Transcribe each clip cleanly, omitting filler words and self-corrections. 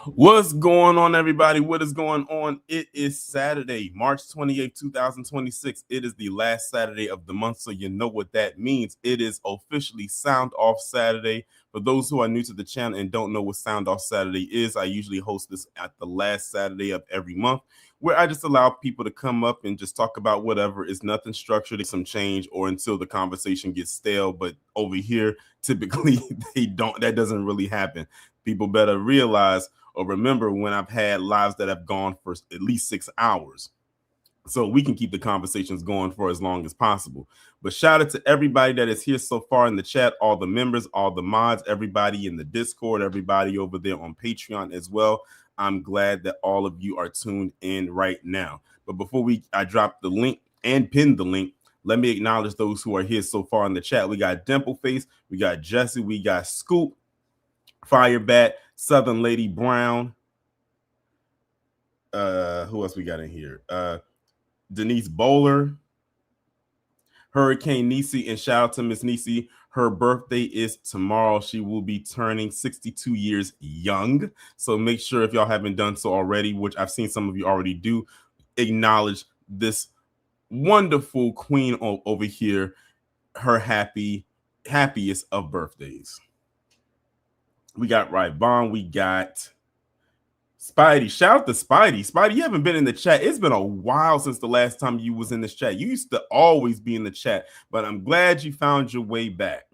What's going on, everybody? What is going on? It is Saturday, March 28th, 2026. It is the last Saturday of the month, so you know what that means. It is officially Sound Off Saturday. For those who are new to the channel and don't know what Sound Off Saturday is, I usually host this at the last Saturday of every month, where I just allow people to come up and just talk about whatever. It's nothing structured, it's some change, or until the conversation gets stale. But over here, typically, that doesn't really happen. People better realize or remember when I've had lives that have gone for at least 6 hours. So we can keep the conversations going for as long as possible. But shout out to everybody that is here so far in the chat, all the members, all the mods, everybody in the Discord, everybody over there on Patreon as well. I'm glad that all of you are tuned in right now. But before I drop the link and pin the link, let me acknowledge those who are here so far in the chat. We got Dimpleface, we got Jesse, we got Scoop, Firebat, Southern Lady Brown. Who else we got in here? Denise Bowler, Hurricane Nisi, and shout out to Miss Nisi. Her birthday is tomorrow. She will be turning 62 years young. So make sure, if y'all haven't done so already, which I've seen some of you already do, acknowledge this wonderful queen over here, her happiest of birthdays. We got Rybon, we got Spidey. Shout out to Spidey. Spidey, you haven't been in the chat. It's been a while since the last time you was in this chat. You used to always be in the chat, but I'm glad you found your way back.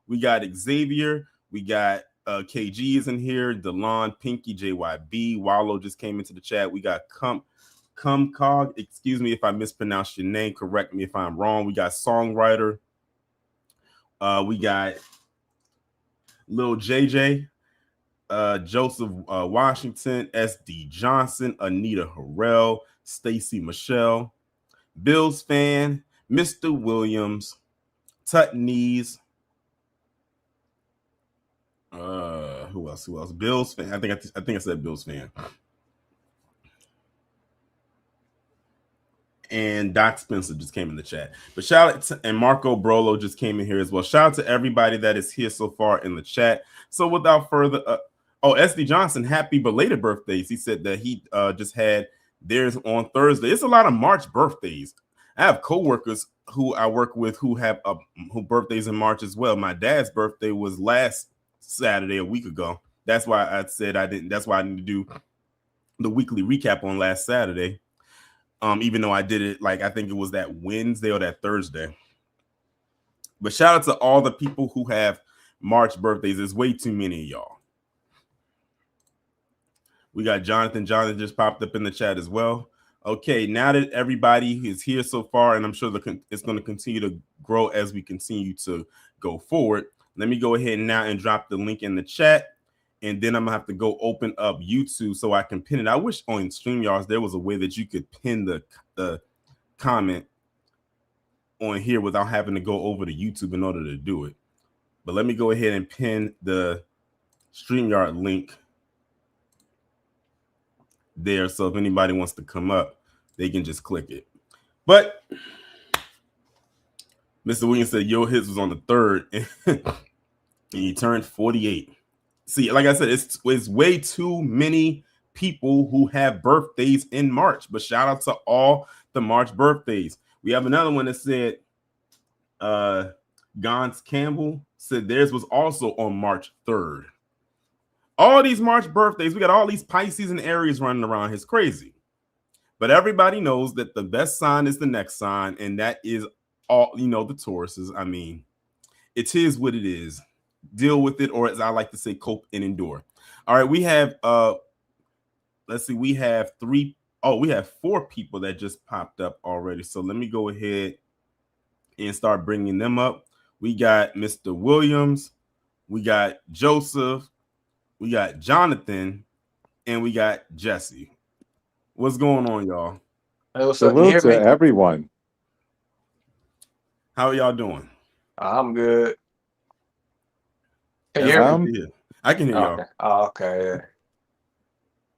We got Xavier. We got KG is in here. Delon, Pinky, JYB. Wallow just came into the chat. We got Cog. Excuse me if I mispronounced your name. Correct me if I'm wrong. We got Songwriter. We got Lil JJ. Joseph Washington, SD Johnson, Anita Harrell, Stacy Michelle, Bills fan, Mr. Williams, Tutneys. Who else? Bills fan. I think I said Bills fan. And Doc Spencer just came in the chat. But shout out to, and Marco Brolo just came in here as well. Shout out to everybody that is here so far in the chat. So without further SD Johnson, happy belated birthdays. He said that he just had theirs on Thursday. It's a lot of March birthdays. I have coworkers who I work with who have who birthdays in March as well. My dad's birthday was last Saturday, a week ago. That's why I said I didn't. That's why I need to do the weekly recap on last Saturday. Even though I did it, like, I think it was that Wednesday or that Thursday. But shout out to all the people who have March birthdays. There's way too many of y'all. We got Jonathan. Jonathan just popped up in the chat as well. Okay, now that everybody is here so far, and I'm sure it's going to continue to grow as we continue to go forward, let me go ahead now and drop the link in the chat. And then I'm going to have to go open up YouTube so I can pin it. I wish on StreamYards there was a way that you could pin the comment on here without having to go over to YouTube in order to do it. But let me go ahead and pin the StreamYard link there. So if anybody wants to come up, they can just click it. But Mr. Williams said your hits was on the 3rd and he turned 48. See, like I said, it's way too many people who have birthdays in March. But shout out to all the March birthdays. We have another one that said, Gons Campbell said theirs was also on March 3rd. All these March birthdays, we got all these Pisces and Aries running around. It's crazy. But everybody knows that the best sign is the next sign, and that is all, the Tauruses. I mean, it is what it is. Deal with it, or as I like to say, cope and endure. All right, we have let's see, we have 4 people that just popped up already. So let me go ahead and start bringing them up. We got Mr. Williams, we got Joseph, we got Jonathan, and we got Jesse. What's going on, y'all? Hey, what's up? Salute to everyone. How are y'all doing? I'm good. Can you hear me? I can hear y'all. Okay. Oh, okay. Yeah.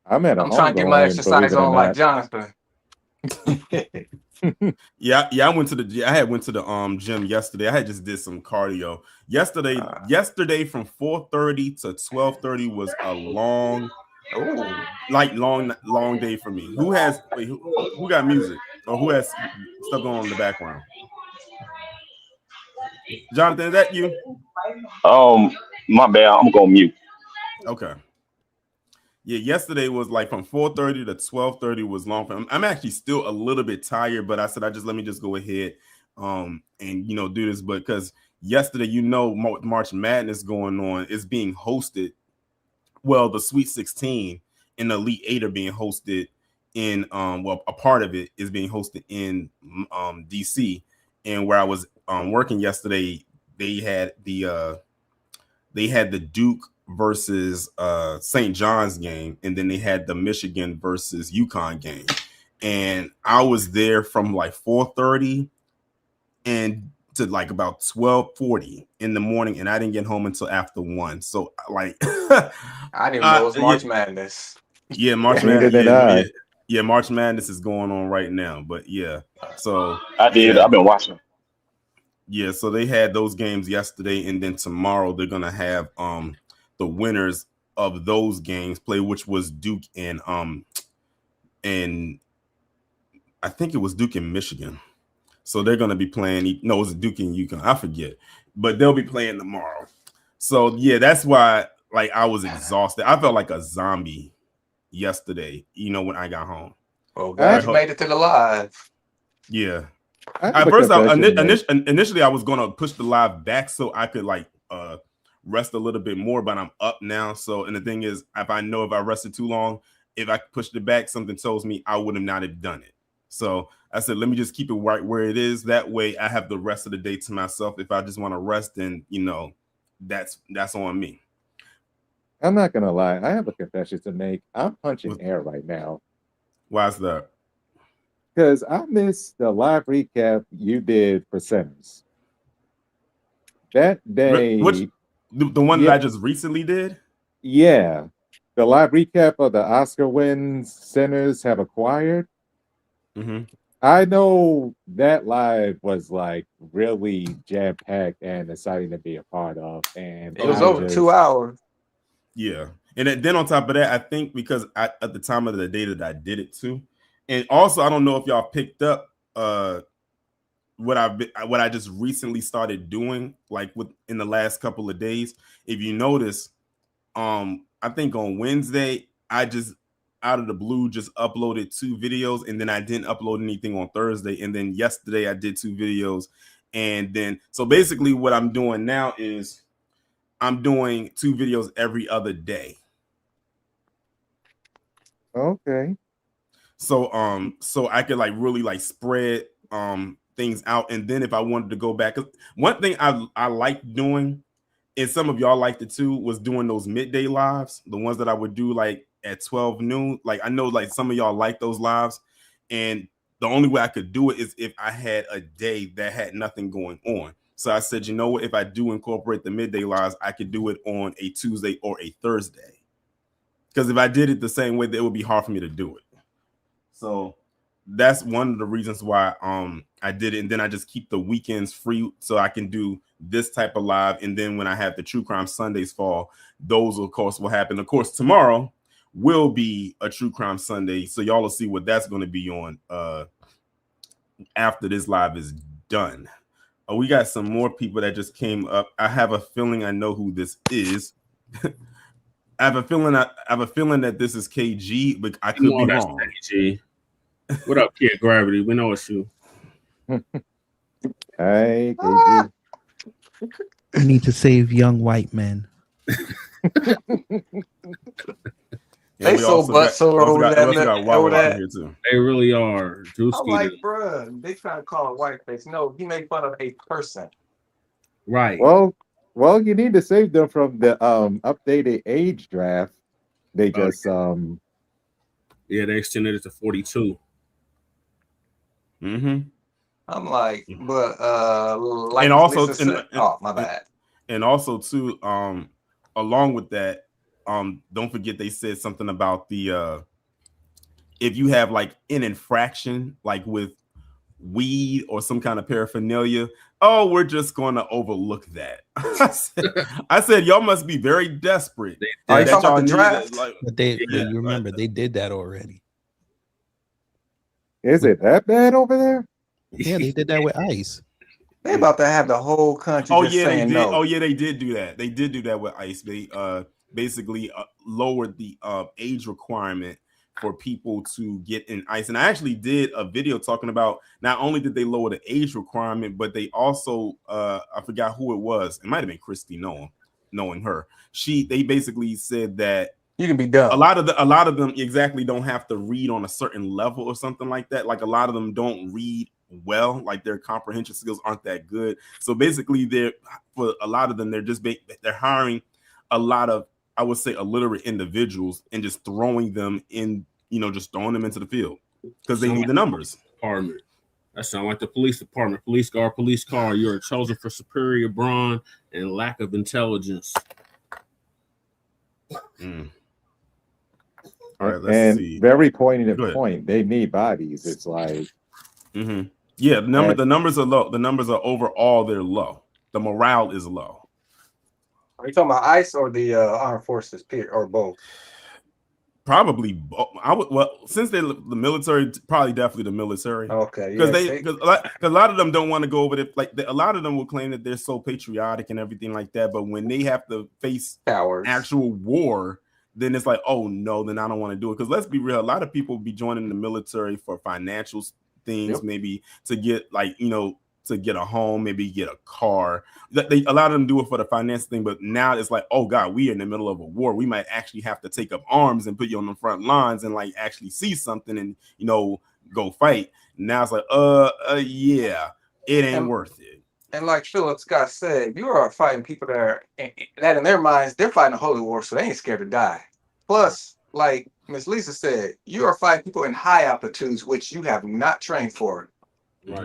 I'm trying to get my exercise on like Jonathan. Yeah, I went to the gym yesterday. I had just did some cardio. Yesterday from 4:30 to 12:30 was a long Ooh. Like long day for me. Who got music or who has stuff going on in the background? Jonathan, is that you? My bad. I'm gonna mute. Okay. Yeah, yesterday was like from 4:30 to 12:30 was long. I'm actually still a little bit tired, but I said let me just go ahead and do this. But because yesterday, March Madness going on is being hosted. Well, the Sweet 16 and the Elite Eight are being hosted in a part of it is being hosted in DC. And where I was working yesterday, they had the Duke versus St. John's game, and then they had the Michigan versus UConn game. And I was there from like 4:30 and to like about 12:40 in the morning, and I didn't get home until after 1. So like I didn't even know it was March Madness. Yeah, March Madness. Yeah, March Madness is going on right now. But yeah, so I've been watching. Yeah, so they had those games yesterday, and then tomorrow they're gonna have the winners of those games play, which was Duke and I think it was Duke and Michigan. So they're gonna be playing. No, it was Duke and UConn. I forget, but they'll be playing tomorrow. So yeah, that's why like I was exhausted. I felt like a zombie yesterday. When I got home. Oh, glad you made it to the live. Yeah. At first, initially, I was gonna push the live back so I could rest a little bit more, but I'm up now. So, and the thing is, if I rested too long, if I pushed it back, something tells me I would not have done it. So I said, let me just keep it right where it is. That way, I have the rest of the day to myself. If I just want to rest, then that's on me. I'm not gonna lie. I have a confession to make. I'm punching air right now. Why is that? Because I missed the live recap you did for Sinners. That day. The one that I just recently did? Yeah. The live recap of the Oscar wins Sinners have acquired. Mm-hmm. I know that live was like really jam-packed and exciting to be a part of. And it was over 2 hours. Yeah. And then on top of that, I think because at the time of the day that I did it too. And also, I don't know if y'all picked up what I just recently started doing, like in the last couple of days. If you notice, I think on Wednesday I just out of the blue just uploaded 2 videos, and then I didn't upload anything on Thursday, and then yesterday I did 2 videos, and then so basically what I'm doing now is I'm doing 2 videos every other day. Okay. So I could like really like spread things out, and then if I wanted to go back, one thing I like doing, and some of y'all liked it too, was doing those midday lives, the ones that I would do like at 12 noon. Like I know like some of y'all like those lives, and the only way I could do it is if I had a day that had nothing going on. So I said, you know what, if I do incorporate the midday lives, I could do it on a Tuesday or a Thursday. Because if I did it the same way, it would be hard for me to do it. So that's one of the reasons why I did it. And then I just keep the weekends free so I can do this type of live. And then when I have the True Crime Sundays fall, those of course will happen. Of course, tomorrow will be a True Crime Sunday. So y'all will see what that's going to be on after this live is done. We got some more people that just came up. I have a feeling I know who this is. I have a feeling that this is KG, but I could be wrong. KG. What up, Kid Gravity? We know it's you. Hey, KG. We need to save young white men. They so butt sore over that. Here too. They really are. I'm like, bruh, they trying to call it whiteface. No, he made fun of a person. Right. Well, you need to save them from the updated age draft. They just yeah, they extended it to 42. Mm-hmm. I'm like, but like, and also oh my bad. And also too, along with that, don't forget they said something about the if you have like an infraction, like with weed or some kind of paraphernalia, oh, we're just going to overlook that. I said, y'all must be very desperate. Are you that talking about y'all the need draft? like, But they, yeah, you remember, they did that already. Is it that bad over there? Yeah, they did that with ICE. They about to have the whole country just they saying did. no. Oh yeah, they did do that. They did do that with ICE. They basically lowered the age requirement for people to get in ICE. And I actually did a video talking about not only did they lower the age requirement, but they also I forgot who it was. It might have been Christy knowing her. They basically said that You can be dumb. a lot of them exactly don't have to read on a certain level or something like that. Like a lot of them don't read well, like their comprehension skills aren't that good. So basically for a lot of them, they're hiring a lot of, I would say, illiterate individuals and just throwing them in, just throwing them into the field because they need the numbers. Department. That sounds like the police department. Police guard, police car. You're chosen for superior brawn and lack of intelligence. All right, let's and see. Very poignant point. They need bodies. It's like, yeah, the numbers are low. The numbers are overall they're low. The morale is low. Are you talking about ICE or the armed forces, or both? Probably both. Since they're the military, probably definitely the military. Okay, because a lot of them don't want to go over it. Like a lot of them will claim that they're so patriotic and everything like that, but when they have to face actual war, then it's like, oh no, then I don't want to do it. Because let's be real, a lot of people be joining the military for financial things, maybe to get to get a home, maybe get a car. A lot of them do it for the finance thing, but now it's like, oh God, we are in the middle of a war. We might actually have to take up arms and put you on the front lines and like actually see something and go fight. Now it's like, yeah, it ain't worth it. And like Philip Scott said, you are fighting people that in their minds, they're fighting a holy war, so they ain't scared to die. Plus, like Miss Lisa said, you are fighting people in high altitudes, which you have not trained for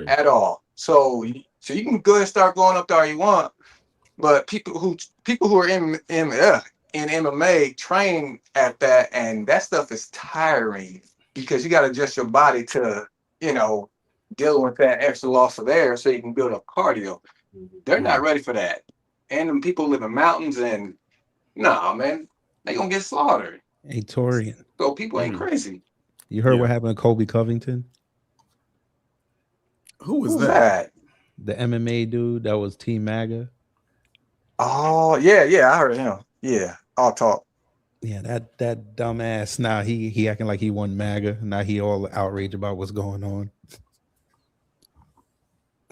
at all. So you can go ahead and start going up there all you want, but people who are in MMA train at that, and that stuff is tiring because you got to adjust your body to dealing with that extra loss of air so you can build up cardio. They're not ready for that. And them people live in mountains and man, they gonna get slaughtered. Hey, Torian. So people ain't crazy. You heard what happened to Kobe Covington? Who's that? The MMA dude that was Team MAGA. Oh, yeah, I heard him. Yeah, I'll talk. Yeah, that dumbass. Now he acting like he won MAGA. Now he all outraged about what's going on.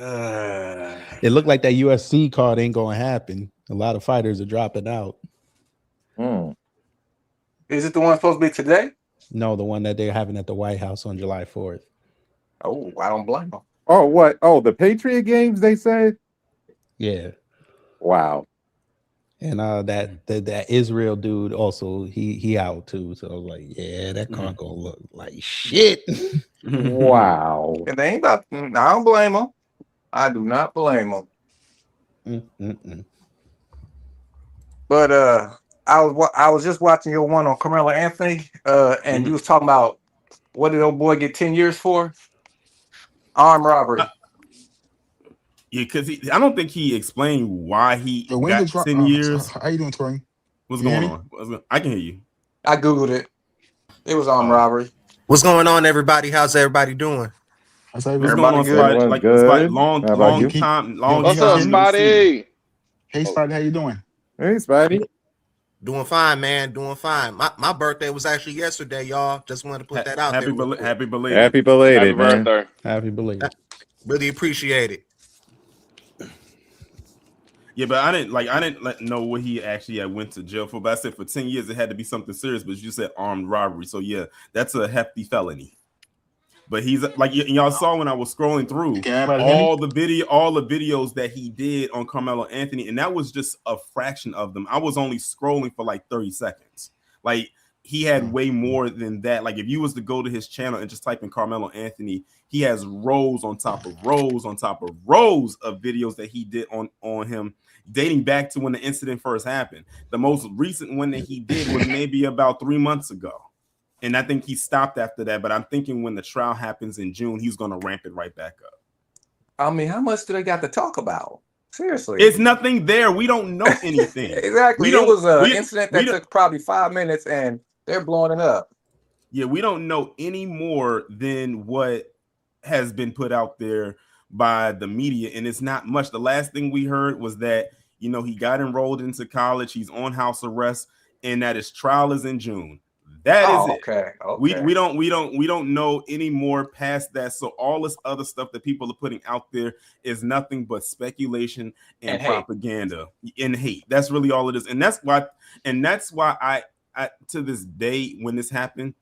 It looked like that UFC card ain't going to happen. A lot of fighters are dropping out. Is it the one supposed to be today? No, the one that they're having at the White House on July 4th. Oh, I don't blame them. Oh, what? Oh, the Patriot games, they said? Yeah. Wow. And that Israel dude also, he out too. So I was like, yeah, that card gonna look like shit. Wow. And they ain't about. I don't blame them. I do not blame them. But I was just watching your one on Carmelo Anthony, and you was talking about what did old boy get 10 years for? Armed robbery. Yeah, because I don't think he explained why he got 10 years. How you doing, Tori? What's going on? I can hear you. I Googled it. It was armed robbery. What's going on, everybody? How's everybody doing? What's going on, Spidey? Like good. long time. What's up, Spidey? Hey, Spidey, how you doing? Hey, Spidey. Doing fine, man. Doing fine. My birthday was actually yesterday, y'all. Just wanted to put that out there. Happy belated. Happy belated, man. Birthday. Happy belated. Really appreciate it. Yeah, but I didn't know what he actually went to jail for. But I said for 10 years it had to be something serious. But you said armed robbery, so yeah, that's a hefty felony. But he's like, y'all saw when I was scrolling through all the videos that he did on Carmelo Anthony, and that was just a fraction of them. I was only scrolling for like 30 seconds. Like he had way more than that. Like if you was to go to his channel and just type in Carmelo Anthony, he has rows on top of rows on top of rows of videos that he did on him, dating back to when the incident first happened. The most recent one that he did was maybe about 3 months ago. And I think he stopped after that. But I'm thinking when the trial happens in June, he's going to ramp it right back up. I mean, how much do they got to talk about? Seriously. It's nothing there. We don't know anything. Exactly. We don't. It was an we, incident we that don't, took probably 5 minutes, and they're blowing it up. yeah, we don't know any more than what has been put out there by the media, and it's not much. The last thing we heard was that he got enrolled into college, he's on house arrest, and that his trial is in June. That is it. Okay. We don't know any more past that. So all this other stuff that people are putting out there is nothing but speculation and propaganda and hate. That's really all it is, and that's why I to this day when this happened,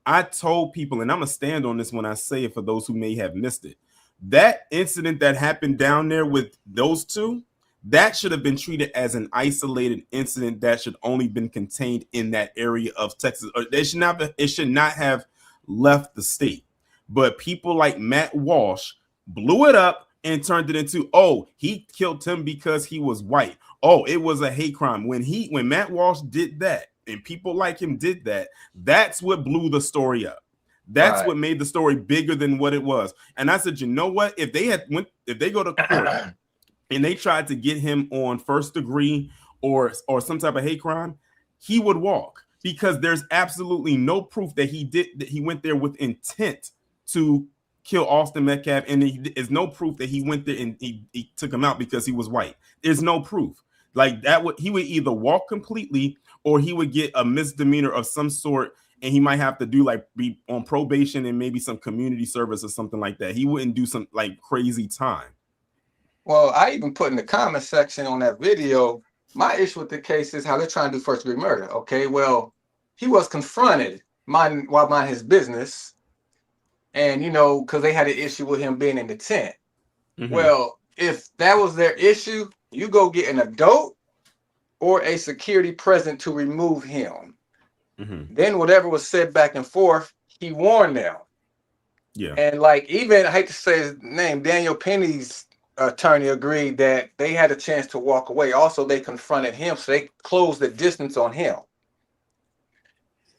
I told people, and I'm gonna stand on this when I say it for those who may have missed it. That incident that happened down there with those two, that should have been treated as an isolated incident that should only been contained in that area of Texas. Or it should not have left the state. But people like Matt Walsh blew it up and turned it into, oh, he killed him because he was white. Oh, it was a hate crime. When Matt Walsh did that, and people like him did that, that's what blew the story up. That's what made the story bigger than what it was. And I said, you know what? If they go to court and they tried to get him on first degree or some type of hate crime, he would walk, because there's absolutely no proof that he went there with intent to kill Austin Metcalf, and there's no proof that he went there and he took him out because he was white. There's no proof. Like that, he would either walk completely or he would get a misdemeanor of some sort, and he might have to be on probation and maybe some community service or something like that. He wouldn't do some crazy time. Well, I even put in the comment section on that video, my issue with the case is how they're trying to do first degree murder. Okay, well, he was confronted while minding his business, and because they had an issue with him being in the tent. Mm-hmm. Well, if that was their issue, you go get an adult or a security present to remove him. Mm-hmm. Then whatever was said back and forth, he warned them. Yeah. And even, I hate to say his name, Daniel Penny's attorney agreed that they had a chance to walk away. Also, they confronted him, so they closed the distance on him.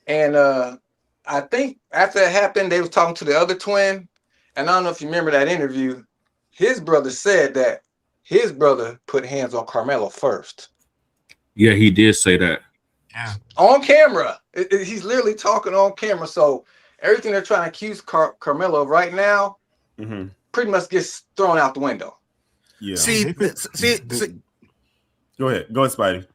And I think after that happened, they was talking to the other twin. And I don't know if you remember that interview. His brother said that his brother put hands on Carmelo first. Yeah, he did say that. Yeah. On camera. He's literally talking on camera. So everything they're trying to accuse Carmelo right now pretty much gets thrown out the window. Yeah. See. Go ahead, Spidey.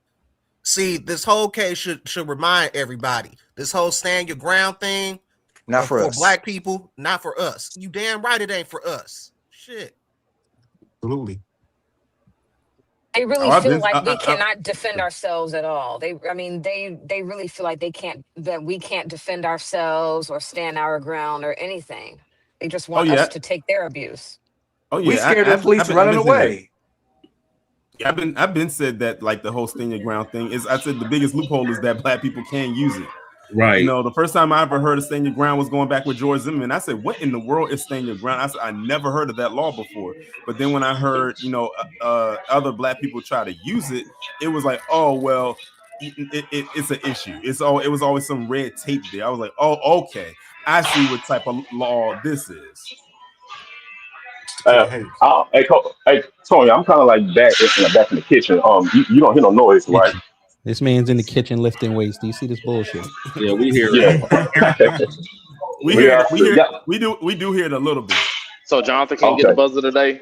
See, this whole case should remind everybody, this whole stand your ground thing, not for us. Black people, not for us. You damn right it ain't for us. Shit. Absolutely. They really feel like we cannot defend ourselves at all. They really feel like that we can't defend ourselves or stand our ground or anything. They just want us to take their abuse. Oh yeah, we scared the police running away. Yeah, I've been said that the whole stand your ground thing is. I said the biggest loophole is that Black people can use it. Right. The first time I ever heard of stand your ground was going back with George Zimmerman. I said, "What in the world is stand your ground?" I said, "I never heard of that law before." But then when I heard other Black people try to use it, it was like, "Oh well, it's an issue." It was always some red tape there. I was like, "Oh, okay, I see what type of law this is." Hey, Tony, I'm kind of like back in the kitchen. You don't hear no noise, right? This man's in the kitchen lifting weights. Do you see this bullshit? Yeah, we hear it. We do hear it a little bit. So Jonathan can't get the buzzer today.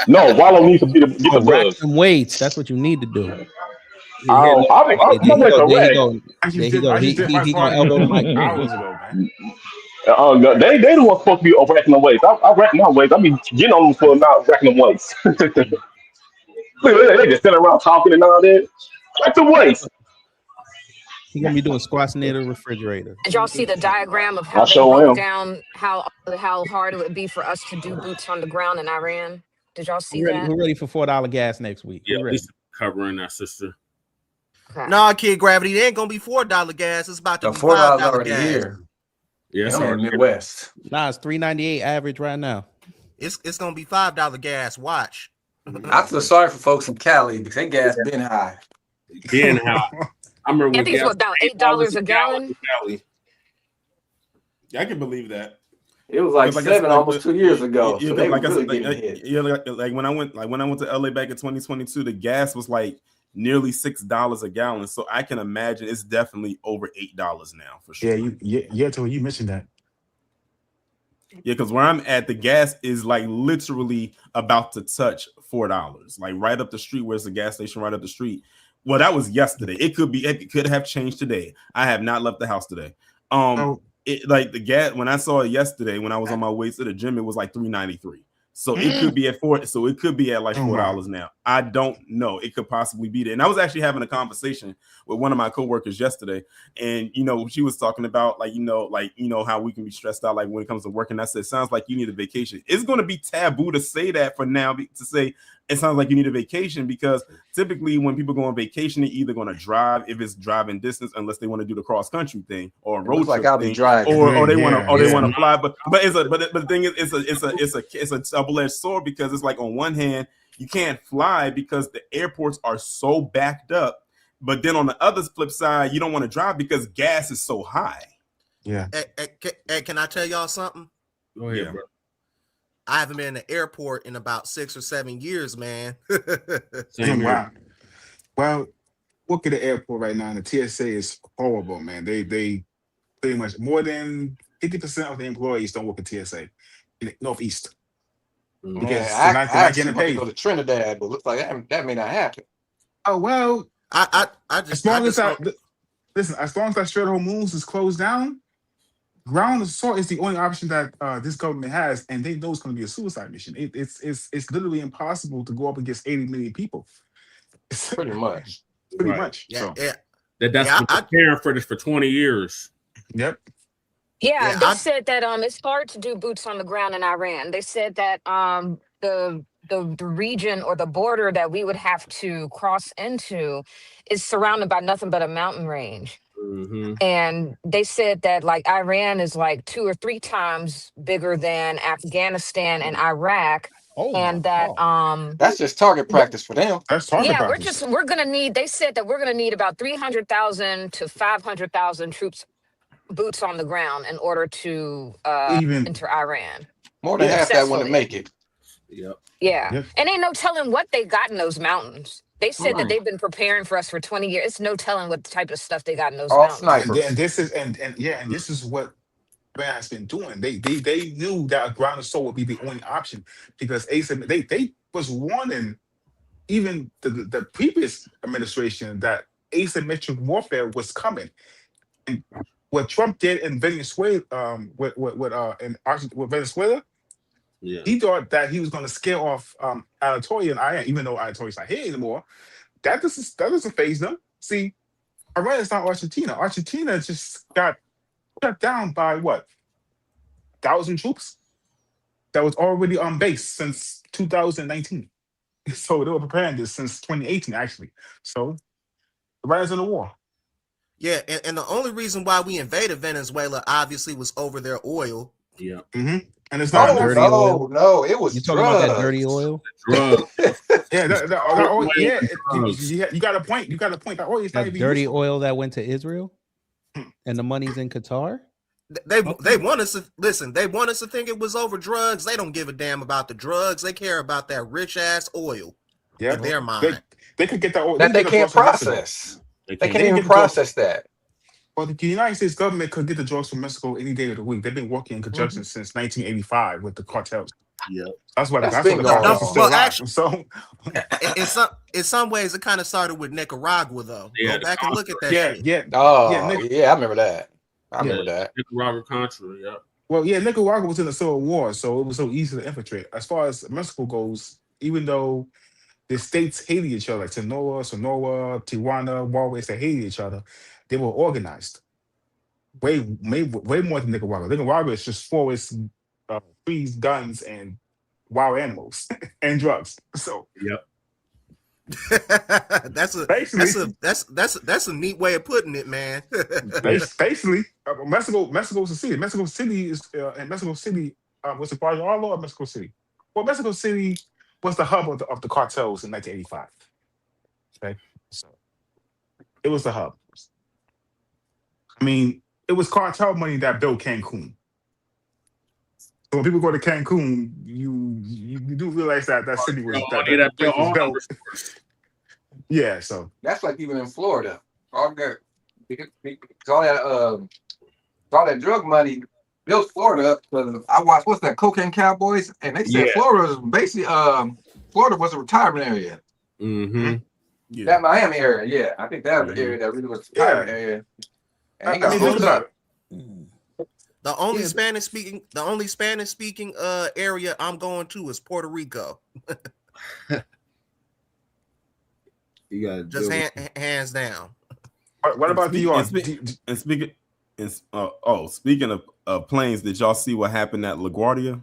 No, Wallow needs to get the buzzer. Some weights. That's what you need to do. He gonna elbow the mic hours ago, man. They the ones supposed to be racking them weights. I rack my weights. I be getting on them for not racking them weights. They just sitting around talking and all that. Rack the weights. He's gonna be doing squats near the refrigerator. Did y'all see the diagram of how they broke down how hard it would be for us to do boots on the ground in Iran? Did y'all see that? We're ready for $4 gas next week. Yeah, we're covering our sister. Okay. No, Kid Gravity, it ain't gonna be $4 gas. It's about to be $5 already gas. Here. Yes, in the Midwest. Nah, it's $3.98 average right now. It's gonna be $5 gas. Watch. I feel sorry for folks in Cali because they gas been high. Being high. I remember when gas about $8 a gallon. Yeah, I can believe that. It was like 7, almost 2 years ago. So they were like really I said, getting hit. Yeah, like when I went to LA back in 2022, the gas was like nearly $6 a gallon. So I can imagine it's definitely over $8 now for sure. Tori, you mentioned that. Yeah, because where I'm at, the gas is like literally about to touch $4. Like right up the street, where's the gas station right up the street? Well, that was yesterday. It could have changed today. I have not left the house today. Like the gas, when I saw it yesterday, when I was on my way to the gym, it was like $3.93. So it could be at $4. So it could be at like $4 now. I don't know. It could possibly be there. And I was actually having a conversation with one of my coworkers yesterday, and she was talking about how we can be stressed out like when it comes to work. And I said, sounds like you need a vacation. It's going to be taboo to say that for now. To say it sounds like you need a vacation, because typically when people go on vacation, they're either going to drive if it's driving distance, unless they want to do the cross country thing or a road trip I'll thing, be driving, or they want to fly. But the thing is, it's a double-edged sword, because it's like on one hand you can't fly because the airports are so backed up, but then on the other flip side, you don't want to drive because gas is so high. Yeah. Hey, can I tell y'all something? Go ahead, bro. I haven't been in the airport in about 6 or 7 years, man. Wow. Well, look at the airport right now, and the TSA is horrible, man. They pretty much more than 50% of the employees don't work at TSA in the Northeast. Man, I actually want to go to Trinidad, but looks like that may not happen. Oh well, I just as long as that Strait of Hormuz is closed down, ground assault is the only option that this government has, and they know it's going to be a suicide mission. It's literally impossible to go up against 80 million people. Pretty much. Pretty much. Yeah, so. yeah. That's been preparing for this for 20 years. Yep. Yeah, they said that it's hard to do boots on the ground in Iran. They said that the region or the border that we would have to cross into is surrounded by nothing but a mountain range. Mm-hmm. And they said that like Iran is like 2 or 3 times bigger than Afghanistan and Iraq. And that that's just target practice for them. That's target practice. We're gonna need, they said that we're gonna need about 300,000 to 500,000 troops boots on the ground in order to enter Iran. More than half that want to make it. Yep. Yeah. And ain't no telling what they got in those mountains. They said that they've been preparing for us for 20 years. It's no telling what type of stuff they got in those mountains. Snipers. And this is what Iran has been doing. They knew that ground assault would be the only option, because they was warning even the previous administration that asymmetric warfare was coming. And what Trump did in Venezuela, with Venezuela, he thought that he was going to scare off Anatolia and Iran, even though Anatolia's not here anymore. That doesn't faze them. See, Iran is not Argentina. Argentina just got shut down by 1,000 troops that was already on base since 2019. So they were preparing this since 2018, actually. So Iran's in the war. Yeah, and the only reason why we invaded Venezuela obviously was over their oil. Yeah. Mm-hmm. And it's not dirty oil. No, it was you talking about that dirty oil? Drugs. You got a point. You got a point. That oil is not That even dirty useful. oil that went to Israel, and the money's in Qatar. They want us to listen. They want us to think it was over drugs. They don't give a damn about the drugs. They care about that rich ass oil. Yeah, in their mind. They could get that oil that they can't process. They can't even process that. Well, the United States government could get the drugs from Mexico any day of the week. They've been working in conjunction since 1985 with the cartels. Yeah, that's why the cartels are still alive. So, in some ways, it kind of started with Nicaragua, though. Yeah, go back and look at that. shit. I remember that. I remember that. Nicaragua Contra, yeah. Well, yeah, Nicaragua was in the Civil War, so it was so easy to infiltrate. As far as Mexico goes, even though the states hated each other, like Sonora, Tijuana, Juarez, they hated each other, they were organized. Way more than Nicaragua. Nicaragua is just for its trees, guns, and wild animals and drugs. So, yep. that's a neat way of putting it, man. Basically, Mexico's a city. Mexico City is and Mexico City was it Guadalajara or Mexico City? Well, Mexico City was the hub of the cartels in 1985. Okay, so it was the hub. I mean, it was cartel money that built Cancun. So when people go to Cancun, you do realize that city was that place was built. Yeah, so that's like even in Florida, all that all that drug money built Florida up. I watched what's that, Cocaine Cowboys, and they said Florida was basically Florida was a retirement area. Mm-hmm. Yeah. That Miami area, yeah, I think that was the area that really was a retirement area. And I mean, think about it. The only Spanish speaking area I'm going to is Puerto Rico. You got just hands down. What about DR? Speaking of planes, did y'all see what happened at LaGuardia?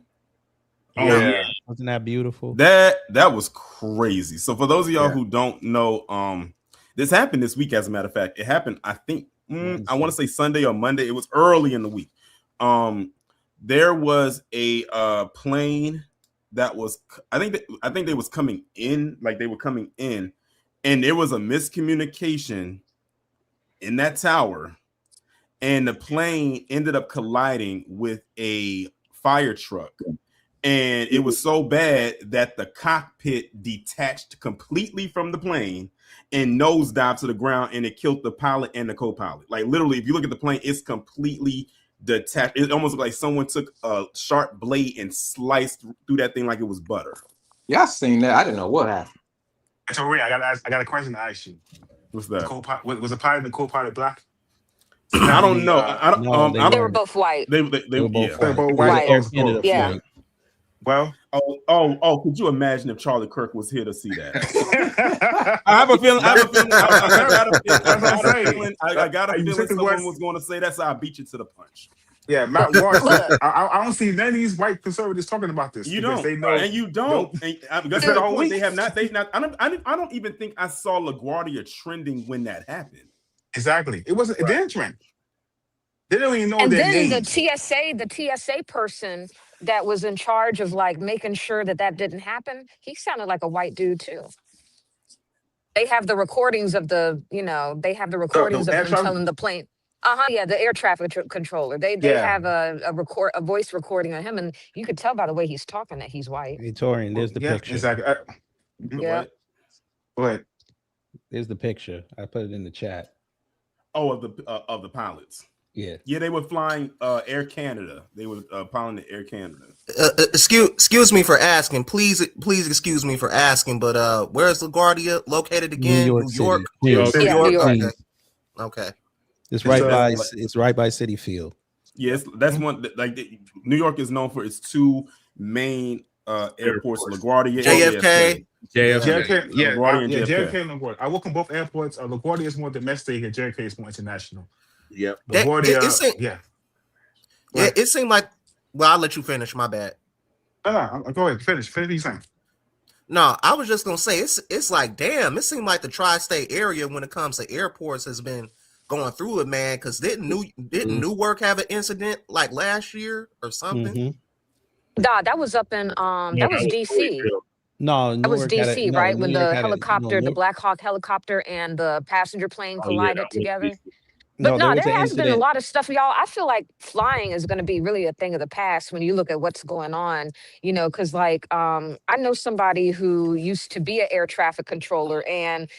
Yeah, wasn't that beautiful? That was crazy. So for those of y'all who don't know, this happened this week. As a matter of fact, it happened. I think I want to say Sunday or Monday. It was early in the week. There was a plane that was. I think they was coming in. Like they were coming in, and there was a miscommunication in that tower, and the plane ended up colliding with a fire truck. And it was so bad that the cockpit detached completely from the plane and nosedived to the ground, and it killed the pilot and the co-pilot. Like literally, if you look at the plane, it's completely detached. It almost looked like someone took a sharp blade and sliced through that thing like it was butter. Yeah, I seen that. I didn't know what happened. So Ray, I got a question to ask you. What's that? Was the pilot and the co-pilot black? I don't know. They were both white. They were both white. Yeah. Well, could you imagine if Charlie Kirk was here to see that? I have a feeling. I got a feeling someone was going to say that, so I beat you to the punch. Yeah, Matt Walsh. I don't see none of these white conservatives talking about this. You don't. They know, and you don't. And the point, they have not. They've not. I don't even think I saw LaGuardia trending when that happened. Exactly. It wasn't. It didn't trend. They don't even know and their then names. the TSA person that was in charge of like making sure that didn't happen, he sounded like a white dude too. They have the recordings of the of him telling the plane. The air traffic controller. They have a voice recording of him, and you could tell by the way he's talking that he's white. Hey, Torian, there's the picture. Exactly. Yeah. What? There's the picture. I put it in the chat. Oh, of the pilots. Yeah, they were flying Air Canada. They were piloting Air Canada. Excuse me for asking. Please excuse me for asking. But where's LaGuardia located again? New York. New York. Okay. It's right by City Field. Yes, that's one. Like New York is known for its two main airports: LaGuardia, JFK. JFK. Yeah, LaGuardia and JFK and LaGuardia. I work on both airports. LaGuardia is more domestic, and JFK is more international. Yep. It seemed like. Well, I'll let you finish. My bad. No, go ahead. Finish. Finish what you're saying. No, I was just gonna say it's like damn. It seemed like the tri-state area when it comes to airports has been going through it, man. Because didn't Newark have an incident like last year or something? Mm-hmm. That was up in that was DC. No, that was DC, right? When the helicopter, the Black Hawk helicopter, and the passenger plane collided together. But no, there has been a lot of stuff, y'all. I feel like flying is going to be really a thing of the past when you look at what's going on, because like I know somebody who used to be an air traffic controller, and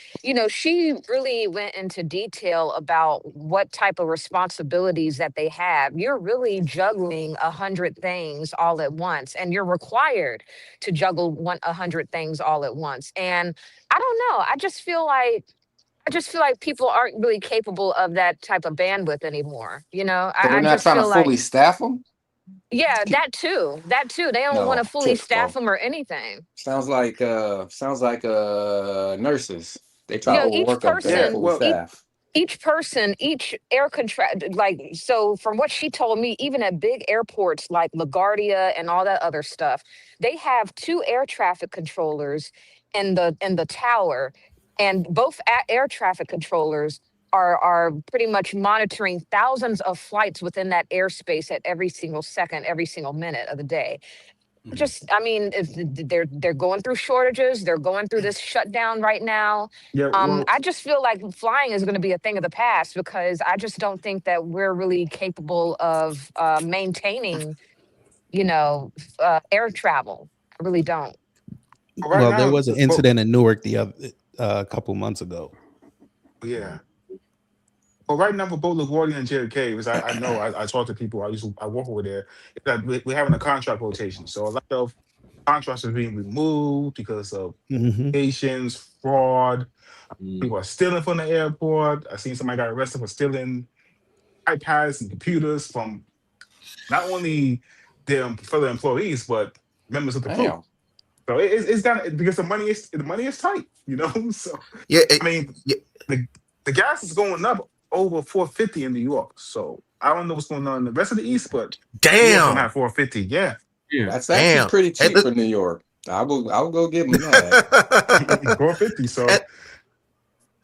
she really went into detail about what type of responsibilities that they have. You're really juggling 100 things all at once, and you're required to juggle 100 things all at once. And I don't know. I just feel like people aren't really capable of that type of bandwidth anymore. So they're not trying to fully staff them? Yeah, that too. They don't want to fully staff them or anything. Sounds like nurses. They try to overwork them to fully staff. Each air contract, so from what she told me, even at big airports like LaGuardia and all that other stuff, they have 2 air traffic controllers in the tower. And both air traffic controllers are pretty much monitoring thousands of flights within that airspace at every single second, every single minute of the day. If they're going through shortages, they're going through this shutdown right now. I just feel like flying is going to be a thing of the past because I just don't think that we're really capable of maintaining, air travel. I really don't. Well, there was an incident in Newark the other couple months ago. Yeah. Well, right now for both LaGuardia and JFK, because I know I talk to people, I work over there, that we're having a contract rotation. So a lot of contracts are being removed because of patients, fraud. People are stealing from the airport. I seen somebody got arrested for stealing iPads and computers from not only their fellow employees, but members of the crew. Damn. So it's got, because the money is tight, So Yeah, I mean, the gas is going up over $4.50 in New York. So I don't know what's going on in the rest of the East, but New York's gonna have $4.50. Yeah. That's actually pretty cheap for New York. I'll go give them that. $4.50. So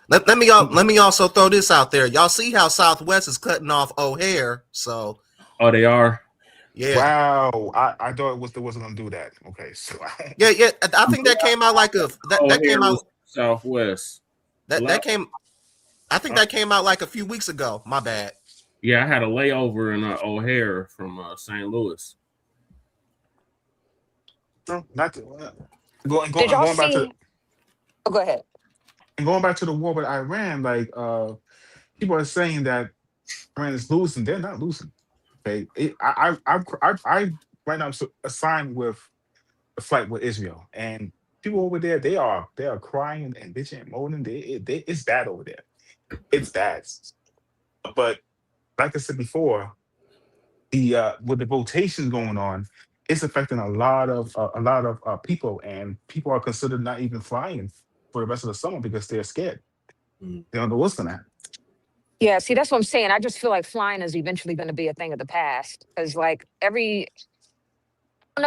let me also throw this out there. Y'all see how Southwest is cutting off O'Hare? So they are. Yeah. Wow. I thought it wasn't gonna do that. Okay. So yeah. I think that came out like that came out Southwest. That came. I think that came out like a few weeks ago. My bad. Yeah, I had a layover in O'Hare from St. Louis. No, not to, Did y'all see? Go ahead. And going back to the war with Iran, like people are saying that Iran is losing. They're not losing. Okay, I right now I'm assigned with a flight with Israel, and people over there they are crying and bitching and moaning. It's bad over there. It's bad. But like I said before, the with the rotation going on, it's affecting a lot of people, and people are considered not even flying for the rest of the summer because they're scared. They don't know what's gonna happen. Yeah, see, that's what I'm saying. I just feel like flying is eventually going to be a thing of the past because, like,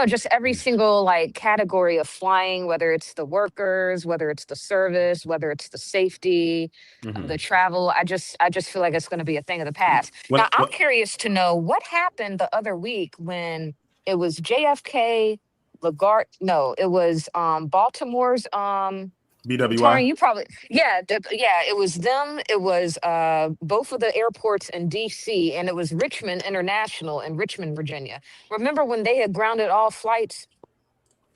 just every single like category of flying, whether it's the workers, whether it's the service, whether it's the safety, the travel. I just feel like it's going to be a thing of the past. Now, I'm curious to know what happened the other week when it was JFK, Lagarde. No, it was Baltimore's BWI. Tauren, you probably it was them. It was both of the airports in DC, and it was Richmond International in Richmond, Virginia. Remember when they had grounded all flights?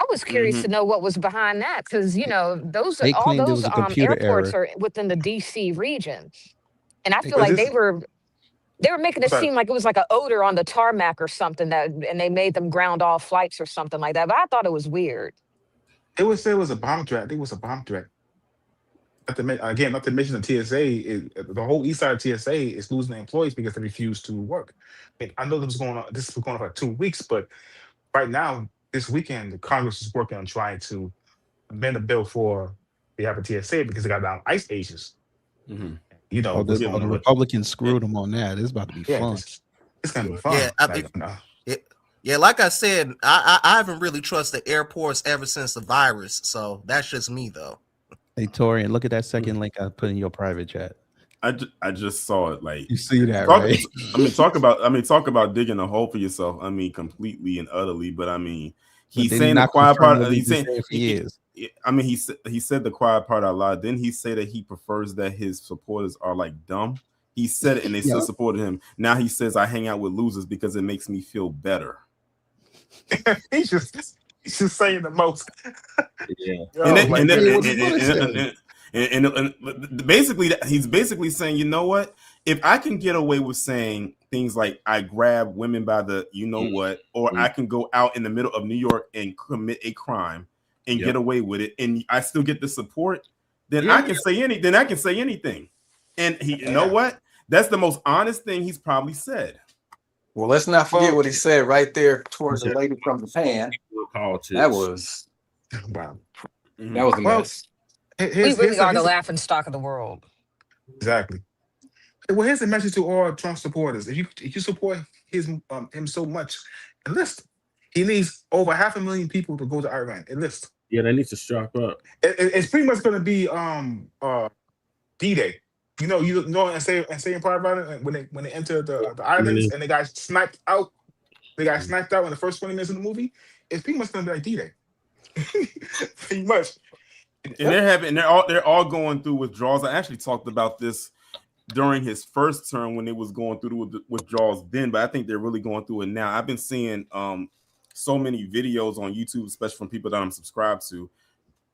I was curious to know what was behind that because those They all claimed it those was a computer airports error. are within the DC region, and I feel Was like this- they were making it seem like it was like an odor on the tarmac or something and they made them ground all flights or something like that. But I thought it was weird. It was said it was a bomb threat. I think it was a bomb threat. Not to mention the TSA, the whole east side of TSA is losing their employees because they refuse to work. I mean, I know this was going on for 2 weeks, but right now, this weekend, the Congress is working on trying to amend a bill for the TSA because they got down ICE agents. The Republicans screwed them on that. It's about to be fun. It's gonna be fun. Yeah, like I said, I haven't really trusted airports ever since the virus. So that's just me, though. Hey, Torian, look at that second link I put in your private chat. I just saw it. Like, you see that, right? talk about digging a hole for yourself. I mean, completely and utterly. But I mean, he's saying the quiet part. He's saying I mean, he said the quiet part out loud. Didn't he say that he prefers that his supporters are like dumb? He said it, and they still supported him. Now he says, "I hang out with losers because it makes me feel better." He's just saying the most. Yeah, and basically, he's basically saying, you know what? If I can get away with saying things like I grab women by the what, or I can go out in the middle of New York and commit a crime and get away with it, and I still get the support, then I can say anything. Then I can say anything. And you know what? That's the most honest thing he's probably said. Well, let's not forget what he said right there towards the lady from Japan. That was wow. That was a mess. We really are the laughing stock of the world. Exactly. Well, here's the message to all Trump supporters: if you support him so much, enlist. He needs over 500,000 people to go to Iran. Enlist. Yeah, they need to strap up. It's pretty much going to be D-Day. And saying part about it when they enter the islands and they got sniped out. They got sniped out in the first 20 minutes of the movie. It's pretty much going to be like D-Day. Pretty much. And they're all going through withdrawals. I actually talked about this during his first term when they was going through the withdrawals then, but I think they're really going through it now. I've been seeing so many videos on YouTube, especially from people that I'm subscribed to.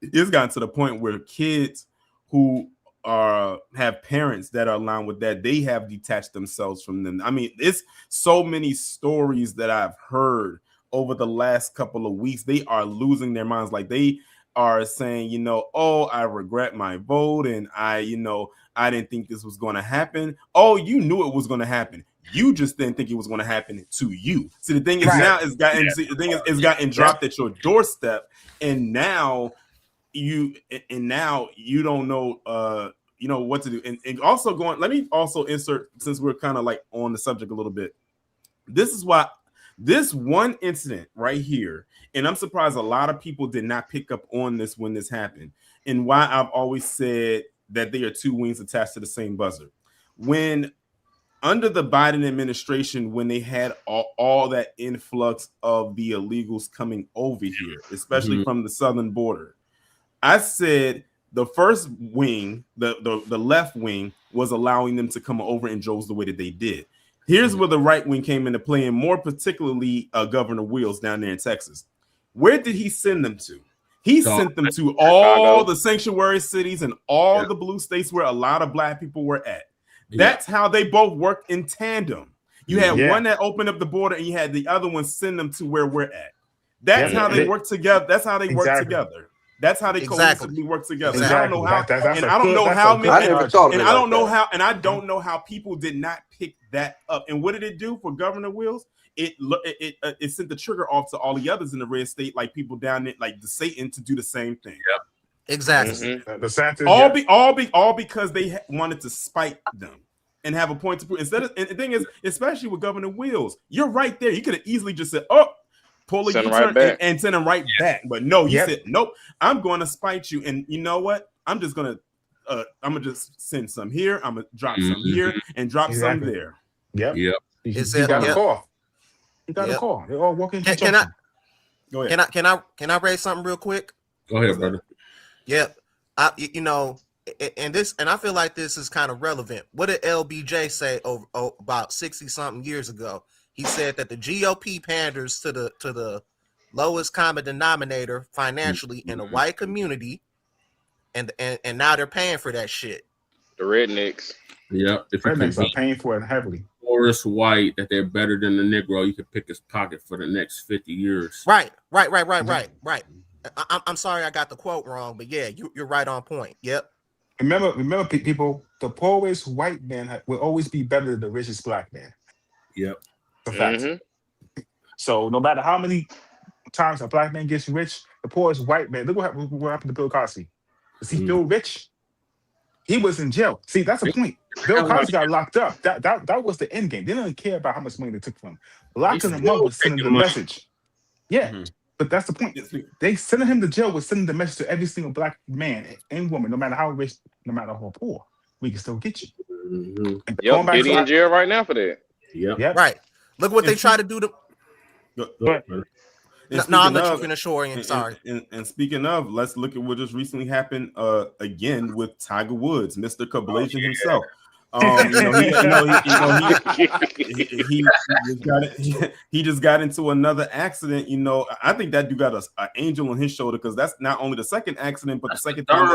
It's gotten to the point where kids who have parents that are aligned with that, they have detached themselves from them. I mean, it's so many stories that I've heard over the last couple of weeks. They are losing their minds. Like, they are saying, you know, oh, I regret my vote, and I didn't think this was going to happen. Oh, you knew it was going to happen. You just didn't think it was going to happen to you. See, the thing is, now it's gotten dropped at your doorstep, and now you don't know what to do. And also let me also insert, since we're kind of like on the subject a little bit. This is why this one incident right here, and I'm surprised a lot of people did not pick up on this when this happened, and why I've always said that they are two wings attached to the same buzzer. When under the Biden administration, when they had all that influx of the illegals coming over here, especially from the southern border, I said the first wing, the left wing, was allowing them to come over in droves the way that they did. Here's where the right wing came into play, and more particularly Governor Wheels down there in Texas. Where did he send them to? He sent them to all the sanctuary cities and all the blue states where a lot of black people were at. That's how they both worked in tandem. You had one that opened up the border, and you had the other one send them to where we're at. That's how they work together. That's how they work together. That's how they cohesively work together. I don't know how, and I don't know how many, and I don't know how, and I don't know how people did not pick that up. And what did it do for Governor Wills? It sent the trigger off to all the others in the red state, like people down there, like the Satan, to do the same thing. Yep. Exactly. All because they wanted to spite them and have a point to prove. Instead of, and the thing is, especially with Governor Wills, you're right there. You could have easily just said, "Oh, pull a U-turn and send them right back." But no, you said, "Nope, I'm going to spite you." And you know what? I'm gonna just send some here. I'm gonna drop some here and drop some there. Yep. Yep. You got a call. You got a call. They're all walking. Go ahead. Can I raise something real quick? Go ahead, brother. Yep. And I feel like this is kind of relevant. What did LBJ say about 60-something years ago? He said that the GOP panders to the lowest common denominator financially in the white community, and now they're paying for that shit. The rednecks. Yep. The rednecks are paying for it heavily. Forrest White, that they're better than the Negro, you could pick his pocket for the next 50 years. Right. I'm sorry I got the quote wrong, but yeah, you're right on point. Yep. Remember, people, the poorest white man will always be better than the richest black man. Yep. The fact. So no matter how many times a black man gets rich, the poorest white man, look what happened to Bill Cosby. Does he feel rich? He was in jail. See, that's the point. Bill Cosby got locked up. That was the end game. They didn't care about how much money they took from him. Locking him up was sending the message. Yeah. But that's the point. They sending him to jail was sending the message to every single black man and woman, no matter how rich, no matter how poor, we can still get you. Yep, getting in jail right now for that. Yep. Right. Look what they try to do to. I'll let you finish, Shorian. Sorry. And speaking of, let's look at what just recently happened again with Tiger Woods, Mr. Kablasian himself. He just got into another accident. I think that dude got an angel on his shoulder, because that's not only the second accident, but the second time.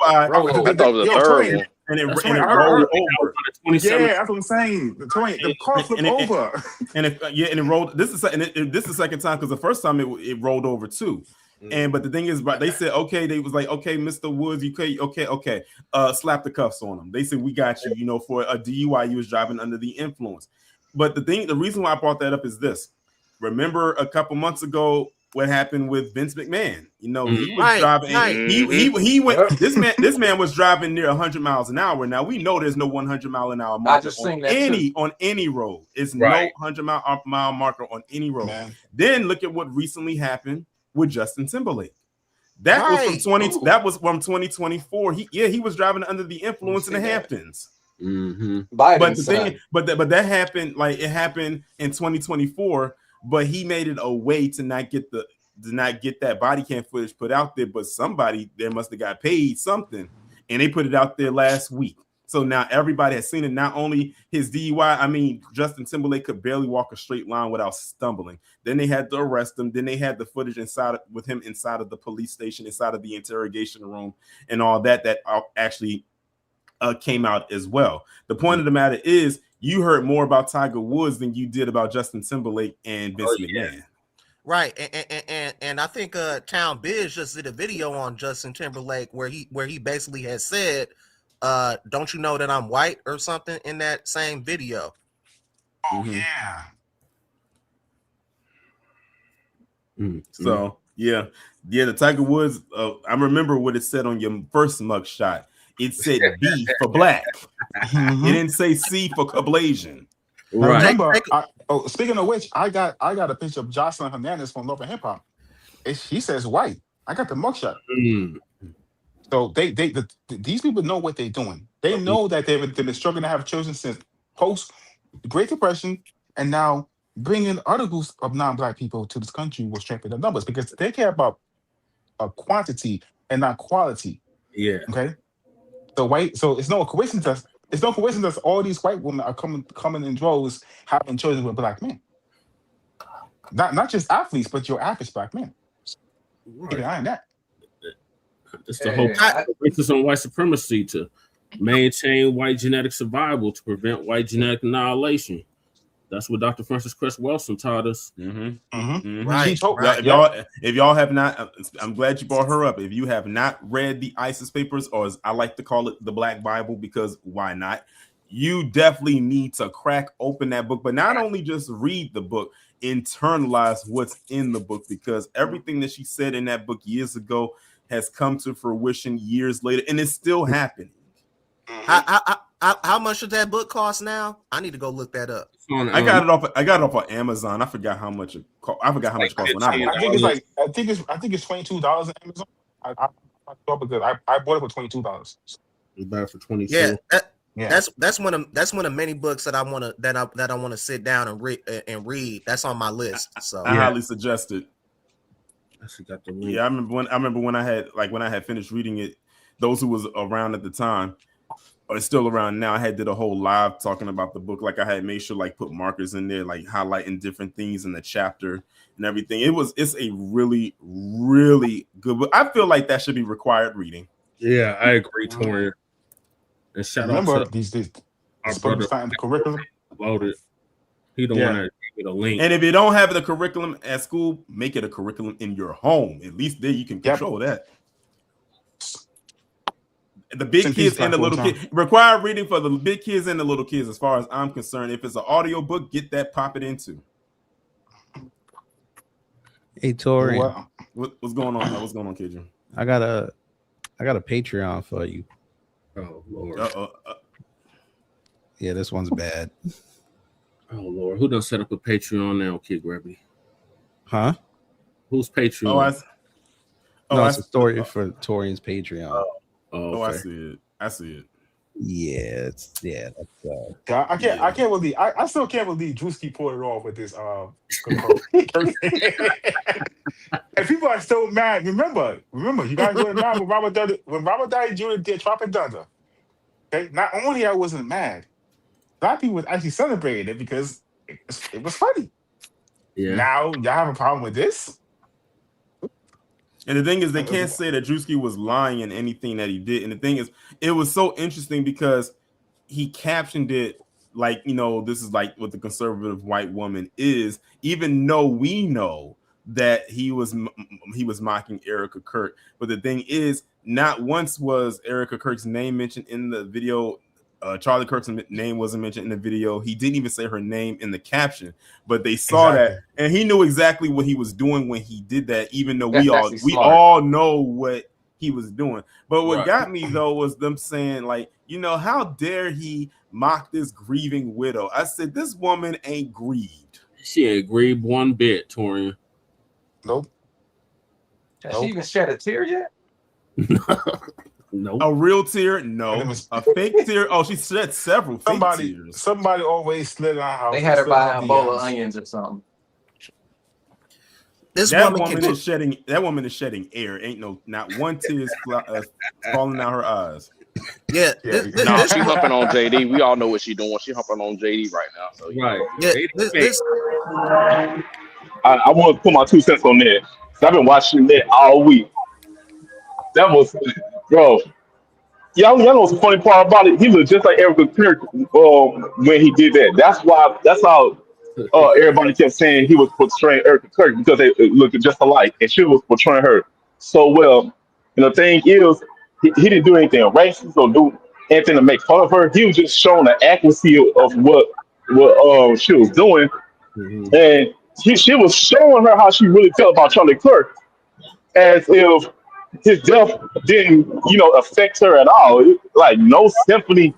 I thought it was the third one. And it rolled over. Yeah, that's what I'm saying. The car flipped over. And it rolled. This is the second time, because the first time it rolled over too. But the thing is, they said, okay, they was like, okay, Mr. Woods, okay, slap the cuffs on him. They said, we got you, for a DUI, you was driving under the influence. But the reason why I brought that up is this. Remember a couple months ago what happened with Vince McMahon? He was driving. He went. This man was driving near 100 miles an hour. Now we know there's no 100 mile an hour marker on any road. It's no 100 mile marker on any road. Man. Then look at what recently happened with Justin Timberlake. That was from 2024. He was driving under the influence in the Hamptons. But that happened, like it happened in 2024. But he made it a way to not get that body cam footage put out there. But somebody there must have got paid something, and they put it out there last week. So now everybody has seen it. Not only his DUI, I mean, Justin Timberlake could barely walk a straight line without stumbling. Then they had to arrest him. Then they had the footage with him inside of the police station, inside of the interrogation room, and all that actually came out as well. The point of the matter is, you heard more about Tiger Woods than you did about Justin Timberlake and Vince McMahon. Right, and I think Town Biz just did a video on Justin Timberlake where he basically has said, "Don't you know that I'm white?" or something in that same video. Oh yeah. So yeah, the Tiger Woods. I remember what it said on your first mugshot. It said B for black. It didn't say C for Cablasian. Right. Remember, speaking of which, I got a picture of Jocelyn Hernandez from Love and Hip Hop. He says white. I got the mugshot. So these people know what they're doing. They know that they've been struggling to have children since post Great Depression, and now bringing other groups of non-black people to this country will strengthen the numbers because they care about quantity and not quality. Yeah. Okay. So it's no coincidence. It's no coincidence all these white women are coming in droves having children with black men. Not just athletes, but your average black men. Keep an eye on that. It's the whole emphasis on white supremacy to maintain white genetic survival to prevent white genetic annihilation. That's what Dr. Francis Cress Welsing taught us. Right. If y'all have not, I'm glad you brought her up. If you have not read the ISIS papers, or as I like to call it, the Black Bible, because why not? You definitely need to crack open that book, but not only just read the book, internalize what's in the book, because everything that she said in that book years ago has come to fruition years later, and it's still happening. How much does that book cost now? I need to go look that up. I got it off of Amazon. I forgot how much it cost. I forgot how much it cost when I bought it. I think it's $22 on Amazon. I bought it for $22. It's better for 22. Yeah, that's one of many books that I want to sit down and read. That's on my list. So I highly suggest it. Got the link. Yeah, I remember when I had finished reading it. Those who was around at the time, or still around now, I had did a whole live talking about the book. Like I had made sure put markers in there, highlighting different things in the chapter and everything. It's a really, really good book. I feel like that should be required reading. Yeah, I agree, Torian. And shout out to these our brother the curriculum. Loaded. He don't want to give it a link. And if you don't have the curriculum at school, make it a curriculum in your home. At least there you can control that. The big kids and the little kids require reading for the big kids and the little kids. As far as I'm concerned, if it's an audio book, get that, pop it into. Hey Tori, what's going on? What's going on, KJ? I got a Patreon for you. Oh Lord. Yeah, this one's bad. Oh Lord, who done set up a Patreon now, Kid Grabby? Huh? Who's Patreon? It's a story for Torian's Patreon. Okay. I see it. Yeah, I can't believe I still can't believe Drewski pulled it off with this and people are still mad. Remember, you guys were mad when Robert Downey Jr. did Tropic Thunder. Okay, not only I wasn't mad, a lot of people was actually celebrating it because it was funny. Yeah. Now y'all have a problem with this? And the thing is, they can't say that Drewski was lying in anything that he did. And the thing is, it was so interesting because he captioned it like, this is like what the conservative white woman is, even though we know that he was mocking Erica Kirk. But the thing is, not once was Erica Kirk's name mentioned in the video. Charlie Kirk's name wasn't mentioned in the video. He didn't even say her name in the caption, but they saw that, and he knew exactly what he was doing when he did that. Even though we all know what he was doing, but what got me though was them saying how dare he mock this grieving widow? I said, this woman ain't grieved. She ain't grieved one bit, Torian. Nope. Has she even shed a tear yet? No. A real tear? No. A fake tear? Oh, she shed several fake tears. Somebody always slid on her house. They had her buy a bowl of onions or something. That woman is shedding air. Ain't not one tear is falling out her eyes. Yeah, No, she humping on JD. We all know what she doing. She humping on JD right now. So Right. yeah, this I want to put my 2 cents on that. 'Cause I've been watching that all week. That was, bro. Y'all know what's the funny part about it? He looked just like Erica Kirk when he did that. That's how everybody kept saying he was portraying Erica Kirk because they looked just alike, and she was portraying her so well. And the thing is, he didn't do anything racist or do anything to make fun of her. He was just showing the accuracy of what she was doing, Mhm. and she was showing her how she really felt about Charlie Kirk, as if his death didn't, affect her at all. Like no sympathy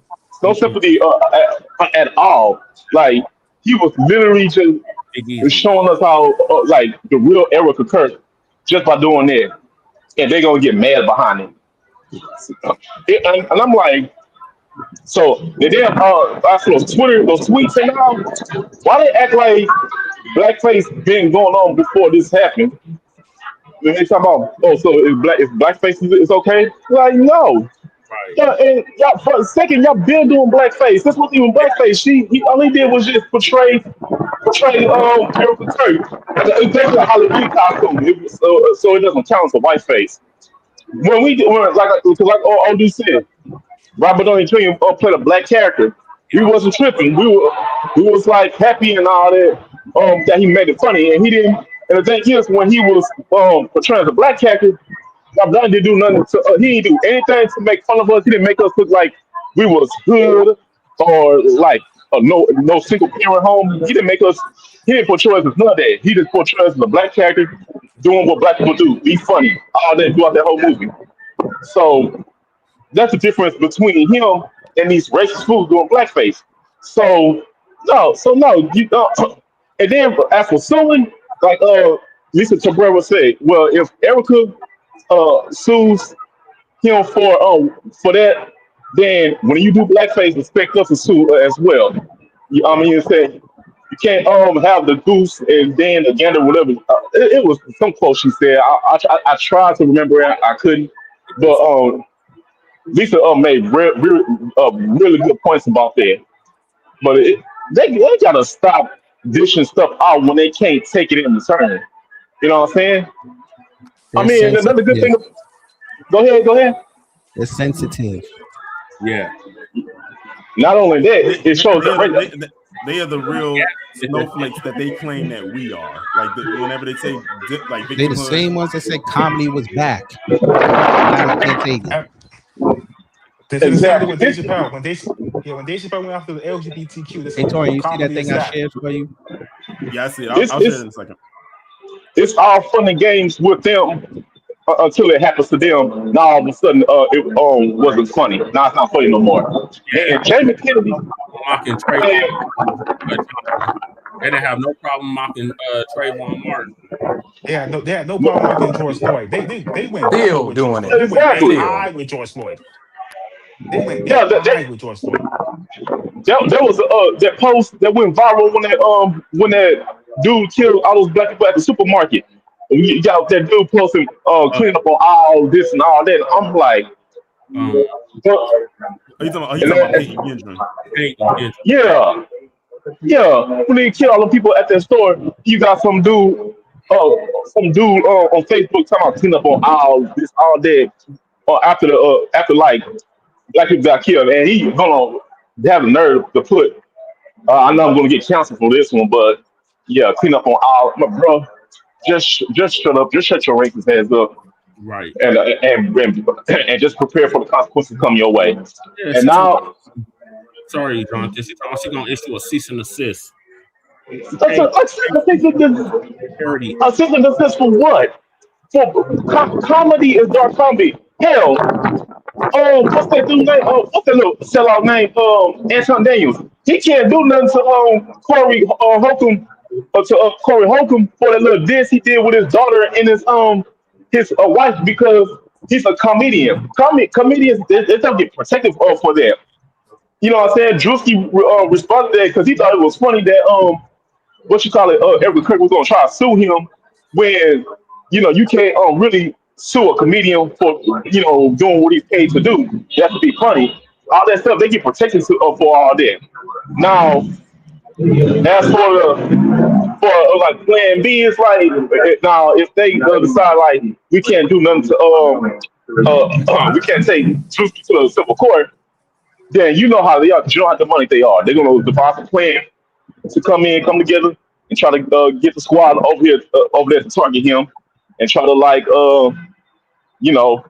at all. Like he was literally just Big Easy. showing us how, like the real Erica Kirk, just by doing that, and they're gonna get mad behind him. And I'm like, so and then I saw those tweets and now, why they act like blackface been going on before this happened? When they talk about, oh, so if blackface is okay? Like, no. Right. Yeah, and y'all, for a second, y'all been doing blackface. This wasn't even blackface. He all he did was just portray Erica Kirk. It's basically a Halloween costume. So it doesn't count as a whiteface. Like Odu said, Robert Downey Jr. Played a black character. We wasn't tripping. We was like happy and all that. That he made it funny, and he didn't. And the thing is, when he was portraying as a black character, Robert Downey didn't do nothing. He didn't do anything to make fun of us. He didn't make us look like we was hood or like no single parent home. He didn't make us. He didn't portray us as none of that. He just portrayed us as a black character doing what black people do, be funny, all that throughout that whole movie. So that's the difference between him and these racist fools doing blackface. So no, you don't. And then as for suing, like Lisa Cabrera said, well, if Erica sues him for that, then when you do blackface, expect us to sue as well. I mean, you said you can't have the goose and then the gander, whatever. It was some quote she said. I tried to remember it, I couldn't, but Lisa made really good points about that. But they gotta stop dishing stuff out when they can't take it in return. You know what I'm saying? I They're mean, another good sensitive. thing. Go ahead. They're sensitive. Yeah. Not only They, that, it shows they, that are, they are the real snowflakes that they claim that we are. Like whenever they say like They the victimhood, same ones that said comedy was back. Now they can't take it. This is the same thing exactly. with Dave Chappelle. When Dave Chappelle went after the LGBTQ, they Hey said Tori, you see that comedy thing is I that. shared for you? yeah, I see it. It's I'll share it it's in a second. it's all fun and games with them until it happens to them. Now all of a sudden, it wasn't funny. Now it's not funny no more. Yeah. And Jamie Kennedy, Mocking man, Trayvon. They didn't have no problem mocking Trayvon Martin. They had no problem mocking George Floyd. They went double Still with George doing Floyd. it. They went exactly. Still. AI with George Floyd. They went Yeah, AI with George Floyd. there was that post that went viral when that dude killed all those black people at the supermarket. And you got that dude posting Uh, clean up on all this and all that. I'm like, um, what? Are you And talking about then, Peyton Gendron? Hank Gendron. yeah, yeah. When they kill all the people at that store, you got some dude on Facebook talking about clean up on all this, all that. After like black people got killed, and he gonna have the nerve to put. I know I'm gonna get canceled for this one, but yeah, clean up on all. My bro, just shut up, just shut your racist ass up, Right. and just prepare for the consequences come your way. Yeah, And she talking. now, Sorry, Jonathan. She talking. She gonna issue a cease and desist. that's Hey, I parody. think this for what? For comedy is dark comedy. Hell, what's that dude name? What's that little sellout name? Anton Daniels. He can't do nothing to Corey Holcomb to Corey Holcomb for that little diss he did with his daughter and his wife because he's a comedian. Comedians they don't get protective for that. You know what I'm saying? Drewski responded to that because he thought it was funny that what you call it, Edward Kirk was gonna try to sue him when you can't really sue a comedian for doing what he's paid to do. That could be funny. All that stuff they get protection for all that. Now, as for like Plan B, is like now if they decide like we can't do nothing to we can't take truth to the civil court, then you know how they are. 'Cause you don't have the money they are. They're gonna devise a plan to come together, and try to get the squad over there to target him, and try to like you know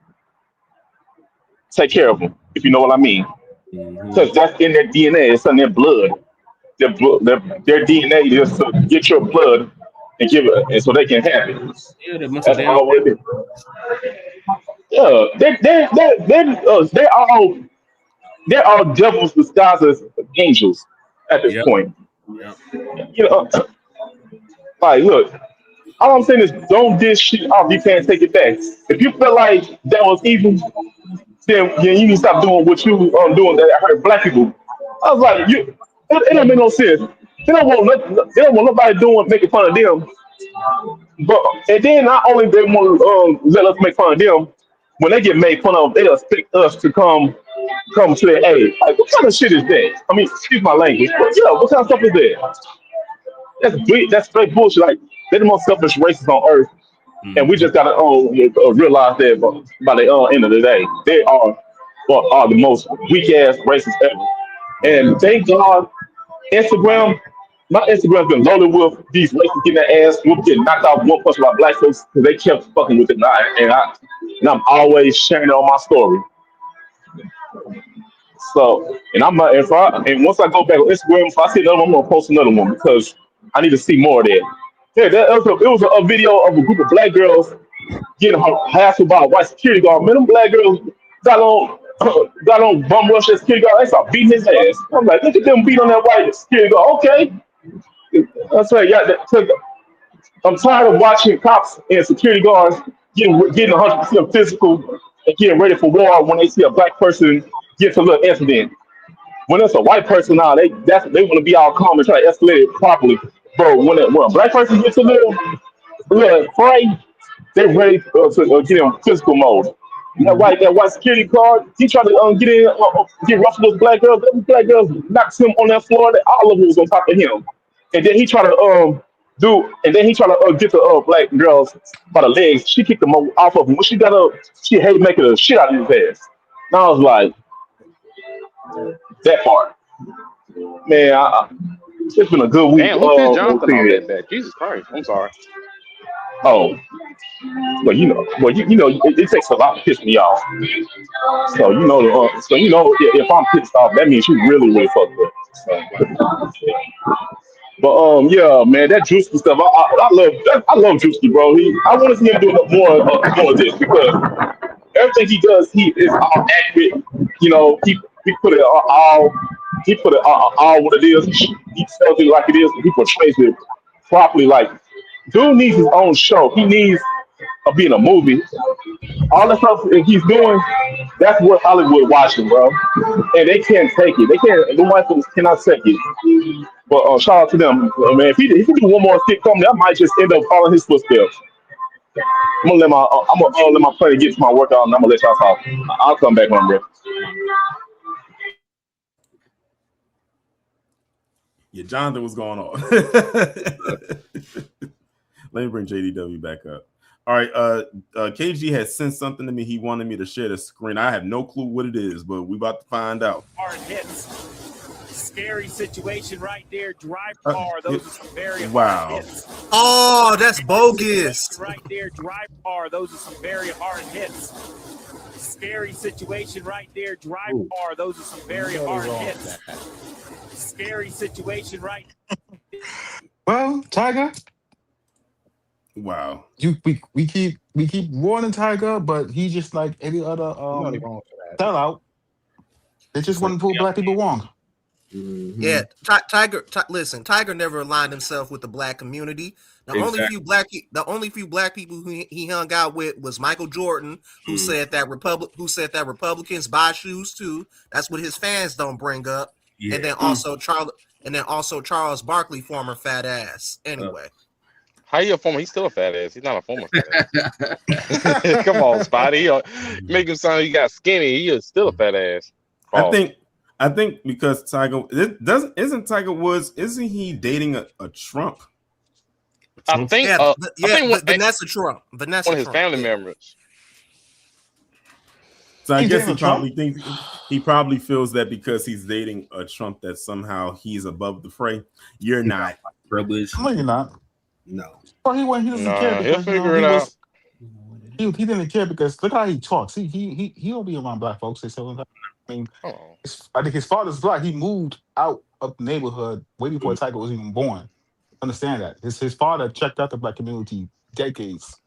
take care of him, if you know what I mean. Because that's in their DNA. It's in their blood. Their DNA is to get your blood and give it, and so they can have it. Yeah, that must have That's damn. all it is. Yeah, they're all devils disguised as angels at this Yep. point. Yep. You know, like look, all I'm saying is don't dish shit off. You can't take it back. If you feel like that was evil, then you need to stop doing what you doing that hurt black people. I was like, it don't make no sense. They don't want nobody doing making fun of them. But and then not only they want to let us make fun of them, when they get made fun of, they expect us to come to their aid. Like what kind of shit is that? I mean, excuse my language, but yeah, what kind of stuff is that? That's straight bullshit. Like they're the most selfish racists on earth, and we just gotta realize that by the end of the day, they are the most weak ass racists ever. And thank God, Instagram, my Instagram's been loaded with these racists getting their ass whooped, getting knocked out one punch by black folks because they kept fucking with it. And I'm always sharing it on my story. So, and and once I go back on Instagram, if I see another one, I'm gonna post another one because I need to see more of that. Yeah, it was a video of a group of black girls getting hassled by a white security guard. Man, them black girls got on got on bum rush that security guard. They start beating his ass. I'm like, look at them beat on that white security guard. Okay, that's right. Yeah, I'm tired of watching cops and security guards getting 100% physical and getting ready for war when they see a black person get to a little incident. When it's a white person now, they want to be all calm and try to escalate it properly. Bro, when a black person gets a little fray, they're ready to get in physical mode. And that white security guard, he tried to get rough with those black girls. Those black girls knocked him on that floor. All of them was on top of him. And then he tried to get the black girls by the legs. She kicked them off of him. When she got up, she hated making the shit out of his ass. And I was like, that part, man. It's been a good week. Damn, who pissed Jonathan off seeing that bad? Jesus Christ. I'm sorry. Oh, but it takes a lot to piss me off. So if I'm pissed off, that means you really fucked up. So, but yeah, man, that Juicy stuff, I love Juicy, bro. I want to see him do more of this because everything he does, he is all accurate. He put it all what it is. He tells it like it is. And he portrays it properly. Like, dude needs his own show. He needs to be in a movie. All the stuff that he's doing, that's what Hollywood watching, bro. And they can't take it. They can't. The white folks cannot take it. But shout out to them, man. If he do one more skit comedy, I might just end up following his footsteps. I'm gonna let my player get to my workout, and I'm gonna let y'all talk. I'll come back when I'm ready. Yeah, Jonathan, what's going on? Let me bring JDW back up. All right, KG has sent something to me. He wanted me to share the screen. I have no clue what it is, but we about to find out. Hard hits. Scary situation right there. Drive car. Those are some very hard hits. Oh, that's bogus. Right there. Drive car. Those are some very hard hits. Scary situation right there. Drive car. Those are some very hard hits. Scary situation right. Well, Tiger. Wow. We keep warning Tiger, but he just like any other sellout. They just want to pull black people wrong. Mm-hmm. Yeah, listen, Tiger never aligned himself with the black community. The only few black people who he hung out with was Michael Jordan, who said that Republicans buy shoes too. That's what his fans don't bring up. Yeah. And then also Charles Barkley, former fat ass. Anyway. How you a former? He's still a fat ass. He's not a former fat ass. Come on, Spotty. Make him sound like he got skinny. He is still a fat ass. I think because isn't Tiger Woods, isn't he dating a Trump? I think Vanessa Trump. Vanessa one of his Trump, family members. So I guess he probably feels that because he's dating a Trump that somehow he's above the fray. You're not privileged. No, you're not. No. Well, he doesn't care because he'll figure it out. He didn't care because look how he talks. He don't be around black folks. They say, I mean, I think his father's black. He moved out of the neighborhood way before Tiger was even born. Understand that his father checked out the black community decades,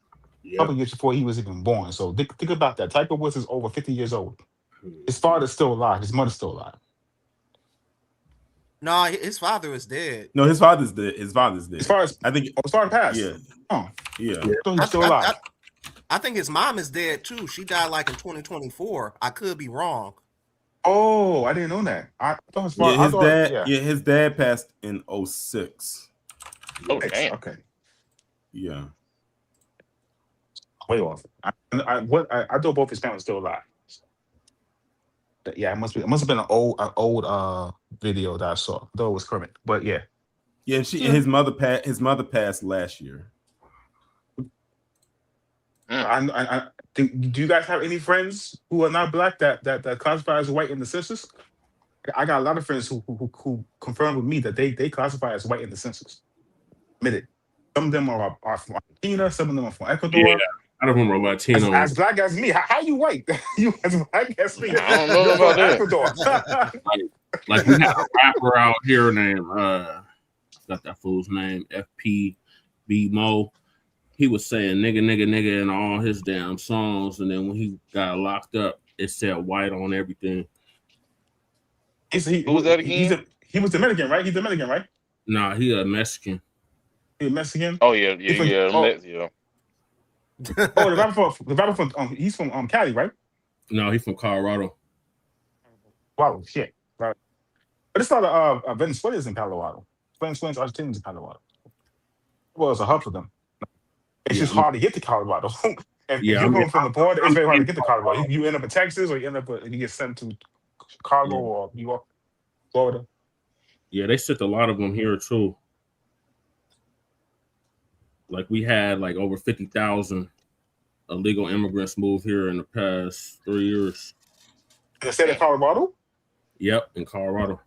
couple years before he was even born. So think about that. Tiger Woods is over 50 years old. His father's still alive. His mother's still alive. No, his father is dead. No, his father's dead. His father's dead. As far as I think, as far as past. Yeah. Oh, yeah. So he's still alive. I think his mom is dead too. She died like in 2024. I could be wrong. Oh, I didn't know that. I thought his father. His dad passed in 2006. Oh, damn. Okay. Yeah. Way off. I thought both his parents still alive. Yeah, it must have been an old video that I saw. Though it was Kermit, but yeah. Yeah, his mother passed last year. Do you guys have any friends who are not black that classify as white in the census? I got a lot of friends who confirm with me that they classify as white in the census. Admit it. Some of them are from Argentina. Some of them are from Ecuador. Yeah, I don't remember Latino. As black as me, how you white? You as black as me? I don't know about that. Ecuador. like we have a rapper out here named got that fool's name, FPB Mo. He was saying nigga in all his damn songs, and then when he got locked up, it said white on everything. Who was that again? He was Dominican, right? He's Dominican, right? Nah, he a Mexican. He a Mexican? Oh yeah. Oh, the rapper from he's from Cali, right? No, he's from Colorado. Wow, shit. Right. But it's not a Venezuelans in Colorado. Venezuelans, Argentinians in Colorado. Well, it's a hub for them. It's just hard to get to Colorado. If you're going from the border, it's very hard to get to Colorado. You end up in Texas, or you get sent to Chicago or New York, Florida. Yeah, they sent a lot of them here too. Like we had like over 50,000 illegal immigrants move here in the past 3 years. In the state of Colorado? Yep, in Colorado.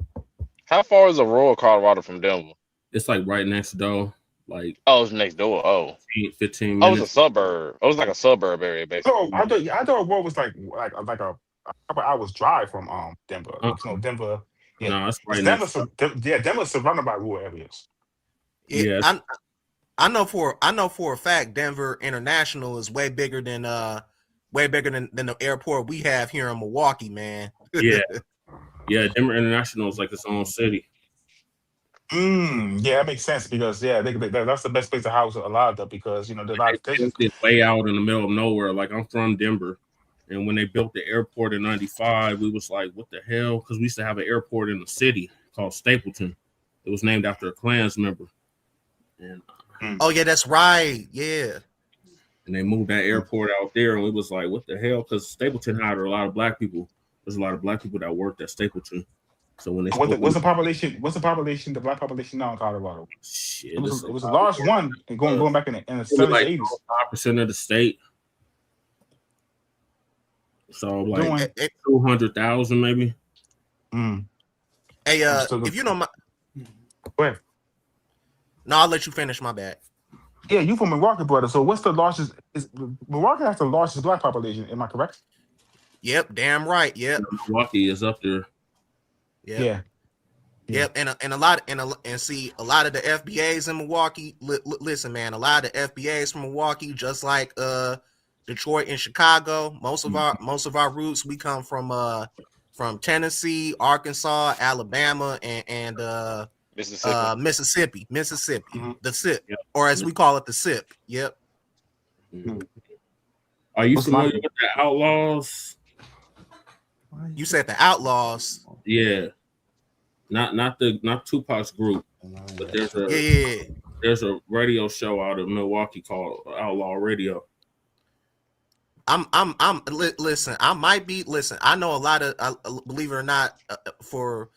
How far is Aurora, Colorado from Denver? It's like right next door. Like it's next door. 15 minutes. It's a suburb. It was like a suburb area, basically. Oh, I thought Aurora was like a couple hours drive from Denver. Denver. Yeah, no, it's right Denver's surrounded by rural areas. Yeah, I know for a fact Denver International is way bigger than the airport we have here in Milwaukee, man. Yeah, Denver International is like its own city. Yeah, that makes sense because that's the best place to house a lot of them because they're way out in the middle of nowhere. Like I'm from Denver, and when they built the airport in '95, we was like, "What the hell?" Because we used to have an airport in the city called Stapleton. It was named after a Klans member. And oh yeah, that's right. Yeah. And they moved that airport out there, and we was like, "What the hell?" Because Stapleton hired a lot of black people. There's a lot of black people that worked at Stapleton. So when they what's the population? What's the population? The black population now in Colorado? Shit, it was a large one, and going back in the 70s, like 80s. 5% of the state. So like 200,000 maybe. Hey, if you know my, go ahead. No, I'll let you finish. My bad. Yeah, you from Milwaukee, brother. So what's the largest? Milwaukee has the largest black population. Am I correct? Yep, damn right. Yep. Milwaukee is up there. Yep. Yep, and a lot and see a lot of the FBAs in Milwaukee. Listen, man, a lot of the FBAs from Milwaukee, just like Detroit and Chicago. Most of our roots we come from Tennessee, Arkansas, Alabama, and Mississippi, the SIP, or as we call it, the SIP. Yep. Are you familiar with the Outlaws? You said the Outlaws. Yeah. Not Tupac's group, but there's There's a radio show out of Milwaukee called Outlaw Radio. Listen, I might be, I know a lot of, believe it or not, for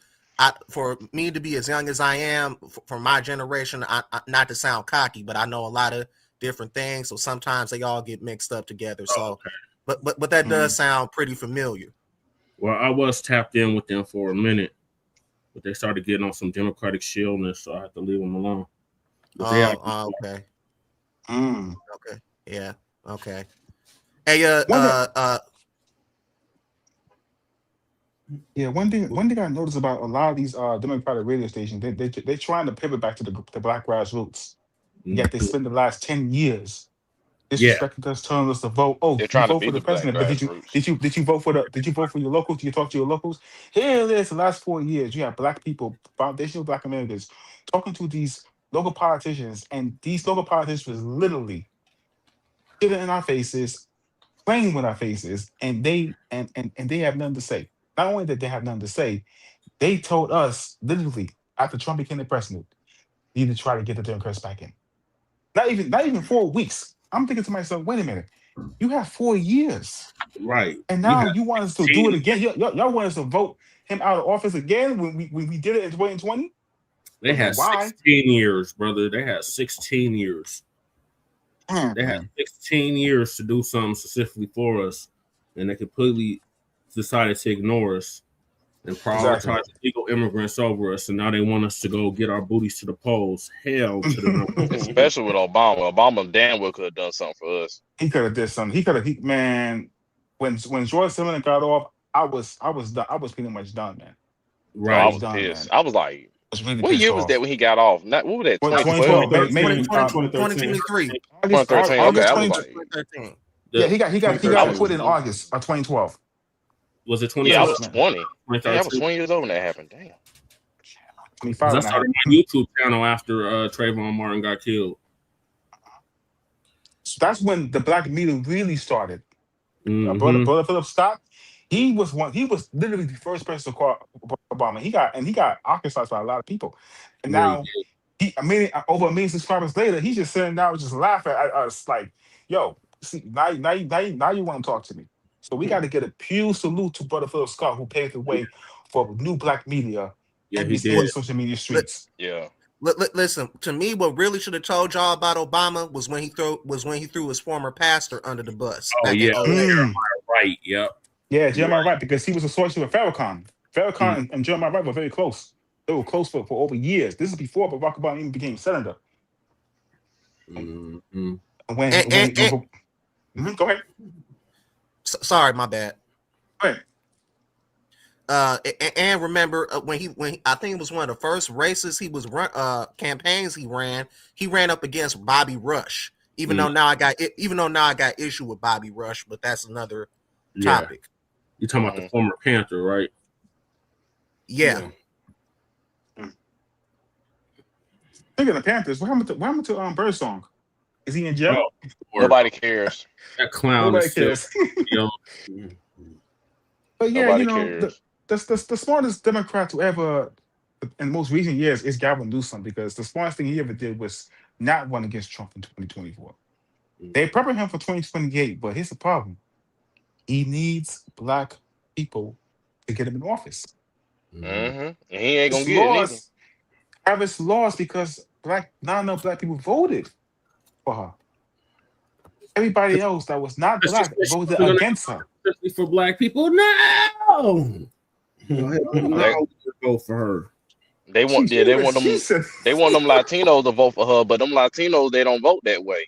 me to be as young as I am, for my generation, I not to sound cocky, but I know a lot of different things. So sometimes they all get mixed up together. So, okay. but that does sound pretty familiar. Well, I was tapped in with them for a minute, but they started getting on some Democratic shieldness, so I had to leave them alone. Okay. Okay. Yeah. Okay. Hey, one thing I noticed about a lot of these Democratic radio stations, they're trying to pivot back to the black grassroots. Yet they spent the last 10 years disrespecting us, telling us to vote. Oh, They're you trying to vote be for the the black president, but grassroots. did you vote for your locals? Did you talk to your locals? Here it is. The last 4 years, you have black people, foundational black Americans, talking to these local politicians, and these local politicians was literally sitting in our faces, playing with our faces, and they have nothing to say. Not only that they have nothing to say, they told us literally after Trump became the president, you need to try to get the Democrats back in. Not even 4 weeks. I'm thinking to myself, wait a minute, you have 4 years, right? And now you want us to do it again? Y'all want us to vote him out of office again when we did it in 2020? They had 16 years, brother. They had 16 years. They had 16 years to do something specifically for us, and they completely decided to ignore us and prioritize illegal immigrants over us. And now they want us to go get our booties to the polls. Hell to the no. Especially with Obama. Obama damn well could have done something for us. He could have did something. Man, when George Zimmerman got off, I was done. I was pretty much done, man. Right. I was pissed. I was like, what year was that when he got off? What was that? 2012? 2023. 2013. Okay, I was like, 2013. Yeah, he got put in August of 2012. Was it 20? Yeah, I was 20. I was 20 years old when that happened. Damn. 25. I started my YouTube channel after Trayvon Martin got killed. So that's when the black media really started. Brother Philip Scott, he was literally the first person to call Obama. He got ostracized by a lot of people, and now over 1 million subscribers later, he's just sitting down just laughing at us like, "Yo, see, now you want to talk to me." So we got to get a huge salute to Brother Philip Scott, who paved the way for new black media in the social media streets. Yeah. Listen, to me, what really should have told y'all about Obama was when he threw his former pastor under the bus. Oh yeah, Jeremiah Wright. Yep. Yeah, Jeremiah Wright, because he was associated with Farrakhan. Farrakhan and Jeremiah Wright were very close. They were close for over years. This is before Barack Obama even became senator. Go ahead. Sorry, my bad. Go ahead. And remember when I think it was one of the first races campaigns he ran up against Bobby Rush. Even though now I got issue with Bobby Rush, but that's another topic. You're talking about the former Panther, right? Yeah. Speaking of Panthers, what happened to Birdsong? Is he in jail? Nobody cares. That clown. Nobody cares. But yeah, Nobody cares. The smartest Democrat to ever, in most recent years, is Gavin Newsom, because the smartest thing he ever did was not run against Trump in 2024. They prepping him for 2028, but here's the problem. He needs black people to get him in office. And he ain't gonna get it either. Harris lost because not enough black people voted for her. Everybody else that was not black voted against her. Especially for black people, no. Vote for her. They want them Latinos to vote for her, but them Latinos, they don't vote that way.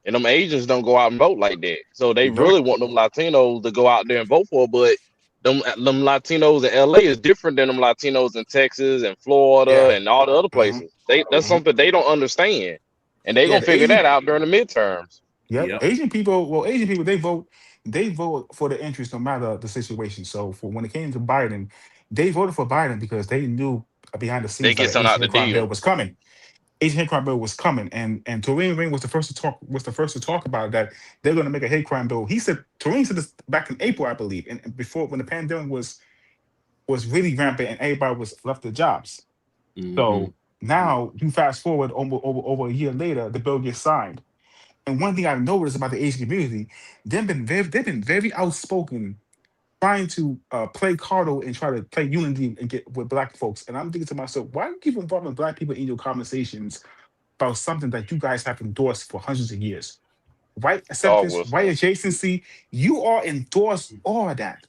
And them Asians don't go out and vote like that. So they really want them Latinos to go out there and vote for her, but them Latinos in LA is different than them Latinos in Texas and Florida and all the other places. That's something they don't understand. And they gonna figure that out during the midterms. Yep. Asian people, they vote for the interest no matter the situation. So for when it came to Biden, they voted for Biden because they knew behind the scenes that the Asian hate crime bill was coming. Asian hate crime bill was coming, and Toreen Ring was the first to talk about that they're going to make a hate crime bill. Toreen said this back in April, I believe, and before when the pandemic was really rampant and everybody was left their jobs. So Now you fast forward over a year later, the bill gets signed. And one thing I've noticed about the Asian community, they've been very outspoken, trying to play Cardo and try to play unity and get with black folks. And I'm thinking to myself, why do you keep involving black people in your conversations about something that you guys have endorsed for hundreds of years? White Dog acceptance, white whistling. adjacency, you all endorsed all of that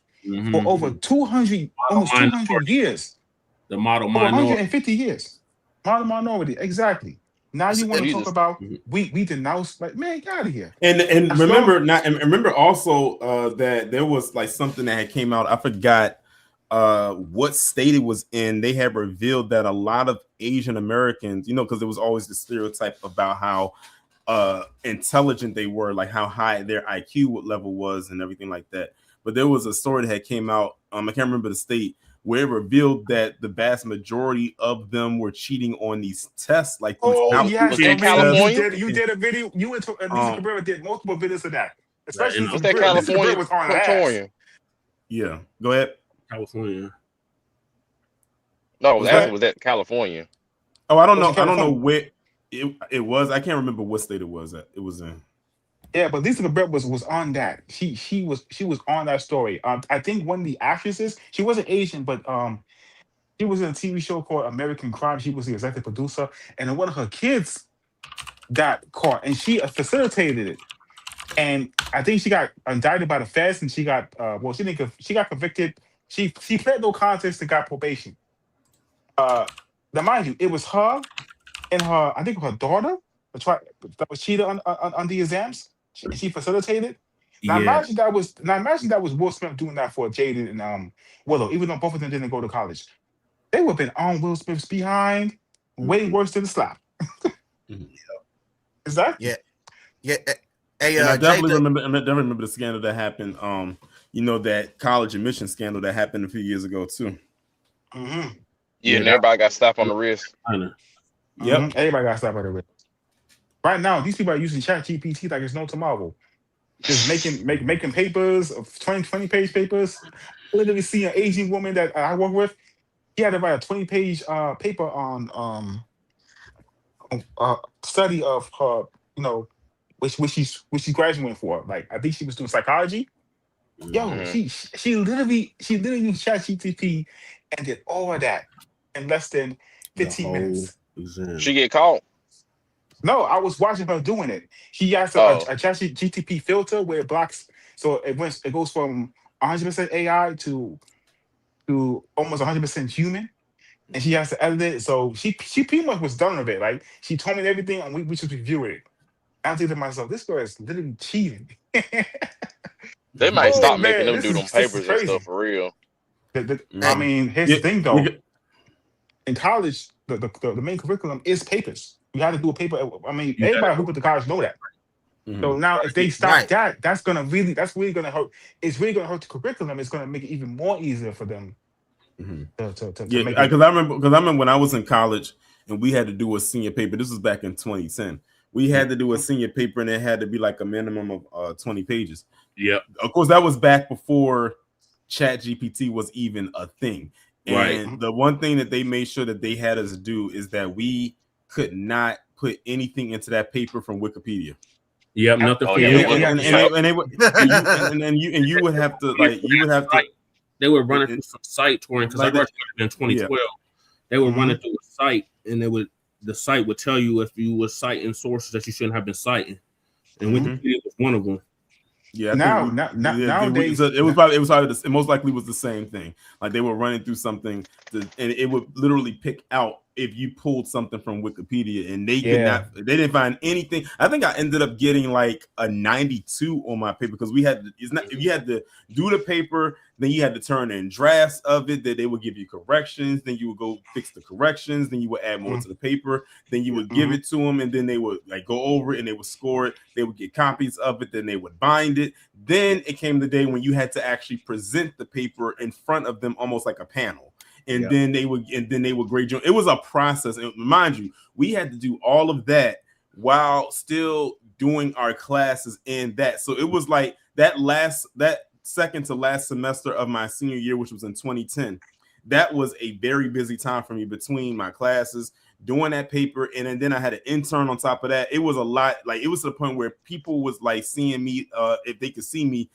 for over 200, almost 200 years. The model Over minority. 150 years. Model minority, exactly. Now you want to talk about we denounce, like, man, get out of here. And remember also that there was like something that had came out. I forgot what state it was in. They had revealed that a lot of Asian Americans, because there was always the stereotype about how intelligent they were, like how high their IQ level was and everything like that. But there was a story that had came out, I can't remember the state, where it revealed that the vast majority of them were cheating on these tests. Like these yes, California? You did a video. You and Lisa Cabrera did multiple videos of that. Especially What's that California? Was on her ass. Yeah, go ahead. California. No, I was asking, was that California? Oh, I don't know. I don't know where it was. I can't remember what state it was at. It was in. Yeah, but Lisa Cabrera was on that. She was on that story. I think one of the actresses, she wasn't Asian, but she was in a TV show called American Crime. She was the executive producer, and then one of her kids got caught, and she facilitated it. And I think she got indicted by the feds, and she got she got convicted. She pled no contest and got probation. Now, mind you, it was her and I think her daughter that was cheated on the exams. She facilitated. Now imagine that was Will Smith doing that for Jaden and Willow, even though both of them didn't go to college. They would have been on Will Smith's behind, way worse than the slap. Exactly. Yeah. Hey, I definitely remember the scandal that happened. That college admission scandal that happened a few years ago too. Mm-hmm. Yeah, and everybody got slapped on the wrist. Yep, everybody got slapped on the wrist. Right now, these people are using ChatGPT like it's no tomorrow. Just making papers of 20-page papers. I literally see an Asian woman that I work with. He had to write a 20-page paper on study of her, which she's graduating for. Like, I think she was doing psychology. Yo, she literally used ChatGPT and did all of that in less than 15 minutes. She get caught? No, I was watching her doing it. She has a ChatGPT filter where it blocks, so it goes from 100% AI to almost 100% human, and she has to edit it. So she pretty much was done with it. Like, she told me everything, and we just reviewed it. I think to myself, this girl is literally cheating. They might stop making them do them papers and stuff for real. I mean, here's the thing though. In college, the main curriculum is papers. You have to do a paper. I mean, everybody who went to college know that. So now, if they stop that, that's really gonna hurt. It's really gonna hurt the curriculum. It's gonna make it even more easier for them. Because I remember when I was in college and we had to do a senior paper. This was back in 2010. We had to do a senior paper, and it had to be like a minimum of 20 pages. Yeah, of course, that was back before ChatGPT was even a thing. And the one thing that they made sure that they had us do is that we could not put anything into that paper from Wikipedia. Yep, nothing. And you would have to They were running through some site touring because I worked in 2012. Yeah. They were running through a site, and the site would tell you if you were citing sources that you shouldn't have been citing, and Wikipedia was one of them. Yeah, nowadays it most likely was the same thing. Like, they were running through something, and it would literally pick out if you pulled something from Wikipedia, and they didn't find anything. I think I ended up getting like a 92 on my paper because you had to do the paper, then you had to turn in drafts of it, that they would give you corrections, then you would go fix the corrections, then you would add more to the paper, then you would give it to them, and then they would like go over it and they would score it, they would get copies of it, then they would bind it. Then it came the day when you had to actually present the paper in front of them, almost like a panel. And then they would grade you. It was a process. And mind you, we had to do all of that while still doing our classes in that. So it was like that second to last semester of my senior year, which was in 2010. That was a very busy time for me between my classes, doing that paper, and then I had an intern on top of that. It was a lot. Like, it was to the point where people was like seeing me. If they could see me,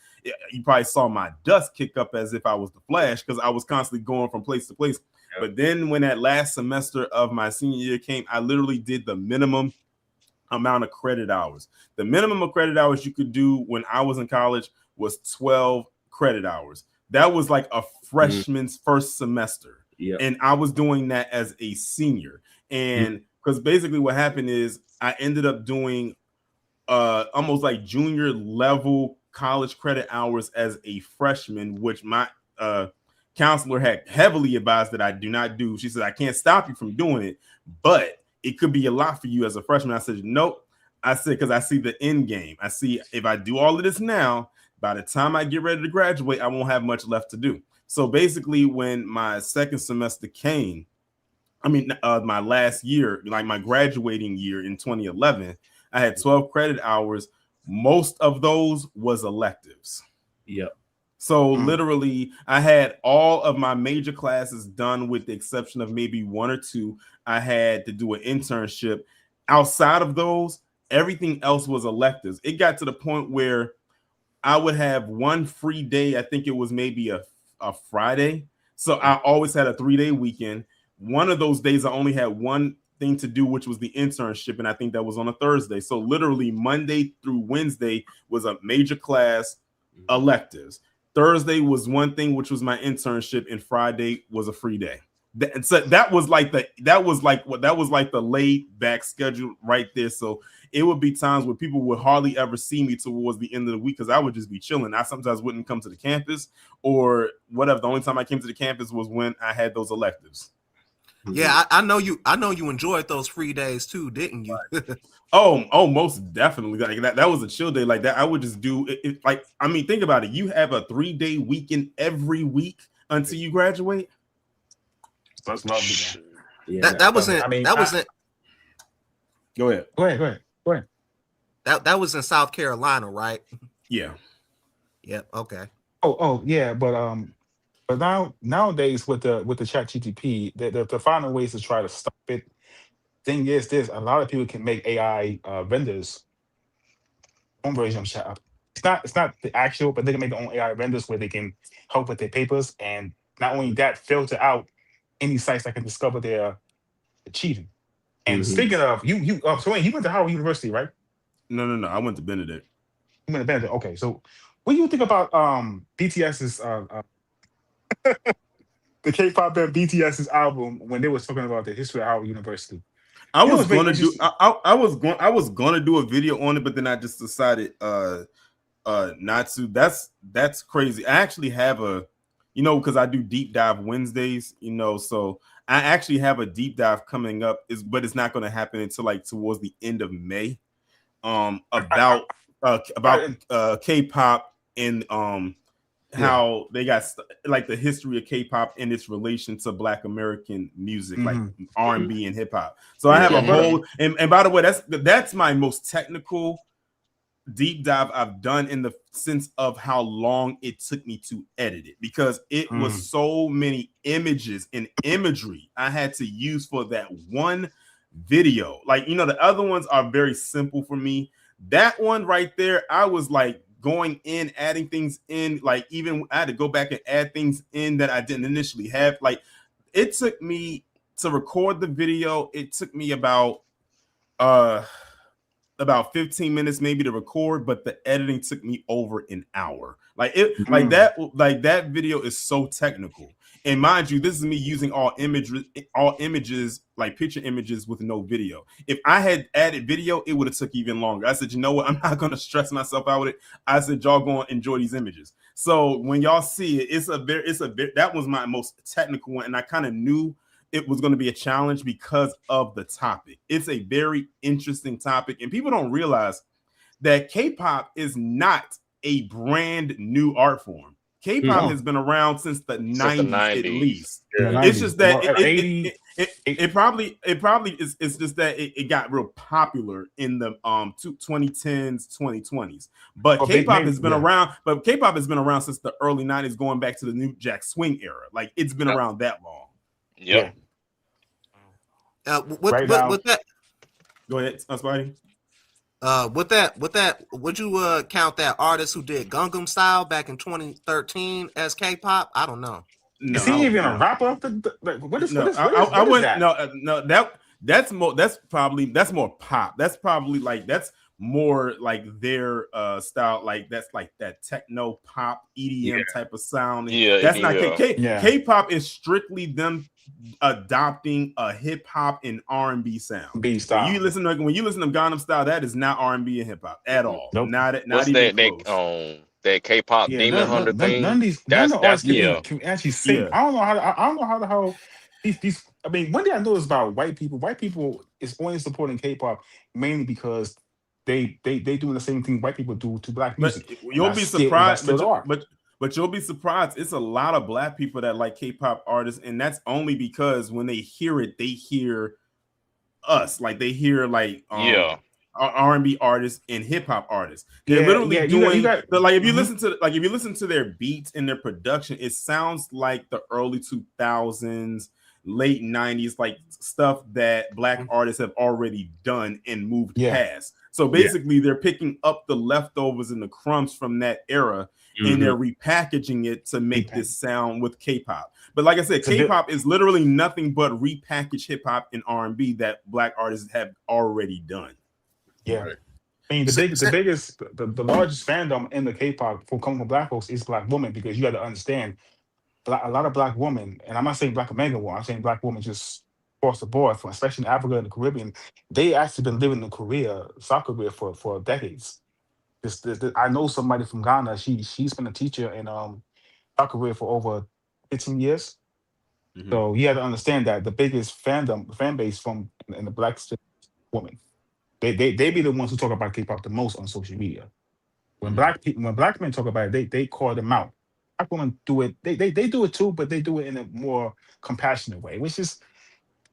you probably saw my dust kick up as if I was the Flash, because I was constantly going from place to place. Yep. But then when that last semester of my senior year came, I literally did the minimum amount of credit hours. The minimum of credit hours you could do when I was in college was 12 credit hours. That was like a freshman's first semester. Yep. And I was doing that as a senior. And because basically what happened is I ended up doing almost like junior level college credit hours as a freshman, which my counselor had heavily advised that I do not do. She said, I can't stop you from doing it, but it could be a lot for you as a freshman. I said, nope. I said, because I see the end game. I see if I do all of this now, by the time I get ready to graduate, I won't have much left to do. So basically, when my second semester came, my last year, like my graduating year in 2011, I had 12 credit hours. Most of those was electives. Yep. So literally, I had all of my major classes done with the exception of maybe one or two. I had to do an internship. Outside of those, everything else was electives. It got to the point where I would have one free day. I think it was maybe a Friday. So I always had a 3-day weekend. One of those days, I only had one thing to do, which was the internship. And I think that was on a Thursday. So literally Monday through Wednesday was a major class, electives. Thursday was one thing, which was my internship, and Friday was a free day. So that was like the laid back schedule right there. So it would be times where people would hardly ever see me towards the end of the week because I would just be chilling. I sometimes wouldn't come to the campus or whatever. The only time I came to the campus was when I had those electives. Yeah, I know you enjoyed those free days too, didn't you? Oh, most definitely. Like that was a chill day. Like that, I would just do it. Like, I mean, think about it. You have a 3-day weekend every week until you graduate. That's lovely. Yeah, that was in. Go ahead. That was in South Carolina, right? Yeah. Yep. Okay. Oh yeah, but nowadays with the ChatGPT, the finding ways to try to stop it. Thing is, this a lot of people can make AI vendors own version of chat. It's not the actual, but they can make their own AI vendors where they can help with their papers, and not only that, filter out any sites that can discover their cheating. And speaking of so wait, you went to Howard University, right? No. I went to Benedict. You went to Benedict. Okay, so what do you think about BTS's the K-pop band BTS's album when they was talking about the history of Howard University? I was going to do a video on it, but then I just decided not to. That's crazy. I actually have because I do deep dive Wednesdays, so I actually have a deep dive coming up, but it's not going to happen until like towards the end of May. About K-pop and how they got like the history of K-pop and its relation to Black American music, like R&B and hip hop. So I have a whole, and by the way, that's my most technical deep dive I've done in the sense of how long it took me to edit it, because it was so many images and imagery I had to use for that one video. Like, the other ones are very simple for me. That one right there, I was like going in, adding things in, like even I had to go back and add things in that I didn't initially have. Like, it took me to record the video. It took me about 15 minutes maybe to record, but the editing took me over an hour. Like that video is so technical. And mind you, this is me using all images, like picture images with no video. If I had added video, it would have took even longer. I said, you know what? I'm not going to stress myself out with it. I said, y'all go and enjoy these images. So when y'all see it, that was my most technical one. And I kind of knew it was going to be a challenge because of the topic. It's a very interesting topic. And people don't realize that K-pop is not a brand new art form. K-pop has been around since the 90s at least. Yeah. It's just that it probably is. It's just that it got real popular in the 2010s, 2020s. But K-pop has been around. But K-pop has been around since the early 90s, going back to the New Jack Swing era. Like, it's been around that long. Yeah. Right now, with that, Go ahead, Spidey. with that, would you count that artist who did Gangnam Style back in 2013 as K-pop? I don't know. No, is he even a no. rapper? What is No, what is I what is wouldn't. that? No, that's more. That's more pop. That's probably like that's more like their style. Like that's like that techno pop EDM type of sound. Yeah, That's not yeah. K-pop is strictly them adopting a hip hop and R&B sound. B style. When you listen to Gangnam Style, that is not R&B and hip hop at all. Nope. Not What's even that close. that K-pop Yeah, Demon Hunter none thing? of the That's artists yeah. can actually sing. Yeah. I don't know how the hell these. I mean, one thing I know is about white people. White people is only supporting K-pop mainly because they doing the same thing white people do to black But music. you'll be surprised. Still are. But you'll be surprised. It's a lot of black people that like K-pop artists, and that's only because when they hear it, they hear us. Like they hear like R&B artists and hip hop artists. They're literally doing like if you listen to their beats and their production, it sounds like the early 2000s, late 90s, like stuff that black artists have already done and moved past. So basically, they're picking up the leftovers and the crumbs from that era, and they're repackaging it to make this sound with K-pop. But like I said, K-pop is literally nothing but repackaged hip hop and R&B that black artists have already done. Yeah. Right. I mean, the largest fandom in the K-pop for coming from black folks is black women, because you got to understand a lot of black women, and I'm not saying black American women, I'm saying black women just across the board, especially in Africa and the Caribbean. They actually been living in Korea, South Korea for decades. I know somebody from Ghana. She's been a teacher in South Korea for over 15 years. So you have to understand that the biggest fan base from in the black women. They be the ones who talk about K-pop the most on social media. When black men talk about it, they call them out. Black women do it. They do it too, but they do it in a more compassionate way, which is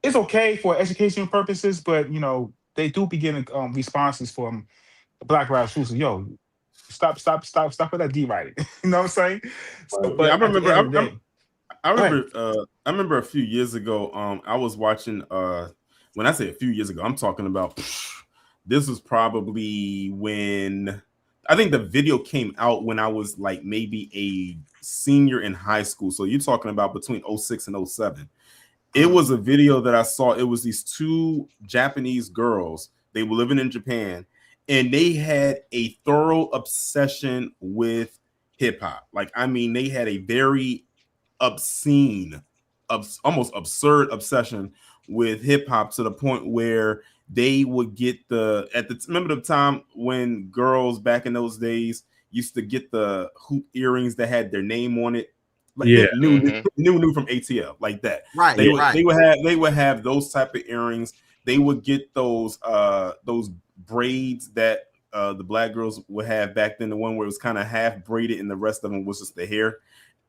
it's okay for educational purposes. But you know, they do be getting responses from black rappers who say, "Yo, stop with that D writing." You know what I'm saying? So, but I remember a few years ago. I was watching. When I say a few years ago, I'm talking about. This was probably when I think the video came out when I was like maybe a senior in high school. So you're talking about between 06 and 07. It was a video that I saw. It was these two Japanese girls. They were living in Japan, and they had a thorough obsession with hip hop. Like, I mean, they had a very obscene, almost absurd obsession with hip hop to the point where they would get remember the time when girls back in those days used to get the hoop earrings that had their name on it, like new from ATL, like that. Right. They would have those type of earrings. They would get those braids that the black girls would have back then, the one where it was kind of half braided and the rest of them was just the hair.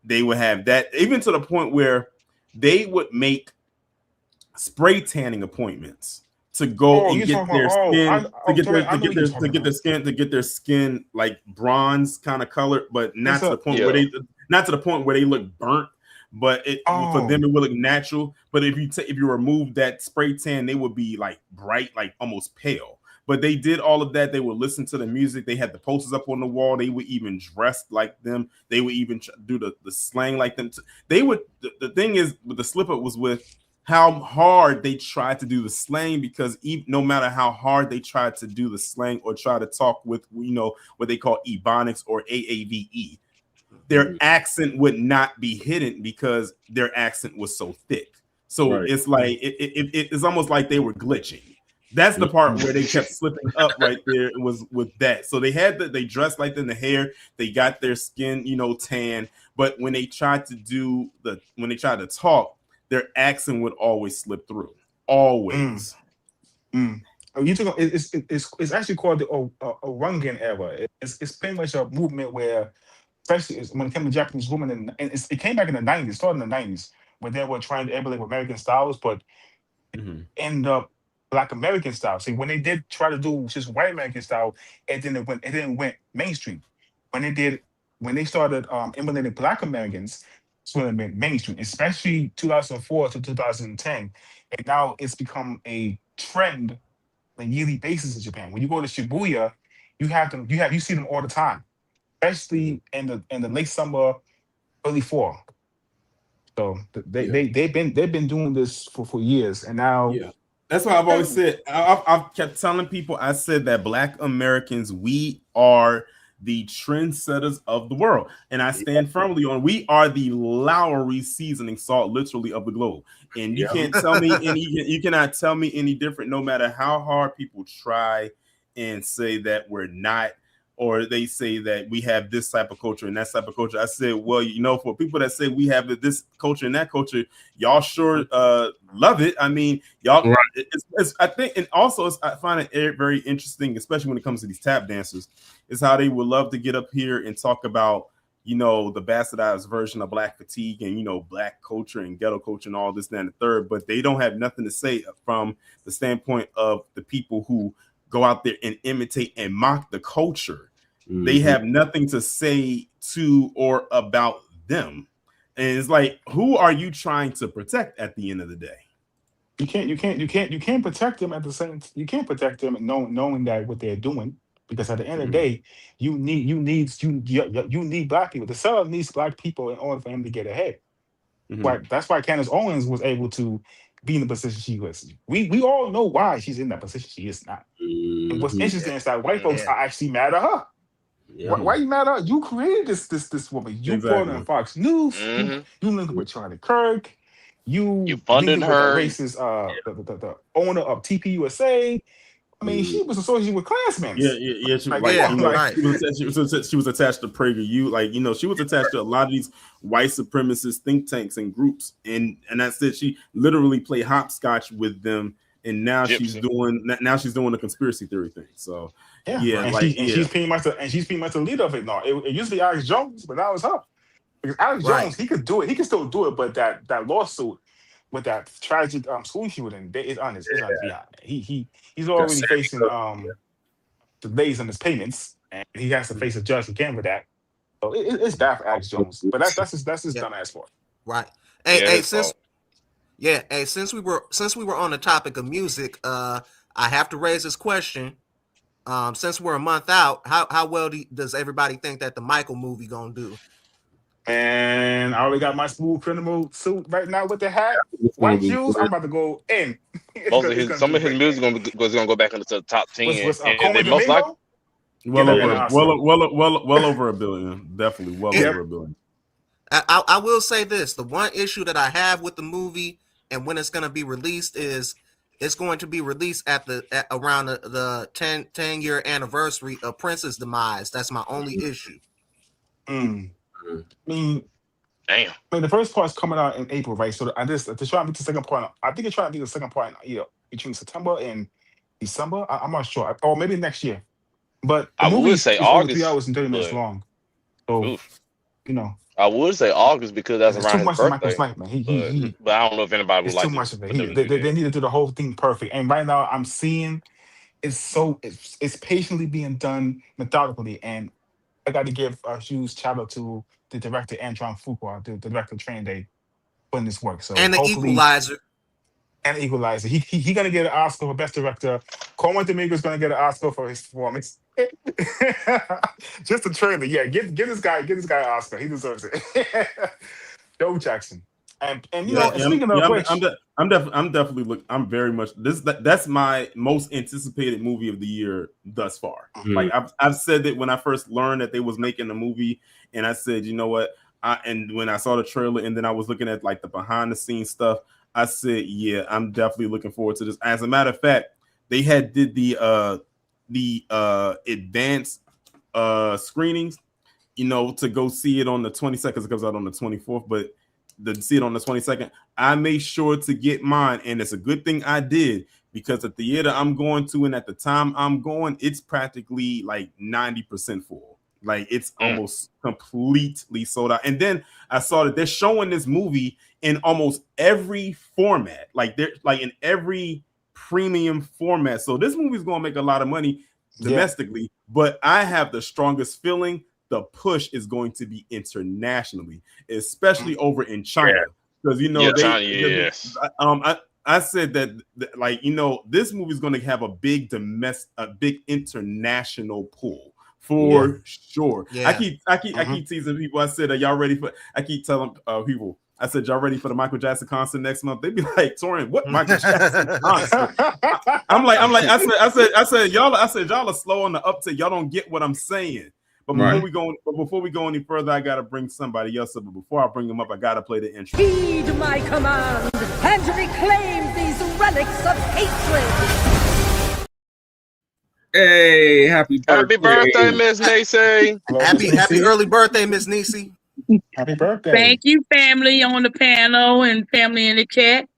They would have that, even to the point where they would make spray tanning appointments to go and get their skin to get their skin like bronze kind of color, but not to the point where they look burnt. But for them it would look natural. But if you remove that spray tan, they would be like bright, like almost pale. But they did all of that. They would listen to the music. They had the posters up on the wall. They would even dress like them. They would even do the slang like them. They would. The thing is, with the slip up was with how hard they tried to do the slang, because no matter how hard they tried to do the slang or try to talk with, what they call ebonics or AAVE, their accent would not be hidden because their accent was so thick. So it's like it's almost like they were glitching. That's the part where they kept slipping up right there. It was with that. So they they dressed like in the hair, they got their skin, tan. But when they tried to talk, their accent would always slip through. Always. It's actually called the Orungan era. It's pretty much a movement where, especially when it came to Japanese women, and it came back in the 90s, started in the 90s, when they were trying to emulate American styles, but end up Black American style. See, when they did try to do just white American style, it didn't went mainstream. When they started emulating Black Americans, sort of mainstream, especially 2004 to 2010, and now it's become a trend on a yearly basis in Japan. When you go to Shibuya, you have them. You see them all the time, especially in the late summer, early fall. So they've been doing this for years, and now that's why I've always said. I've kept telling people. I said that Black Americans, we are the trendsetters of the world, and I stand firmly on. We are the Lowry seasoning salt, literally, of the globe. And you can't tell me any. You cannot tell me any different. No matter how hard people try and say that we're not, or they say that we have this type of culture and that type of culture. I said, well, you know, for people that say we have this culture and that culture, y'all sure love it. I mean, y'all, right. I think, and also I find it very interesting, especially when it comes to these tap dancers, is how they would love to get up here and talk about, you know, the bastardized version of Black fatigue and, you know, Black culture and ghetto culture and all this, that, and the third, but they don't have nothing to say from the standpoint of the people who go out there and imitate and mock the culture. They have nothing to say to or about them. And it's like, who are you trying to protect at the end of the day? You can't protect them at the same. You can't protect them knowing that what they're doing, because at the end of the day, you need Black people. The seller needs Black people in order for him to get ahead. Right. That's why Candace Owens was able to be in the position she was. We all know why she's in that position she is not. And what's interesting is that white folks are actually mad at her. Why you mad at her? You created this woman. You brought her on Fox News. You linked with Charlie Kirk. You funded her. With the racist, the owner of TPUSA. I mean, she was associated with Klansmen. Yeah. She was attached to PragerU. Like, you know, she was attached to a lot of these white supremacist think tanks and groups. And that's it. She literally played hopscotch with them. And now she's doing the conspiracy theory thing. So she's pretty much the leader of it now. It used to be Alex Jones, but now it's her. Because Alex Jones, he could do it. He can still do it, but that lawsuit with that tragic school shooting, it's on his behind. He's already facing delays on his payments, and he has to face a judge again for that. So it's bad for Alex Jones. But that's his dumbass fault. Right. Hey, since we were on the topic of music, I have to raise this question. Since we're a month out, how well does everybody think that the Michael movie gonna do? And I already got my Smooth Criminal suit right now with the hat, white shoes. I'm about to go in. Some of his music was gonna go back into the top 10. And most likely, well over a billion, definitely well over a billion. I will say this: the one issue that I have with the movie and when it's going to be released is it's going to be released at around the 10-year anniversary of Prince's demise. That's my only issue. I mean, the first part's coming out in April, right? So to try to be the second part, I think it's trying to be the second part, between September and December. I'm not sure, or maybe next year. But the movie is only 3 hours and 30 minutes long. So you know, I would say August because that's around his birthday. Michael's life, man. But I don't know if anybody would like too much of it. They need to do the whole thing perfect. And right now, I'm seeing it's patiently being done methodically. And I got to give a huge shout out to the director Antoine Fuqua, the director of Training Day, putting this work. So and the Equalizer. And the Equalizer. He gonna get an Oscar for Best Director. Corman Domingo's gonna get an Oscar for his performance. Just a trailer. Yeah, give this guy an Oscar. He deserves it. Joe Jackson. And you know, speaking of which, I'm definitely looking. I'm very much that's my most anticipated movie of the year thus far. Like I've said that when I first learned that they was making the movie, and I said, you know what? And when I saw the trailer, and then I was looking at like the behind the scenes stuff, I said, yeah, I'm definitely looking forward to this. As a matter of fact, they did the advanced screenings, you know, to go see it on the 22nd. It comes out on the 24th, but to see it on the 22nd, I made sure to get mine, and it's a good thing I did, because the theater I'm going to, and at the time I'm going, it's practically like 90% full. Like it's almost completely sold out. And then I saw that they're showing this movie in almost every format, like they're like in every premium format. So this movie's gonna make a lot of money domestically, but I have the strongest feeling the push is going to be internationally, especially over in China, because China, yes. I said that like this movie is going to have a big international pull for sure. Yeah. I keep teasing people. I said, are y'all ready for? I keep telling people. I said, y'all ready for the Michael Jackson concert next month? They'd be like, Torian, what Michael Jackson concert? I said, y'all are slow on the uptake. Y'all don't get what I'm saying. But before we go any further, I gotta bring somebody else up. But before I bring them up, I gotta play the intro. Heed my command and reclaim these relics of hatred. Hey, happy birthday, Miss Nacy. Happy early birthday, Miss Nacy. Happy birthday. Thank you, family on the panel and family in the chat.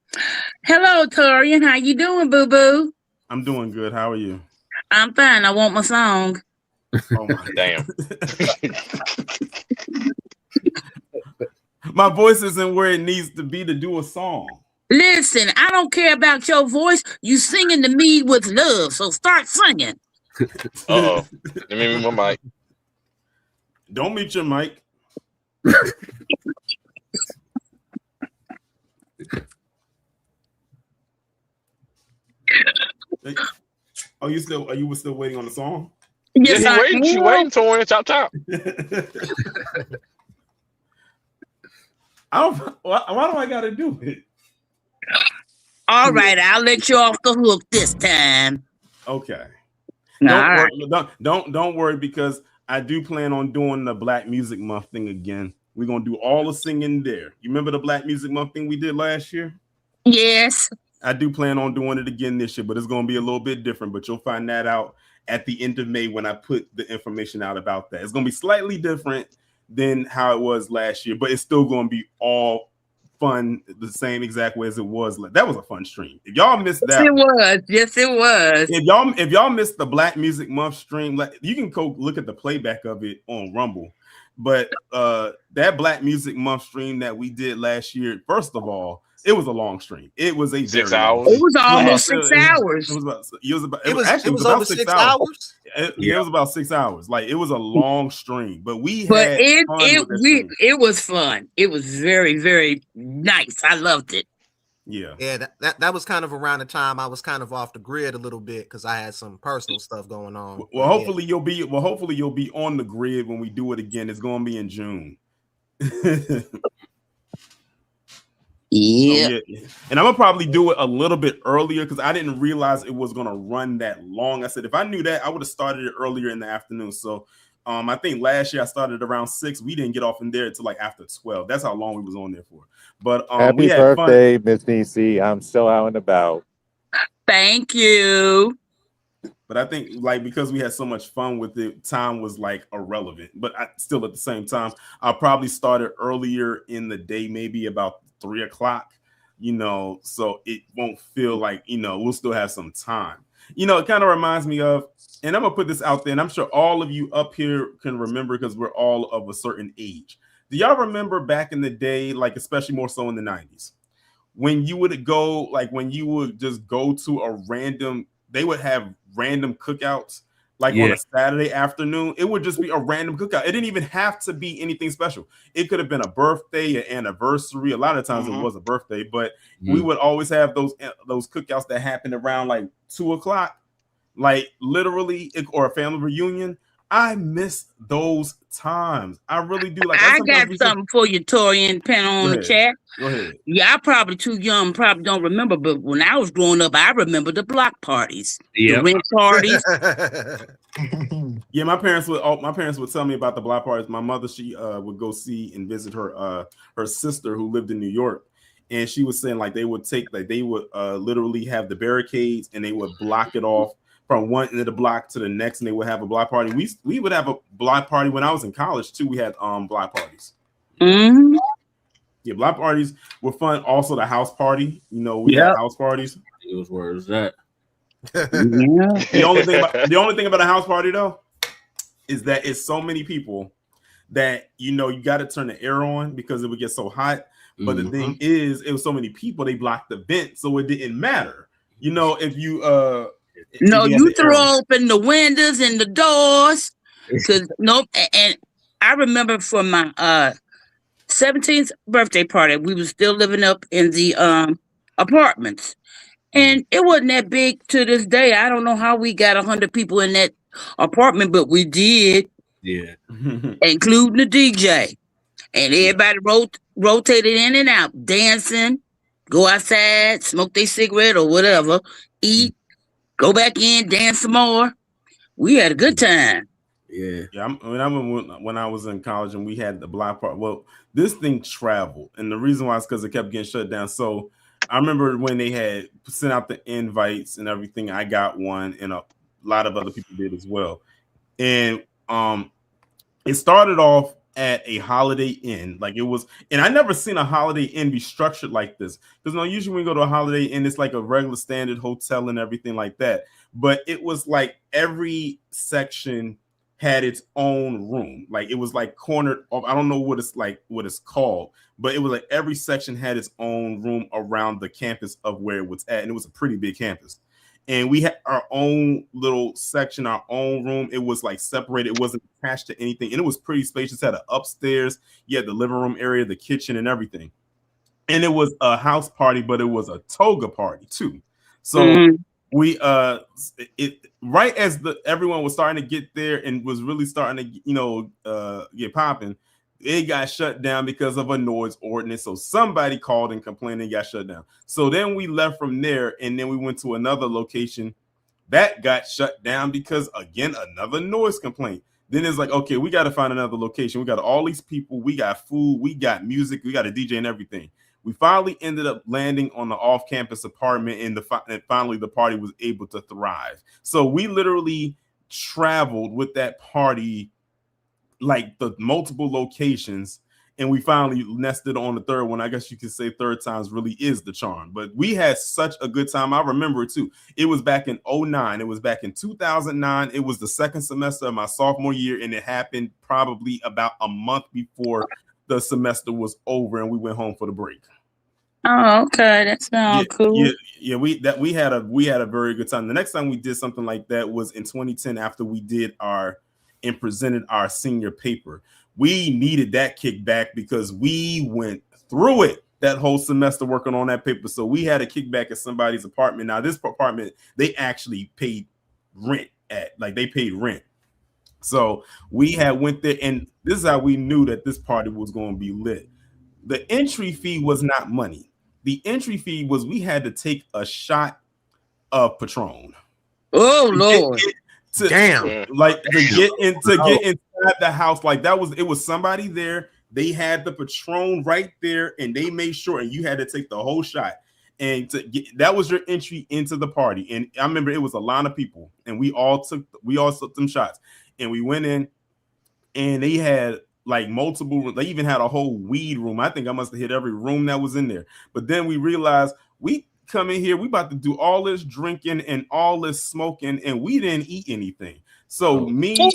Hello, Torian. How you doing, boo-boo? I'm doing good. How are you? I'm fine. I want my song. Oh my damn. My voice isn't where it needs to be to do a song. Listen, I don't care about your voice. You singing to me with love, so start singing. Uh-oh. Let me mute my mic. Don't mute your mic. Oh, you were still waiting on the song? Yes, she waiting, Torian. Chop. Why do I gotta do it? All right, I'll let you off the hook this time. Okay. Right. Don't worry, because I do plan on doing the Black Music Month thing again. We're gonna do all the singing there. You remember the Black Music Month thing we did last year? Yes. I do plan on doing it again this year, but it's gonna be a little bit different. But you'll find that out at the end of May when I put the information out about that. It's gonna be slightly different than how it was last year, but it's still gonna be all fun the same exact way as it was. That was a fun stream. If y'all missed that, Yes, it was. If y'all missed the Black Music Month stream, you can go look at the playback of it on Rumble. But that Black Music Month stream that we did last year, first of all, it was a long stream. It was a 6 hours. It was almost 6 hours. It was over 6 hours. It was about 6 hours. Like, it was a long stream, but it was fun. It was very, very nice. I loved it. Yeah, that was kind of around the time I was kind of off the grid a little bit because I had some personal stuff going on. Well, hopefully you'll be on the grid when we do it again. It's going to be in June. Yeah. And I'm gonna probably do it a little bit earlier because I didn't realize it was gonna run that long. I said if I knew that, I would have started it earlier in the afternoon. So I think last year I started around 6. We didn't get off in there until like after 12. That's how long we was on there for. But happy birthday, Miss Nisi. I'm still out and about. Thank you. But I think because we had so much fun with it, time was like irrelevant. But still at the same time, I'll probably start it earlier in the day, maybe about 3 o'clock, so it won't feel like, we'll still have some time. It kind of reminds me of, and I'm gonna put this out there, and I'm sure all of you up here can remember because we're all of a certain age. Do y'all remember back in the day, like especially more so in the 90s, when you would just go to a random, they would have random cookouts on a Saturday afternoon? It would just be a random cookout. It didn't even have to be anything special. It could have been a birthday, an anniversary. A lot of times it was a birthday, but we would always have those cookouts that happened around like 2 o'clock, like literally, or a family reunion. I miss those times. I really do. Like I got something for you, Torian, pen on the chat. Go ahead. Yeah, I'm probably too young, probably don't remember, but when I was growing up, I remember the block parties, the rent parties. Yeah, my parents would tell me about the block parties. My mother, she would go see and visit her sister who lived in New York, and she was saying they would literally have the barricades and they would block it off from one end of the block to the next, and they would have a block party. We would have a block party when I was in college too. We had block parties. Mm-hmm. Yeah, block parties were fun. Also, the house party. We had house parties. Where is that? The only thing about a house party though is that it's so many people that you got to turn the air on because it would get so hot. But the thing is, it was so many people, they blocked the vent, so it didn't matter. If you you throw open the windows and the doors, because and I remember for my 17th birthday party, we were still living up in the apartments. And it wasn't that big to this day. I don't know how we got 100 people in that apartment, but we did. Yeah. Including the DJ. And everybody rotated in and out, dancing, go outside, smoke their cigarette or whatever, eat, go back in, dance some more. We had a good time. Yeah. When I was in college and we had the block party. Well, this thing traveled, and the reason why is because it kept getting shut down. So I remember when they had sent out the invites and everything. I got one, and a lot of other people did as well. And it started off at a Holiday Inn, like it was, and I never seen a Holiday Inn be structured like this. Because usually when you go to a Holiday Inn, it's like a regular standard hotel and everything like that. But it was like every section had its own room. Like it was like cornered off. I don't know what it's called, but it was like every section had its own room around the campus of where it was at, and it was a pretty big campus. And we had our own little section, our own room. It was like separated. It wasn't attached to anything. And it was pretty spacious. It had an upstairs. You had the living room area, the kitchen, and everything. And it was a house party, but it was a toga party too. So we right as everyone was starting to get there and was really starting to get popping, it got shut down because of a noise ordinance. So somebody called and complained and got shut down. So then we left from there, and then we went to another location that got shut down because, again, another noise complaint. Then it's like, okay, we got to find another location. We got all these people. We got food. We got music. We got a DJ and everything. We finally ended up landing on the off-campus apartment, and finally the party was able to thrive. So we literally traveled with that party, like the multiple locations, and we finally nested on the third one. I guess you could say third times really is the charm. But we had such a good time. I remember it too. It was back in 2009. It was back in 2009. It was the second semester of my sophomore year, and it happened probably about a month before the semester was over, and we went home for the break. Oh, okay, that sounds cool. Yeah. We had a very good time. The next time we did something like that was in 2010 after we did and presented our senior paper. We needed that kickback because we went through it that whole semester working on that paper. So we had a kickback at somebody's apartment. Now this apartment, they actually paid rent at, like they paid rent. So we went there, and this is how we knew that this party was going to be lit. The entry fee was not money. The entry fee was we had to take a shot of Patron. Oh Lord. To get inside the house, like it was somebody there. They had the Patron right there, and they made sure, and you had to take the whole shot. And that was your entry into the party. And I remember it was a line of people, and we all took them shots, and we went in, and they had like multiple. They even had a whole weed room. I think I must have hit every room that was in there. But then we realized we come in here, we about to do all this drinking and all this smoking, and we didn't eat anything. So me and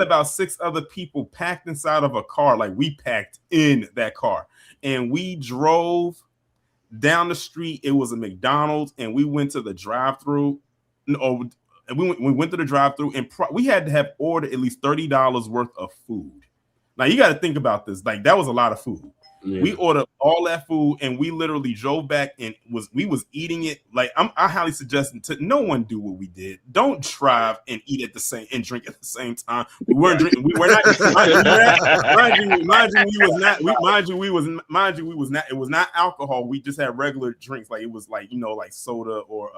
about 6 other people packed inside of a car, like we packed in that car, and we drove down the street. It was a McDonald's, and we went to the drive-through. We went to the drive-through, and we had to have ordered at least $30 worth of food. Now you got to think about this. Like that was a lot of food. Yeah. We ordered all that food, and we literally drove back and we was eating it. Like I highly suggest to no one do what we did. Don't drive and eat at the same and drink at the same time. We weren't drinking. We were not. It was not alcohol. We just had regular drinks. Like it was like like soda or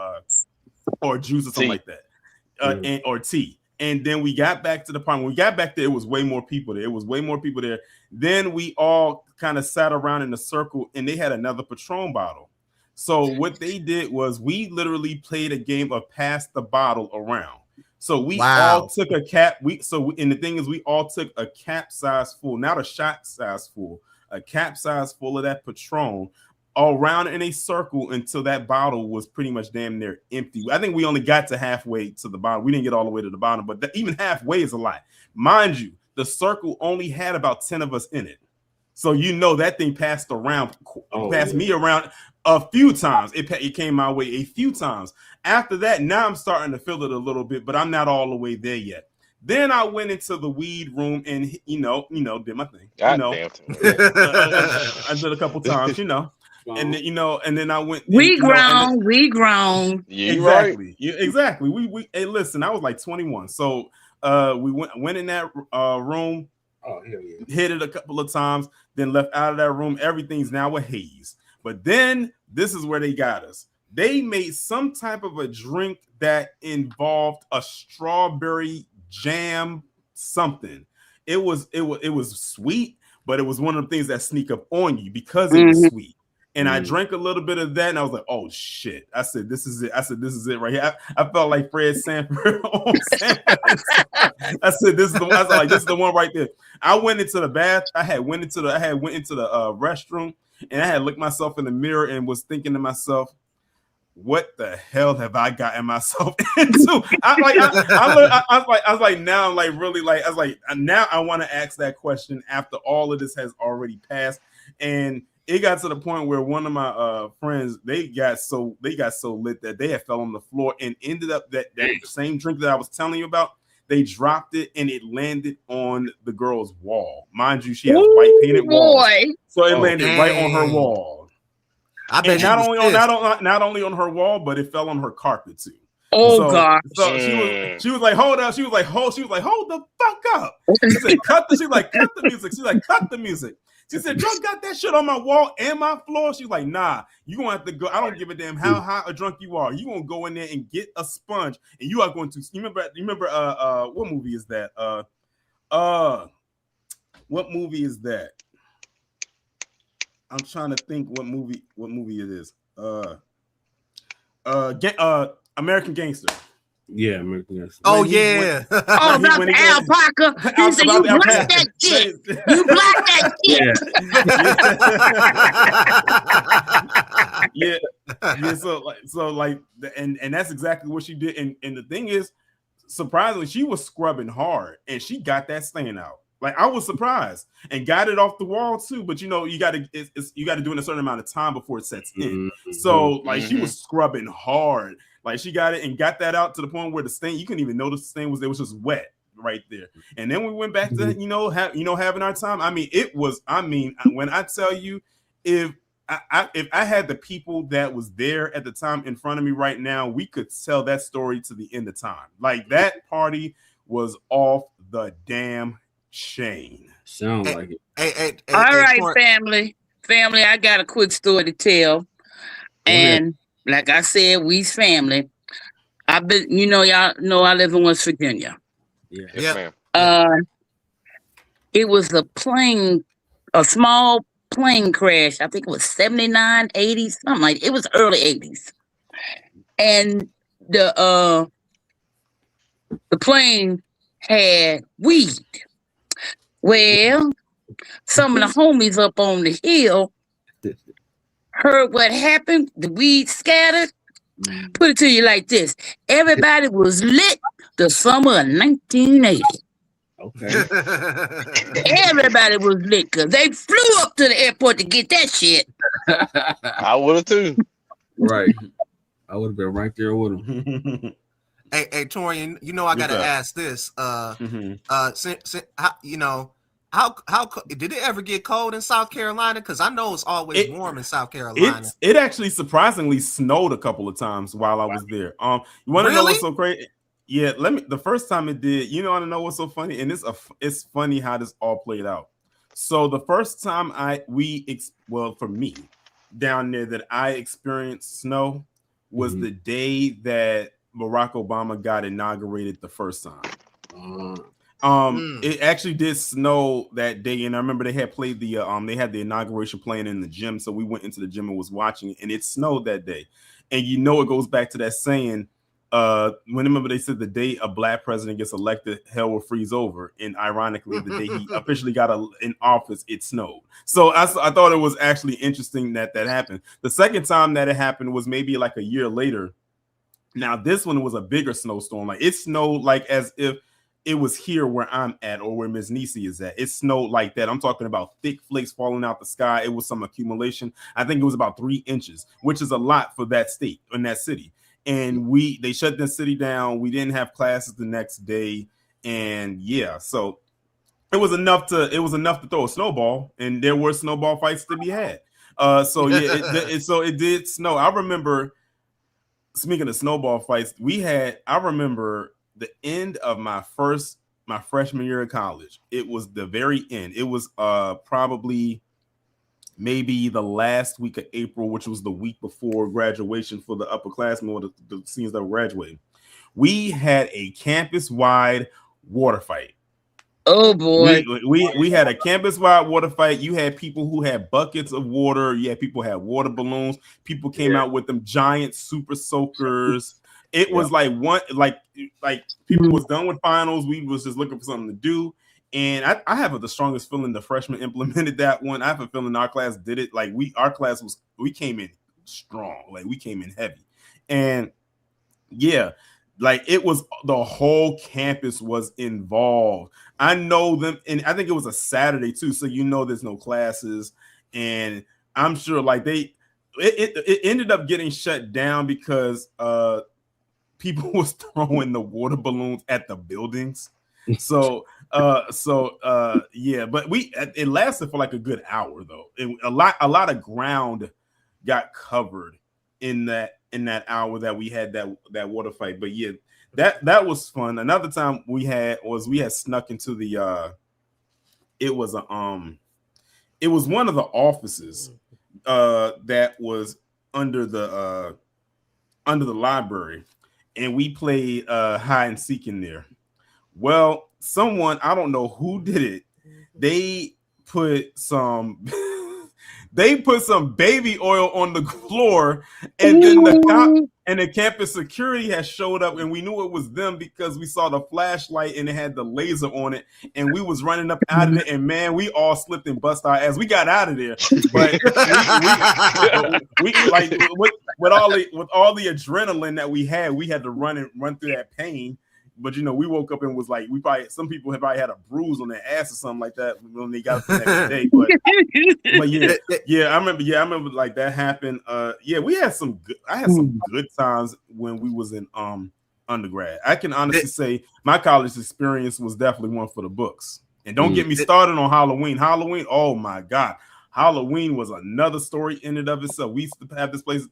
juice or something like that, or tea. And then we got back to the party. When we got back there, it was way more people there. Then we all kind of sat around in a circle, and they had another Patron bottle. So what they did was we literally played a game of pass the bottle around. So we all took a cap. And the thing is, we all took a cap size full, not a shot size full, a cap size full of that Patron, all around in a circle until that bottle was pretty much damn near empty. I think we only got to halfway to the bottom. We didn't get all the way to the bottom, but even halfway is a lot. Mind you, the circle only had about 10 of us in it. So that thing passed me around a few times. It came my way a few times. After that, now I'm starting to feel it a little bit, but I'm not all the way there yet. Then I went into the weed room and did my thing. God I did a couple times, and then I went. We grown. Yeah, exactly. Yeah, exactly. We hey, listen. I was like 21, so we went in that room. Oh, hell yeah. Hit it a couple of times, then left out of that room. Everything's now a haze. But then this is where they got us. They made some type of a drink that involved a strawberry jam something. It was sweet, but it was one of the things that sneak up on you because it was sweet. And I drank a little bit of that, and I was like, "Oh shit!" I said, "This is it." I said, "This is it right here." I felt like Fred Sanford on Sanford. I said, "This is the one." I was like, "This is the one right there." I went into the bath. I went into the restroom, and I had looked myself in the mirror and was thinking to myself, "What the hell have I gotten myself into?" I was like, now I'm like really like, I was like, now I want to ask that question after all of this has already passed. And it got to the point where one of my friends, they got so lit that they had fell on the floor and ended up that same drink that I was telling you about. They dropped it and it landed on the girl's wall. Mind you, she has white painted walls, so it landed right on her wall. I bet not only on her wall, but it fell on her carpet too. God! So she was like, hold up. She was like, hold the fuck up. She said, cut the music. She's like, cut the music. She said, "Drunk got that shit on my wall and my floor." She's like, "Nah, you gonna have to go. I don't give a damn how high or drunk you are. You gonna go in there and get a sponge, and you are going to." You remember? What movie is that? What movie is that? I'm trying to think what movie it is. American Gangster. Yeah, American Gangster. Oh, yeah. About the alpaca. He said, "You black that shit. You black that shit." Yeah. So and that's exactly what she did. And the thing is, surprisingly, she was scrubbing hard and she got that stain out. Like, I was surprised and got it off the wall too. But you got to do it in a certain amount of time before it sets in. So like she was scrubbing hard. Like she got it and got that out to the point where the stain, you couldn't even notice the stain was there. It was just wet right there. And then we went back to having our time. When I tell you, if I had the people that was there at the time in front of me right now, we could tell that story to the end of time. Like, that party was off the damn chain. Sound like it. All right, family. I got a quick story to tell, and like I said, we's family. I've been, y'all know I live in West Virginia. Yeah. Yes, ma'am. It was a small plane crash. I think it was 79, 80, something like. It was early 80s, and the plane had weed. Well, some of the homies up on the hill heard what happened. The weed scattered. Put it to you like this: everybody was lit the summer of 1980. Okay. Everybody was lit because they flew up to the airport to get that shit. I would have too. Right. I would have been right there with him. Hey, Torian, I gotta ask this. How did it ever get cold in South Carolina? Because I know it's always warm in South Carolina. It actually surprisingly snowed a couple of times while I was there. You want to know what's so crazy? Yeah, the first time it did, I don't know what's so funny, and it's funny how this all played out. So the first time for me down there that I experienced snow was the day that Barack Obama got inaugurated the first time. It actually did snow that day, and I remember they had played they had the inauguration playing in the gym, so we went into the gym and was watching it, and it snowed that day. And it goes back to that saying, remember they said the day a black president gets elected, hell will freeze over, and ironically the day he officially got in office, it snowed. So I thought it was actually interesting that happened. The second time that it happened was maybe like a year later. Now this one was a bigger snowstorm. Like, it snowed like as if it was here where I'm at or where Miss Nisi is at. It snowed like that. I'm talking about thick flakes falling out the sky. It was some accumulation. I think it was about 3 inches, which is a lot for that state in that city. And they shut the city down. We didn't have classes the next day. And yeah, so it was enough to throw a snowball, and there were snowball fights to be had. So yeah, it did snow. I remember, speaking of snowball fights, I remember the end of my freshman year of college. It was the very end. It was probably maybe the last week of April, which was the week before graduation for the upperclassmen or the seniors that were graduating. We had a campus-wide water fight. Oh boy. We had a campus-wide water fight. You had people who had buckets of water. You had people who had water balloons. People came out with them giant super soakers. It was like people was done with finals. We was just looking for something to do. And I have the strongest feeling the freshmen implemented that one. I have a feeling our class did it. Like we came in strong. Like we came in heavy. And yeah, like it was the whole campus was involved. I know them, and I think it was a Saturday too. So there's no classes, and I'm sure like it ended up getting shut down because people was throwing the water balloons at the buildings. So yeah, but it lasted for like a good hour though. A lot of ground got covered in that hour that we had that water fight. But yeah, that was fun. Another time we had snuck into the it was one of the offices that was under the library, and we played hide and seek in there. Well, someone, I don't know who did it, they put some baby oil on the floor, and then the campus security has showed up, and we knew it was them because we saw the flashlight and it had the laser on it, and we was running up out of it, and man, we all slipped and bust our ass. We got out of there, but we like with all the adrenaline that we had to run through that pain. But we woke up and was like, some people have probably had a bruise on their ass or something like that when they got up the next day. But I remember like that happened. Yeah, I had some good times when we was in undergrad. I can honestly say my college experience was definitely one for the books. And don't get me started on Halloween. Halloween, oh my God. Halloween was another story in and of itself. We used to have this place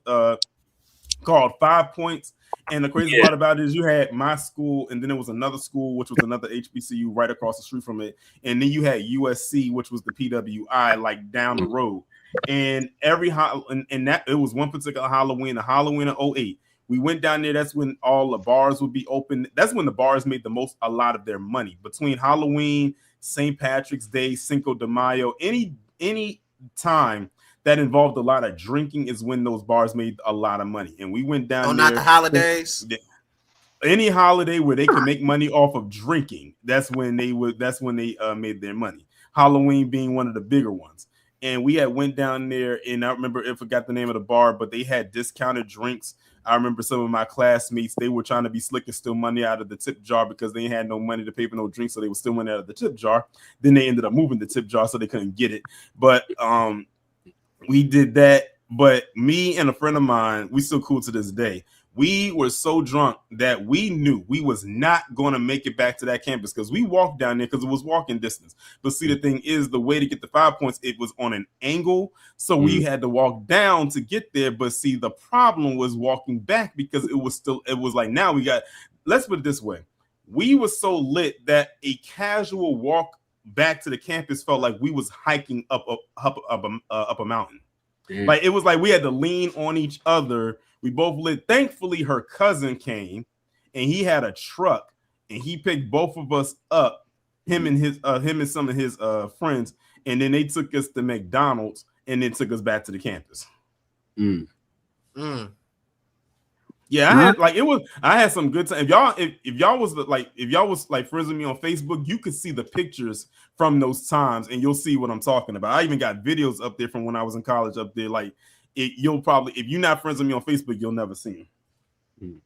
called 5 Points. And the crazy part about it is you had my school, and then there was another school, which was another HBCU right across the street from it. And then you had USC, which was the PWI, like down the road. And that it was one particular Halloween, the Halloween of 2008. We went down there. That's when all the bars would be open. That's when the bars made a lot of their money. Between Halloween, St. Patrick's Day, Cinco de Mayo, any time that involved a lot of drinking is when those bars made a lot of money. And we went down there. Not the holidays. Any holiday where they could make money off of drinking, that's when they made their money. Halloween being one of the bigger ones. And we had went down there, and I forgot the name of the bar, but they had discounted drinks. I remember some of my classmates, they were trying to be slick and steal money out of the tip jar because they had no money to pay for no drinks, so they were stealing money out of the tip jar. Then they ended up moving the tip jar so they couldn't get it. But we did that, but me and a friend of mine, we still cool to this day. We were so drunk that we knew we was not going to make it back to that campus because we walked down there because it was walking distance. But see, the thing is, the way to get the 5 points, it was on an angle. So we had to walk down to get there. But see, the problem was walking back because it was like, now let's put it this way. We were so lit that a casual walk back to the campus felt like we was hiking up a mountain. Like it was like we had to lean on each other. We both lit. Thankfully, her cousin came, and he had a truck, and he picked both of us up, him and some of his friends, and then they took us to McDonald's, and then took us back to the campus. Yeah, I had some good time. If y'all was like friends with me on Facebook, you could see the pictures from those times, and you'll see what I'm talking about. I even got videos up there from when I was in college up there. Like you'll probably, if you're not friends with me on Facebook, you'll never see them.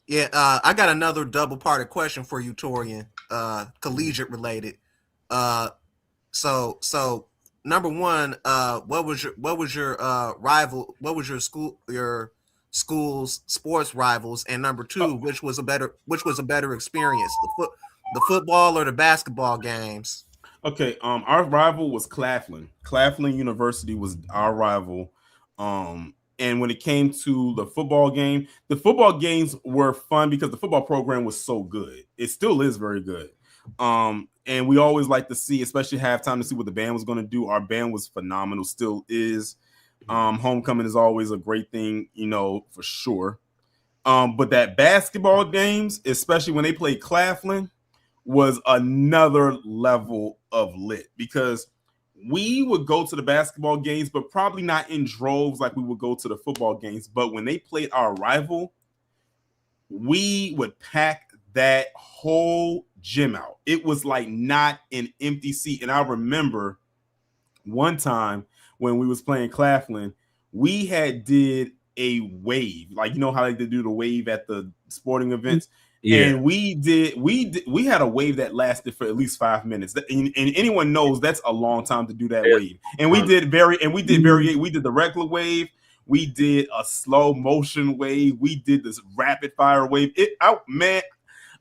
Yeah, I got another double-parted question for you, Torian, collegiate related. So number one, what was your rival? What was your schools' sports rivals, and number two, which was a better experience, the football or the basketball games? Okay, our rival was Claflin. Claflin University was our rival. And when it came to the football game, the football games were fun because the football program was so good. It still is very good. And we always like to see, especially halftime, to see what the band was going to do. Our band was phenomenal, still is. Homecoming is always a great thing, for sure. But that basketball games, especially when they played Claflin, was another level of lit because we would go to the basketball games, but probably not in droves like we would go to the football games. But when they played our rival, we would pack that whole gym out. It was like not an empty seat. And I remember one time when we was playing Claflin, we had did a wave, like how they do the wave at the sporting events. Yeah. And we had a wave that lasted for at least 5 minutes. And anyone knows that's a long time to do that wave. And we did the regular wave. We did a slow motion wave. We did this rapid fire wave.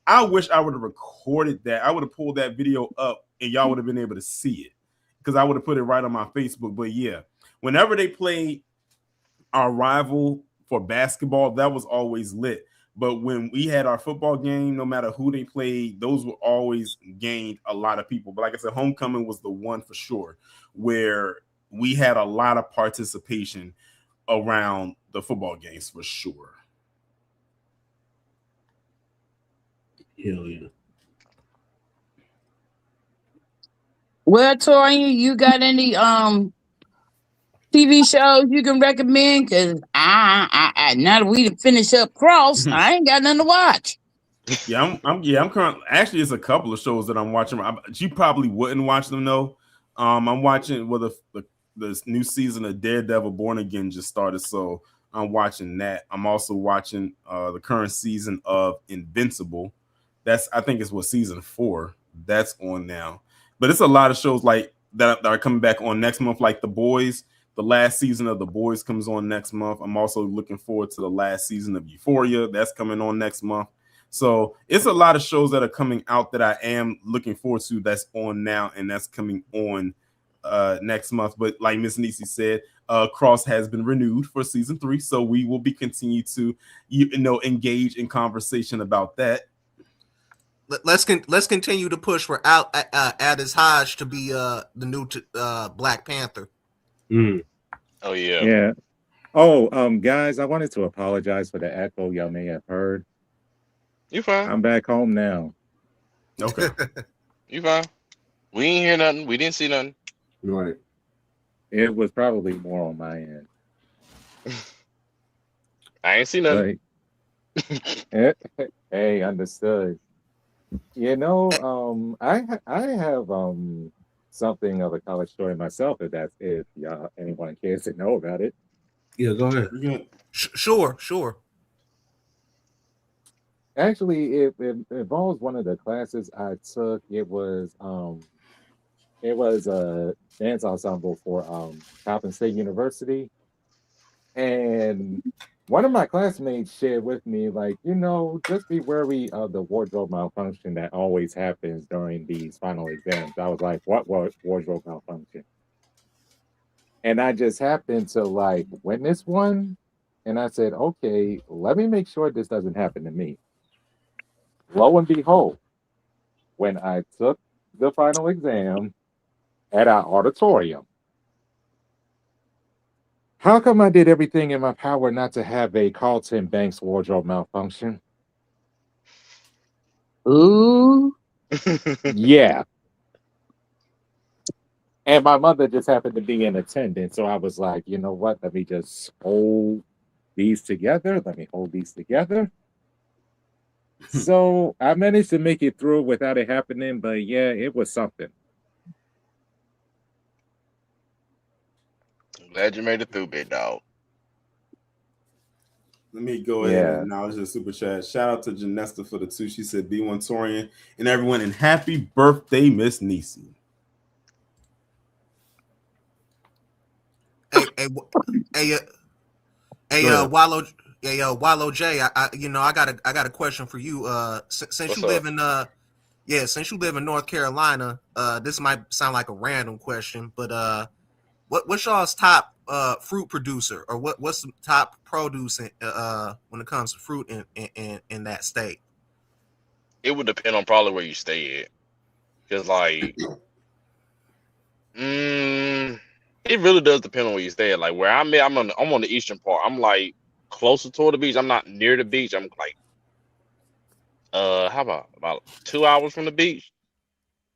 I wish I would have recorded that. I would have pulled that video up and y'all would have been able to see it because I would have put it right on my Facebook. But yeah, whenever they played our rival for basketball, that was always lit. But when we had our football game, no matter who they played, those were always gained a lot of people. But like I said, homecoming was the one for sure where we had a lot of participation around the football games for sure. Hell yeah. Well, Torian, you got any TV shows you can recommend? Because I now that we finish up Cross, I ain't got nothing to watch. Yeah, I'm currently, actually, it's a couple of shows that I'm watching. You probably wouldn't watch them though. I'm watching the new season of Daredevil Born Again just started, so I'm watching that. I'm also watching the current season of Invincible. I think it's season 4 that's on now. But it's a lot of shows like that are coming back on next month, like The Boys. The last season of The Boys comes on next month. I'm also looking forward to the last season of Euphoria. That's coming on next month. So it's a lot of shows that are coming out that I am looking forward to that's on now and that's coming on next month. But like Miss Nisi said, Cross has been renewed for season 3. So we will be continue to engage in conversation about that. Let's continue to push for Addis Hodge to be the new Black Panther. Mm. Oh yeah. Yeah. Oh, guys, I wanted to apologize for the echo y'all may have heard. You fine. I'm back home now. Okay. You fine. We ain't hear nothing. We didn't see nothing. Right. It was probably more on my end. I ain't see nothing. Hey, understood. I have something of a college story myself. If anyone cares to know about it. Yeah, go ahead. Sure. Actually, it involves one of the classes I took. It was a dance ensemble for Coppin State University, and one of my classmates shared with me, just be wary of the wardrobe malfunction that always happens during these final exams. I was like, what wardrobe malfunction? And I just happened to witness one, and I said, okay, let me make sure this doesn't happen to me. Lo and behold, when I took the final exam at our auditorium, how come I did everything in my power not to have a Carlton Banks wardrobe malfunction? Ooh. Yeah. And my mother just happened to be in attendance. So I was like, you know what? Let me just hold these together. So I managed to make it through without it happening. But yeah, it was something. Glad you made it through, big dog. Let me go ahead and acknowledge the super chat. Shout out to Janesta for the 2. She said, B1 Torian and everyone, and happy birthday, Miss Nisi. Wallow, Yeah, yo, Wallow J, I got a question for you. Since What's you live up? since you live in North Carolina, this might sound like a random question, but what's y'all's top fruit producer, or what's the top produce when it comes to fruit in that state? It would depend on probably where you stay at, because like, it really does depend on where you stay at. Like where I'm at, I'm on the eastern part. I'm like closer toward the beach. I'm not near the beach. I'm like how about 2 hours from the beach?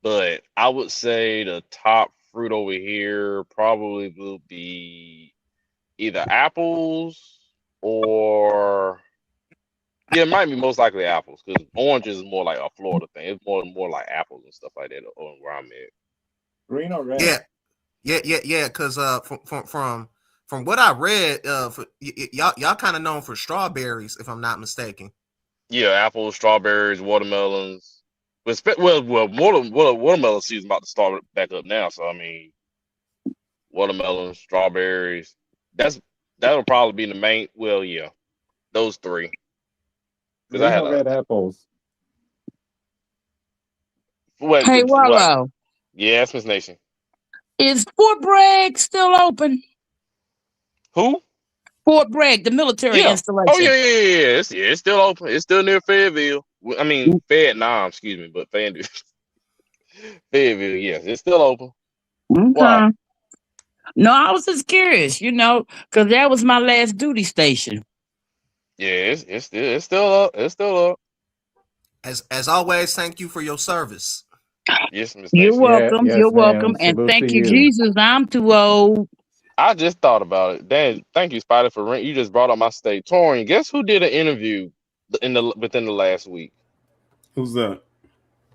But I would say the top fruit over here probably will be either apples or it might be most likely apples, because oranges is more like a Florida thing. It's more like apples and stuff like that where I'm at. Green or red? Yeah. Because from what I read, y'all kind of known for strawberries, if I'm not mistaken. Yeah, apples, strawberries, watermelons. Watermelon season about to start back up now. So I mean, watermelons, strawberries. That'll probably be the main. Well, yeah, those three. Because I Green had or red apples? Hey, Wallow. Yes, Miss Nation. Is Fort Bragg still open? Who? Fort Bragg, the military installation. Oh yeah. It's still open. It's still near Fayetteville. I mean Fayetteville, excuse me, but Fayetteville. Fayetteville, yes, it's still open. Okay. Why? No, I was just curious, because that was my last duty station. Yeah, it's still up. It's still up. As always, thank you for your service. Yes, Miss You're Nation. welcome. Yes, You're ma'am. welcome. And Salute thank to you, you. Jesus. I'm too old. I just thought about it. Dang, thank you, Spider, for ring. You just brought up my state. Torian, guess who did an interview within the last week? Who's that?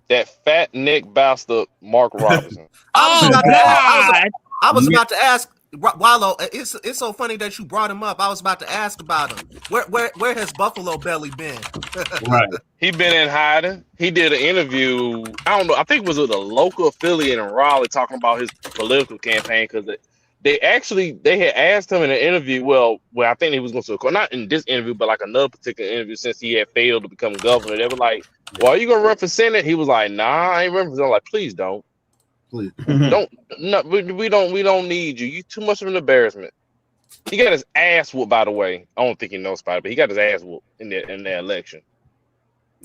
That fat neck bastard, Mark Robinson. Oh, God. I was about to ask Wallow. It's so funny that you brought him up. I was about to ask about him. Where has Buffalo Belly been? Right. He been in hiding. He did an interview. I don't know. I think it was with a local affiliate in Raleigh talking about his political campaign, because they had asked him in an interview. Well, I think he was going to, not in this interview, but like another particular interview, since he had failed to become governor. They were like, "Well, are you going to run for Senate?" He was like, "Nah, I ain't running for Senate." I'm like, "Please don't. Please don't. No, we don't need you. You too much of an embarrassment." He got his ass whooped, by the way. I don't think he knows about it, but he got his ass whooped in the election.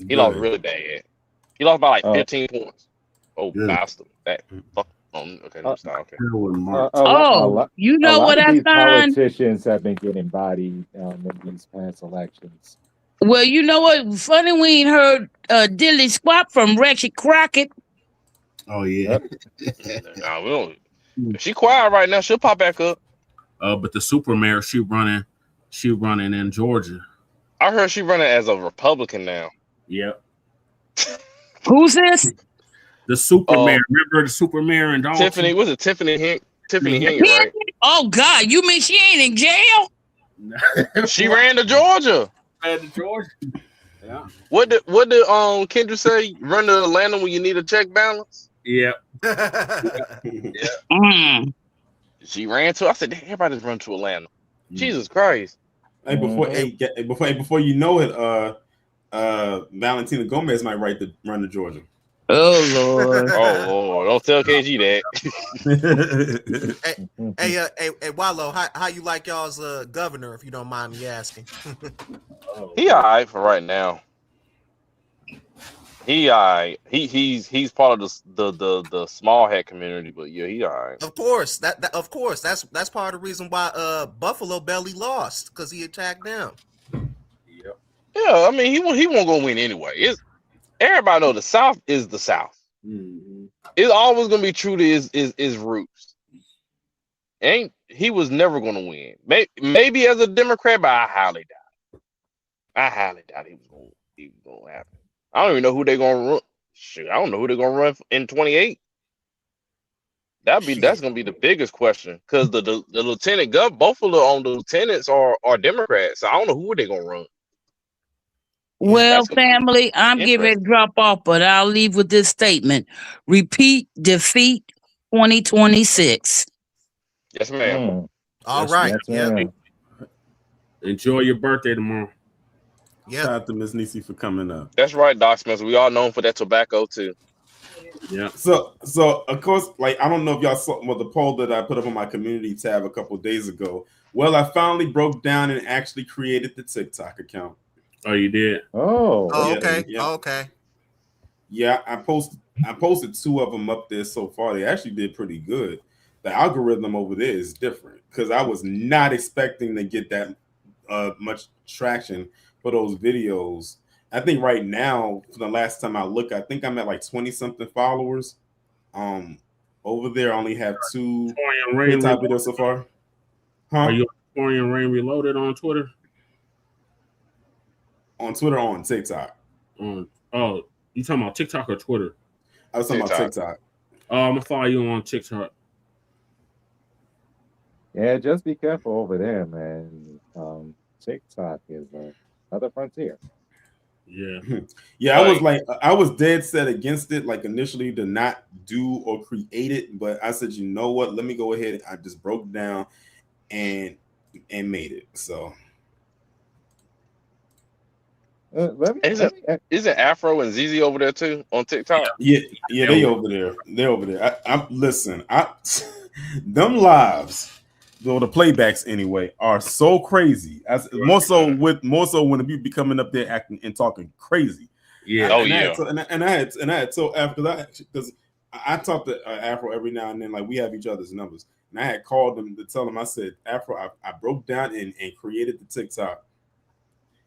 He lost really bad. He lost by like 15 points. Oh, bastard! That fuck. Okay, let me stop. Okay. You know what I these find? Politicians have been getting bodied in these past elections. Well, you know what? Funny we ain't heard Dilly Squat from Rexy Crockett. Oh yeah. Nah, we don't. If she quiet right now, she'll pop back up. But the super mayor, she running in Georgia. I heard she running as a Republican now. Yep. Who's this? The super mayor. Remember the super mayor in Dalton? Tiffany, was it Tiffany Hinger, right? Oh God, you mean she ain't in jail? She ran to Georgia. Yeah. What did Kendra say? Run to Atlanta when you need a check balance? Yep. She ran to. I said, everybody's run to Atlanta. Jesus Christ! Hey, before you know it, Valentina Gomez might run to Georgia. Oh Lord! Oh Lord! Don't tell KG that. hey, Wallow, how you like y'all's governor, if you don't mind me asking? He all right for right now. He all right. He's part of the small hat community, but yeah, he all right. Of course, that's part of the reason why Buffalo Belly lost, because he attacked them. Yep. Yeah, I mean he won't go win anyway. Everybody know the South is the South. Mm-hmm. It's always gonna be true to his roots. He was never gonna win. Maybe as a Democrat, but I highly doubt he was gonna happen. I don't even know who they're gonna run. Shoot, I don't know who they're gonna run in 28. That's gonna be the biggest question, because the lieutenant gov, both of the lieutenants are Democrats. So I don't know who they're gonna run. Well, family, I'm getting ready to drop off, but I'll leave with this statement: repeat, defeat, 2026. Yes, ma'am. All right. Yes, Enjoy your birthday tomorrow. Yeah. Shout out to Miss Nisi for coming up. That's right, Doc Spencer. We all known for that tobacco too. Yeah. So of course, like I don't know if y'all saw the poll that I put up on my community tab a couple of days ago. Well, I finally broke down and actually created the TikTok account. Oh, you did? Oh, okay. Yeah. Okay. Yeah, I posted 2 of them up there so far. They actually did pretty good. The algorithm over there is different because I was not expecting to get that much traction for those videos. I think right now, for the last time I look, I think I'm at like 20 something followers. Over there, I only have 2 TikTok videos so far. Huh? Are you Torian Rain Reloaded on Twitter? On Twitter, or on TikTok. You talking about TikTok or Twitter? I was talking about TikTok. I'm gonna follow you on TikTok. yeah. Just be careful over there, man. TikTok is another frontier. Yeah. Yeah, I was dead set against it, like initially to not do or create it, but I said, you know what? Let me go ahead. I just broke down and made it. So Isn't Afro and ZZ over there too on TikTok? Yeah, they over there. They're over there. Listen, them lives, though the playbacks anyway, are so crazy. More so when the people be coming up there acting and talking crazy. Yeah. I had told Afro because I talk to Afro every now and then, like we have each other's numbers, and I had called them to tell him. I said, Afro, I broke down and created the TikTok,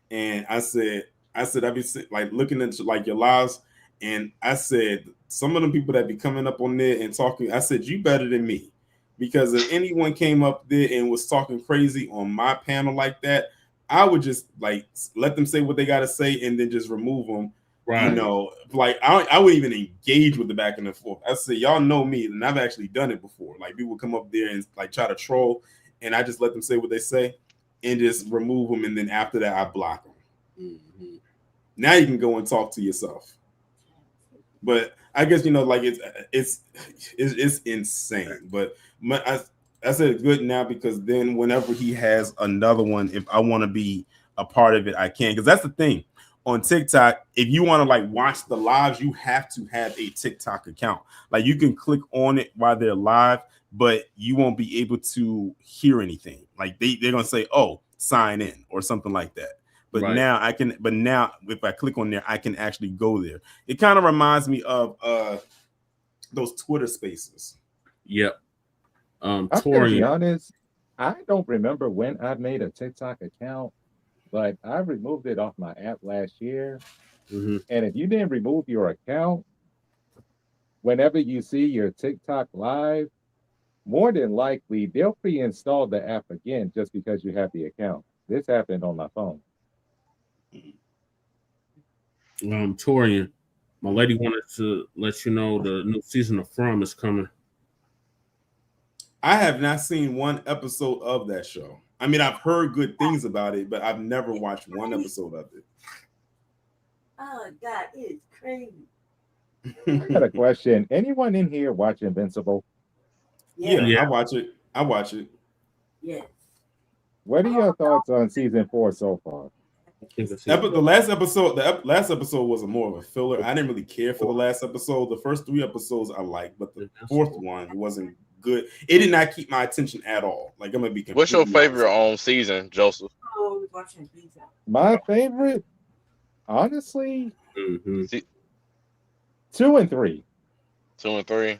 and I said I'd be like looking into like your lives, and I said some of them people that be coming up on there and talking, I said you better than me, because if anyone came up there and was talking crazy on my panel like that, I would just like let them say what they got to say and then just remove them. Right. You know, like I wouldn't even engage with the back and forth. I said, y'all know me, and I've actually done it before. Like people come up there and like try to troll, and I just let them say what they say and just remove them, and then after that I block them. Mm-hmm. Now you can go and talk to yourself. But I guess like it's insane. But I said it's good now, because then whenever he has another one, if I want to be a part of it, I can. Because that's the thing. On TikTok, if you want to like watch the lives, you have to have a TikTok account. Like you can click on it while they're live, but you won't be able to hear anything. Like they're gonna say, "Oh, sign in" or something like that. But Right. now I can. But now if I click on there, I can actually go there. It kind of reminds me of those Twitter Spaces. Yep. I'm gonna be honest. I don't remember when I made a TikTok account, but I removed it off my app last year. Mm-hmm. And if you didn't remove your account, whenever you see your TikTok live, more than likely they'll pre-install the app again just because you have the account. This happened on my phone. Torian, my lady wanted to let you know the new season of From is coming. I have not seen one episode of that show. I mean, I've heard good things about it, but I've never watched one episode of it. Oh God, it's crazy. I got a question. Anyone in here watch Invincible? Yeah. I watch it. Yes. What are your thoughts on season 4 so far? The last episode was more of a filler. I didn't really care for the last episode. The first 3 episodes I liked, but the 4th one wasn't good. It did not keep my attention at all. Like I'm gonna be. What's your favorite season, Joseph? Oh, we're watching pizza. My favorite, honestly, Mm-hmm. 2 and 3. 2 and 3.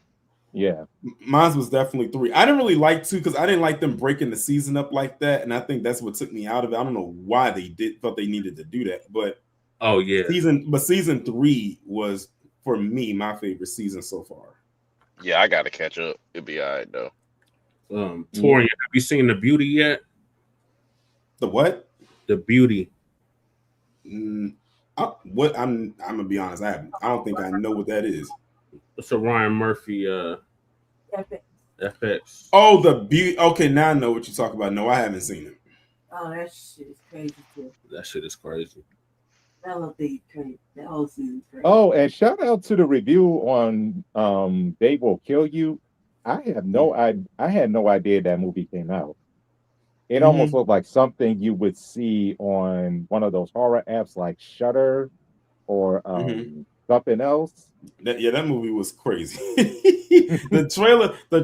Yeah, mine was definitely 3. I didn't really like 2 because I didn't like them breaking the season up like that, and I think that's what took me out of it. I don't know why they thought they needed to do that, but season 3 was for me my favorite season so far. Yeah, I gotta catch up. It'll be all right though. Torian, have you seen The Beauty yet? The what? The Beauty. I'm gonna be honest. I don't think I know what that is. It's a Ryan Murphy FX. Oh, The Beauty. Okay, now I know what you're talking about. No, I haven't seen it. Oh, that shit is crazy too. That shit is crazy. That whole thing crazy. That whole season crazy. Oh, and shout out to the review on They Will Kill You. I had no idea that movie came out. It almost looked like something you would see on one of those horror apps like Shudder or something else. That movie was crazy. the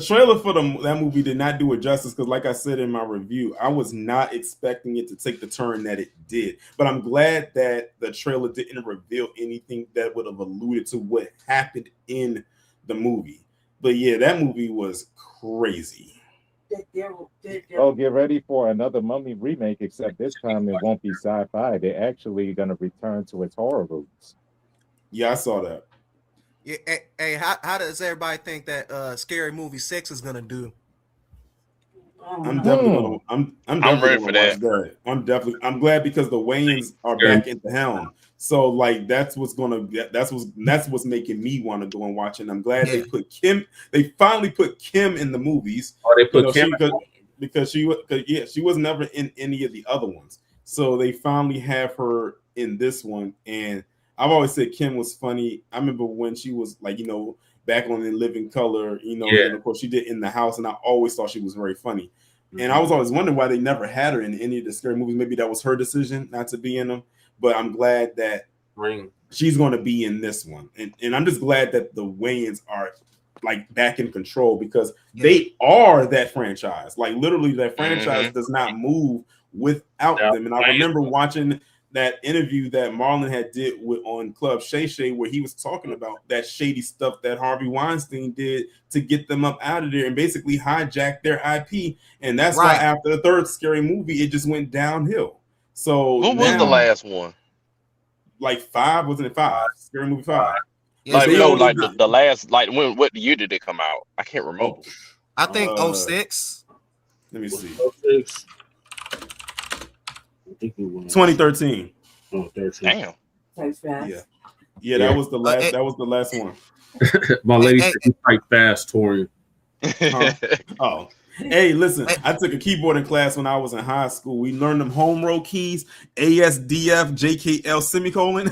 trailer for that movie did not do it justice because, like I said in my review, I was not expecting it to take the turn that it did. But I'm glad that the trailer didn't reveal anything that would have alluded to what happened in the movie. But yeah, that movie was crazy. Oh, get ready for another Mummy remake, except this time it won't be sci-fi. They're actually going to return to its horror roots. Yeah, I saw that. Yeah, hey, how does everybody think that Scary Movie 6 is gonna do? I'm definitely gonna. I'm definitely gonna watch that. I'm glad because the Wayans are back in the helm. So like that's what's making me want to go and watch it. And I'm glad they put Kim. They finally put Kim in the movies. Oh, they put Kim because she was never in any of the other ones. So they finally have her in this one. And I've always said Kim was funny. I remember when she was like, back on In Living Color, and then of course she did In the House, and I always thought she was very funny. And I was always wondering why they never had her in any of the scary movies. Maybe that was her decision not to be in them. But I'm glad that she's going to be in this one. And I'm just glad that the Wayans are like back in control because they are that franchise. Like literally that franchise does not move without them. And I remember watching that interview that Marlon had did on Club Shay Shay where he was talking about that shady stuff that Harvey Weinstein did to get them up out of there and basically hijack their IP. And that's why after the third scary movie, it just went downhill. So what was the last one? Like 5, wasn't it 5? Scary Movie 5. Like the last, like what year did it come out? I can't remember. I think 06. Let me see. 06. 2013. Oh, 13. Damn. Yeah, that was the last. That was the last one. My lady said you type fast, Tori. Oh, hey, listen. I took a keyboarding class when I was in high school. We learned them home row keys: ASDF, JKL, semicolon.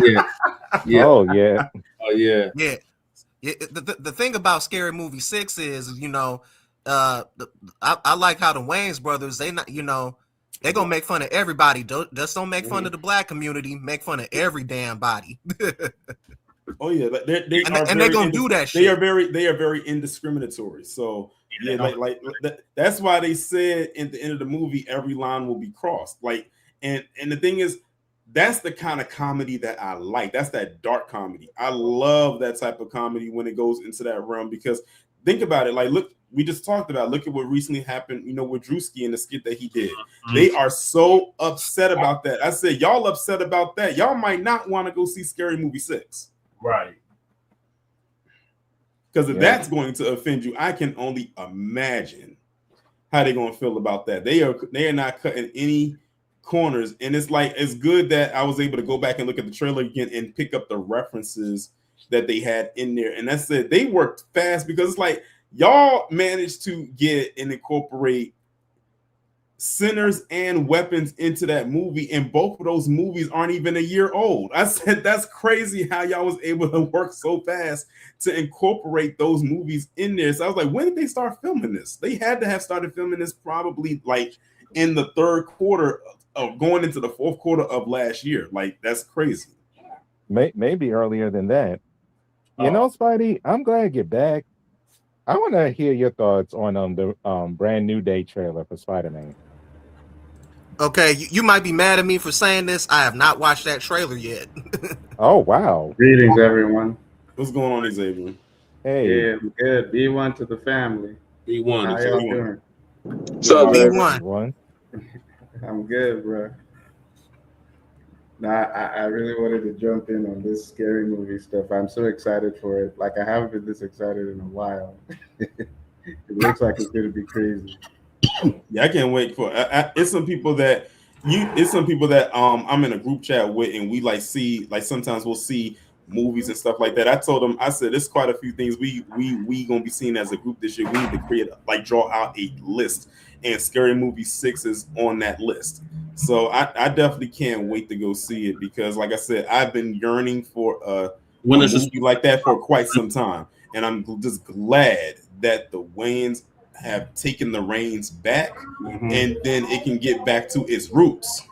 Yeah. Oh yeah. Oh yeah. Yeah. The thing about Scary Movie 6 is, I like how the Wayans brothers, they not, they're gonna make fun of everybody. Just don't make fun of the black community. Make fun of every damn body. Oh yeah, they're gonna do that shit. They are very indiscriminatory. So that's why they said at the end of the movie every line will be crossed. Like, and the thing is, that's the kind of comedy that I like. That's that dark comedy. I love that type of comedy when it goes into that realm because think about it. Like, look, we just talked about. Look at what recently happened. With Drewski and the skit that he did. They are so upset about that. I said, y'all upset about that. Y'all might not want to go see Scary Movie 6. Right. Because if that's going to offend you, I can only imagine how they're going to feel about that. They are not cutting any corners, and it's good that I was able to go back and look at the trailer again and pick up the references that they had in there. And that's it. They worked fast because it's like y'all managed to get and incorporate Sinners and Weapons into that movie, and both of those movies aren't even a year old. I said that's crazy how y'all was able to work so fast to incorporate those movies in there. So I was like, when did they start filming this? They had to have started filming this probably like in the third quarter of going into the fourth quarter of last year. Like, that's crazy. Maybe earlier than that. Spidey, I'm glad you're back. I want to hear your thoughts on the brand new day trailer for Spider-Man. Okay, you might be mad at me for saying this. I have not watched that trailer yet. Oh wow! Greetings, everyone. What's going on, Xavier? Hey, yeah, I'm good. B1 to the family. B1. How y'all doing? So B1. I'm good, bro. Now, I really wanted to jump in on this scary movie stuff. I'm so excited for it. Like, I haven't been this excited in a while. It looks like it's going to be crazy. Yeah, I can't wait for it's some people that I'm in a group chat with, and we sometimes we'll see movies and stuff like that. I told them, I said, there's quite a few things we gonna be seeing as a group this year. We need to draw out a list, and Scary Movie 6 is on that list. So I definitely can't wait to go see it because, like I said, I've been yearning for a movie like that for quite some time, and I'm just glad that the Wayans have taken the reins back, and then it can get back to its roots.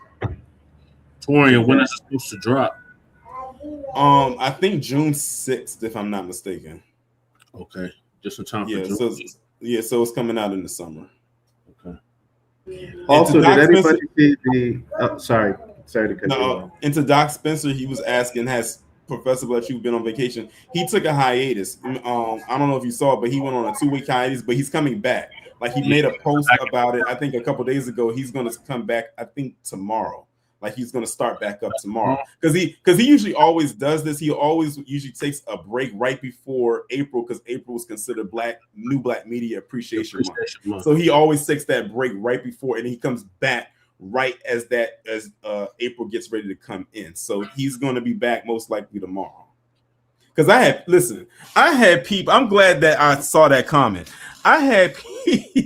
Torian, when is it supposed to drop? I think June 6th, if I'm not mistaken. Okay, just in time for June. So it's coming out in the summer. Okay. Also, did anybody see the? Sorry to cut you off. And to Doc Spencer, he was asking, has Professor Bletchley been on vacation? He took a hiatus. I don't know if you saw it, but he went on a 2-week hiatus, but he's coming back. Like, he made a post about it, I think a couple days ago. He's going to come back, I think, tomorrow. Like, he's going to start back up tomorrow. Because he usually always does this. He always usually takes a break right before April, because April is considered New Black Media Appreciation Month. So he always takes that break right before, and he comes back right as April gets ready to come in. So he's going to be back most likely tomorrow. Because I had people, I'm glad that I saw that comment. I had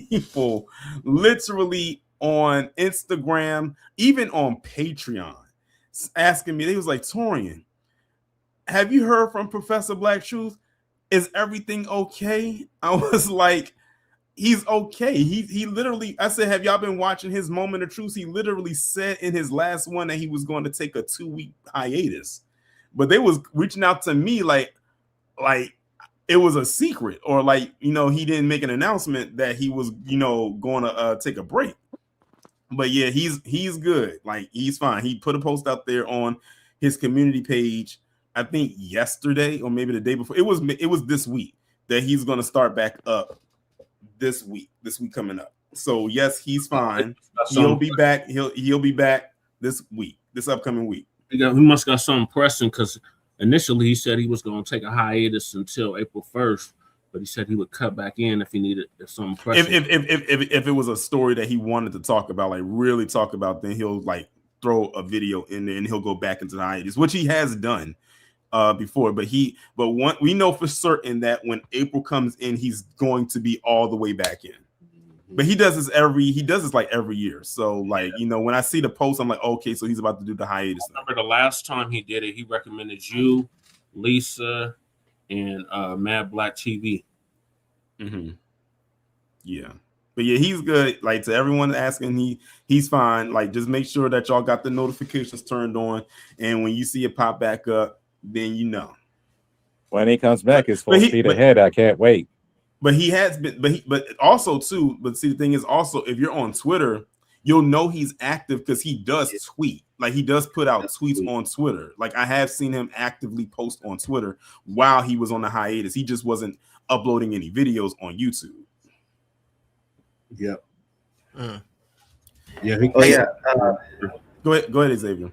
people literally on Instagram, even on Patreon, asking me, they was like, Torian, have you heard from Professor Black Truth? Is everything okay? I was like, he's okay. He literally, I said, have y'all been watching his Moment of Truth? He literally said in his last one that he was going to take a 2-week hiatus. But they was reaching out to me like it was a secret, or like, he didn't make an announcement that he was, going to take a break. But yeah, he's good. Like, he's fine. He put a post out there on his community page, I think yesterday or maybe the day before. It was this week that he's going to start back up this week coming up. So yes, he's fine. He'll be back. He'll be back this upcoming week. He must got something pressing, because initially he said he was going to take a hiatus until April 1st. But he said he would cut back in if he needed some pressure. If it was a story that he wanted to talk about, like really talk about, then he'll like throw a video in there and he'll go back into the hiatus, which he has done before. But we know for certain that when April comes in, he's going to be all the way back in. But he does this every year. So like, when I see the post, I'm like, okay, so he's about to do the hiatus. I remember the last time he did it, he recommended you, Lisa, and Mad Black TV. Yeah, but yeah, he's good. Like, to everyone asking, he's fine. Like, just make sure that y'all got the notifications turned on, and when you see it pop back up, then when he comes back, it's full speed ahead. I can't wait. But he has been, but also too. But see, the thing is also, if you're on Twitter, you'll know he's active because he does tweet. Like, he does put out tweets on Twitter. Like, I have seen him actively post on Twitter while he was on the hiatus. He just wasn't uploading any videos on YouTube. Yep. Yeah. Go ahead, Xavier.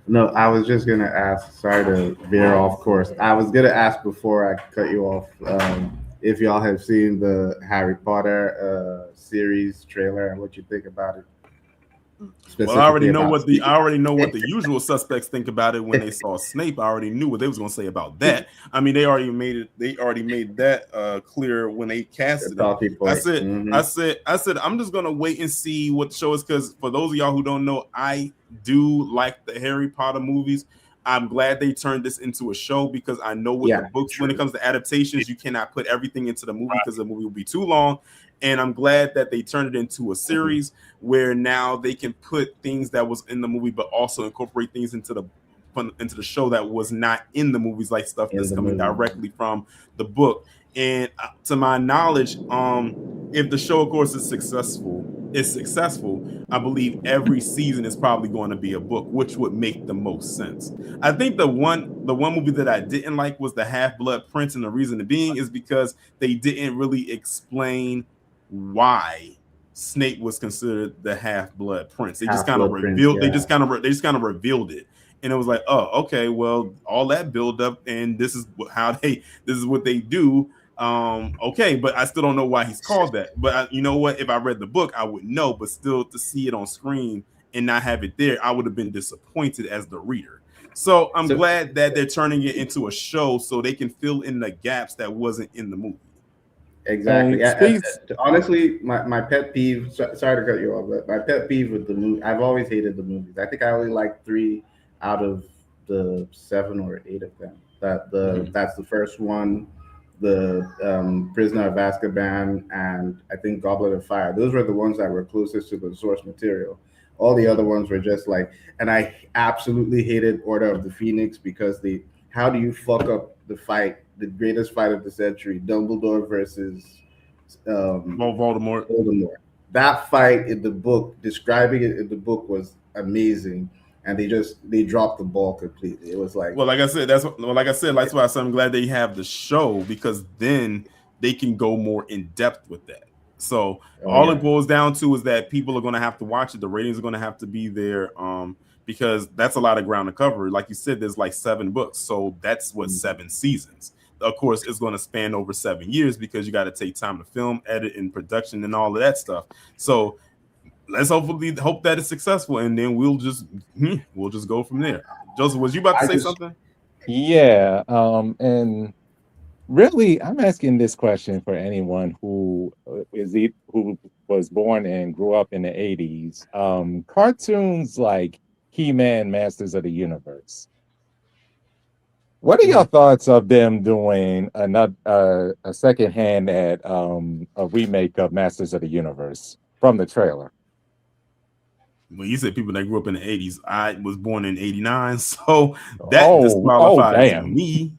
No, I was just gonna ask. Sorry to veer off course. I was gonna ask before I cut you off if y'all have seen the Harry Potter series trailer and what you think about it. Well, I already know what the usual suspects think about it when they saw Snape. I already knew what they was going to say about that. I mean, they already made that clear when they casted it. I said, I'm just going to wait and see what the show is, because for those of y'all who don't know, I do like the Harry Potter movies. I'm glad they turned this into a show, because I know with the books, when it comes to adaptations, you cannot put everything into the movie because the movie will be too long. And I'm glad that they turned it into a series where now they can put things that was in the movie, but also incorporate things into the show that was not in the movies, like stuff that's coming directly from the book. And to my knowledge, if the show, of course, is successful, I believe every season is probably going to be a book, which would make the most sense. I think the one movie that I didn't like was the Half-Blood Prince, and the reason being is because they didn't really explain why Snape was considered the Half-Blood Prince. They just kind of revealed. They just kind of revealed it, and it was like, oh, okay, well, all that build up, and this is what they do. Okay, but I still don't know why he's called that. But you know what? If I read the book, I would know. But still, to see it on screen and not have it there, I would have been disappointed as the reader. So I'm glad that they're turning it into a show so they can fill in the gaps that wasn't in the movie. Exactly. Honestly, my pet peeve. Sorry to cut you off, but my pet peeve with the movie. I've always hated the movies. I think I only like 3 out of the 7 or 8 of them. That's the first one, the Prisoner of Azkaban, and I think Goblet of Fire. Those were the ones that were closest to the source material. All the other ones were just like, and I absolutely hated Order of the Phoenix because how do you fuck up the fight, the greatest fight of the century, Dumbledore versus Voldemort. That fight in the book, describing it in the book, was amazing, and they dropped the ball completely. It was like, like I said, that's why I'm glad they have the show, because then they can go more in depth with that. So it boils down to is that people are going to have to watch it. The ratings are going to have to be there, because that's a lot of ground to cover. Like you said, there's like 7 books, so that's 7 seasons. Of course, it's going to span over 7 years because you got to take time to film, edit, and production, and all of that stuff. So let's hopefully hope that it's successful, and then we'll just go from there. Joseph, was you about to say something? Yeah, and really, I'm asking this question for anyone who was born and grew up in the 80s. Cartoons like He-Man, Masters of the Universe. What are your thoughts of them doing a second hand at a remake of Masters of the Universe from the trailer? When you said people that grew up in the 80s, I was born in 89, so that disqualifies me.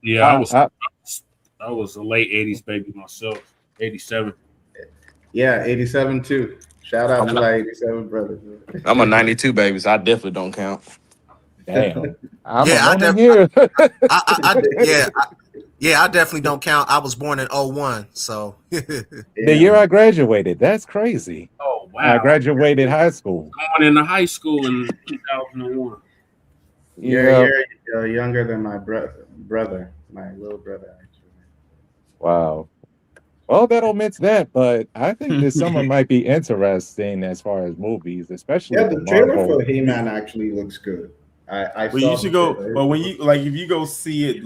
Yeah, I was a late 80s baby myself, 87. Yeah, 87 too. Shout out to my 87 brothers. I'm a 92 baby, so I definitely don't count. Damn. I definitely don't count. I was born in 01, so the year I graduated. That's crazy. Oh wow! I graduated high school. Going into high school in 2001. You're younger than my brother, my little brother, actually. Wow. Well, that omits that, but I think this summer might be interesting as far as movies, especially the trailer for He-Man actually looks good. But you should go. But when if you go see it,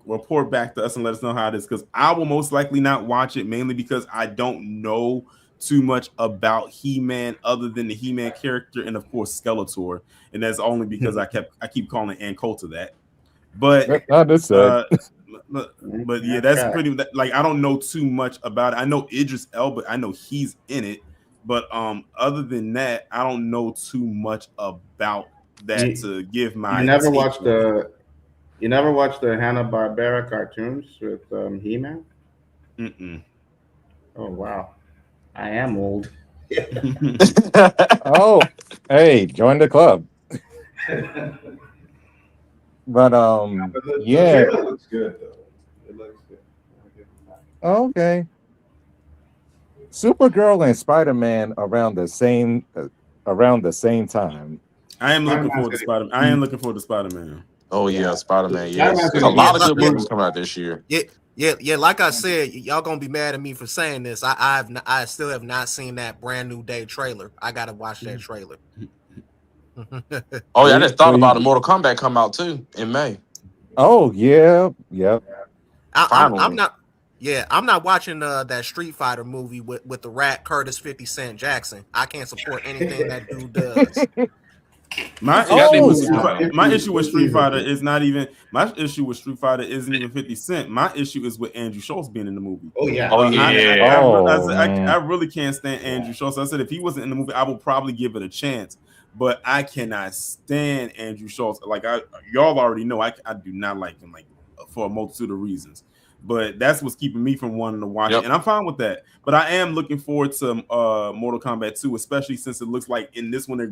report back to us and let us know how it is, because I will most likely not watch it, mainly because I don't know too much about He-Man other than the He-Man character and of course Skeletor, and that's only because I keep calling Ann Coulter that. But but yeah, that's pretty. Like, I don't know too much about it. I know Idris Elba. I know he's in it, but other than that, I don't know too much about that to give my. You never watched the Hanna-Barbera cartoons with He-Man? Mm-mm. Oh wow, I am old. Oh, hey, join the club. But yeah, it looks good though. It looks good. Okay. Supergirl and Spider-Man around the same time. I am looking forward to Spider-Man. I am looking forward to Spider-Man. Oh yeah, Spider-Man. Yes, there's a lot of good movies coming out this year. Yeah. Like I said, y'all gonna be mad at me for saying this. I still have not seen that Brand New Day trailer. I gotta watch that trailer. Oh yeah, I just thought about the Mortal Kombat come out too in May. Oh yeah, yep. I'm not watching that Street Fighter movie with the rat Curtis 50 Cent Jackson. I can't support anything that dude does. My issue with Street Fighter isn't even 50 Cent. My issue is with Andrew Schultz being in the movie. Oh yeah. I really can't stand Andrew Schultz. I said if he wasn't in the movie, I would probably give it a chance. But I cannot stand Andrew Schultz. Like y'all already know, I do not like him, like, for a multitude of reasons. But that's what's keeping me from wanting to watch it, and I'm fine with that. But I am looking forward to Mortal Kombat 2, especially since it looks like in this one they're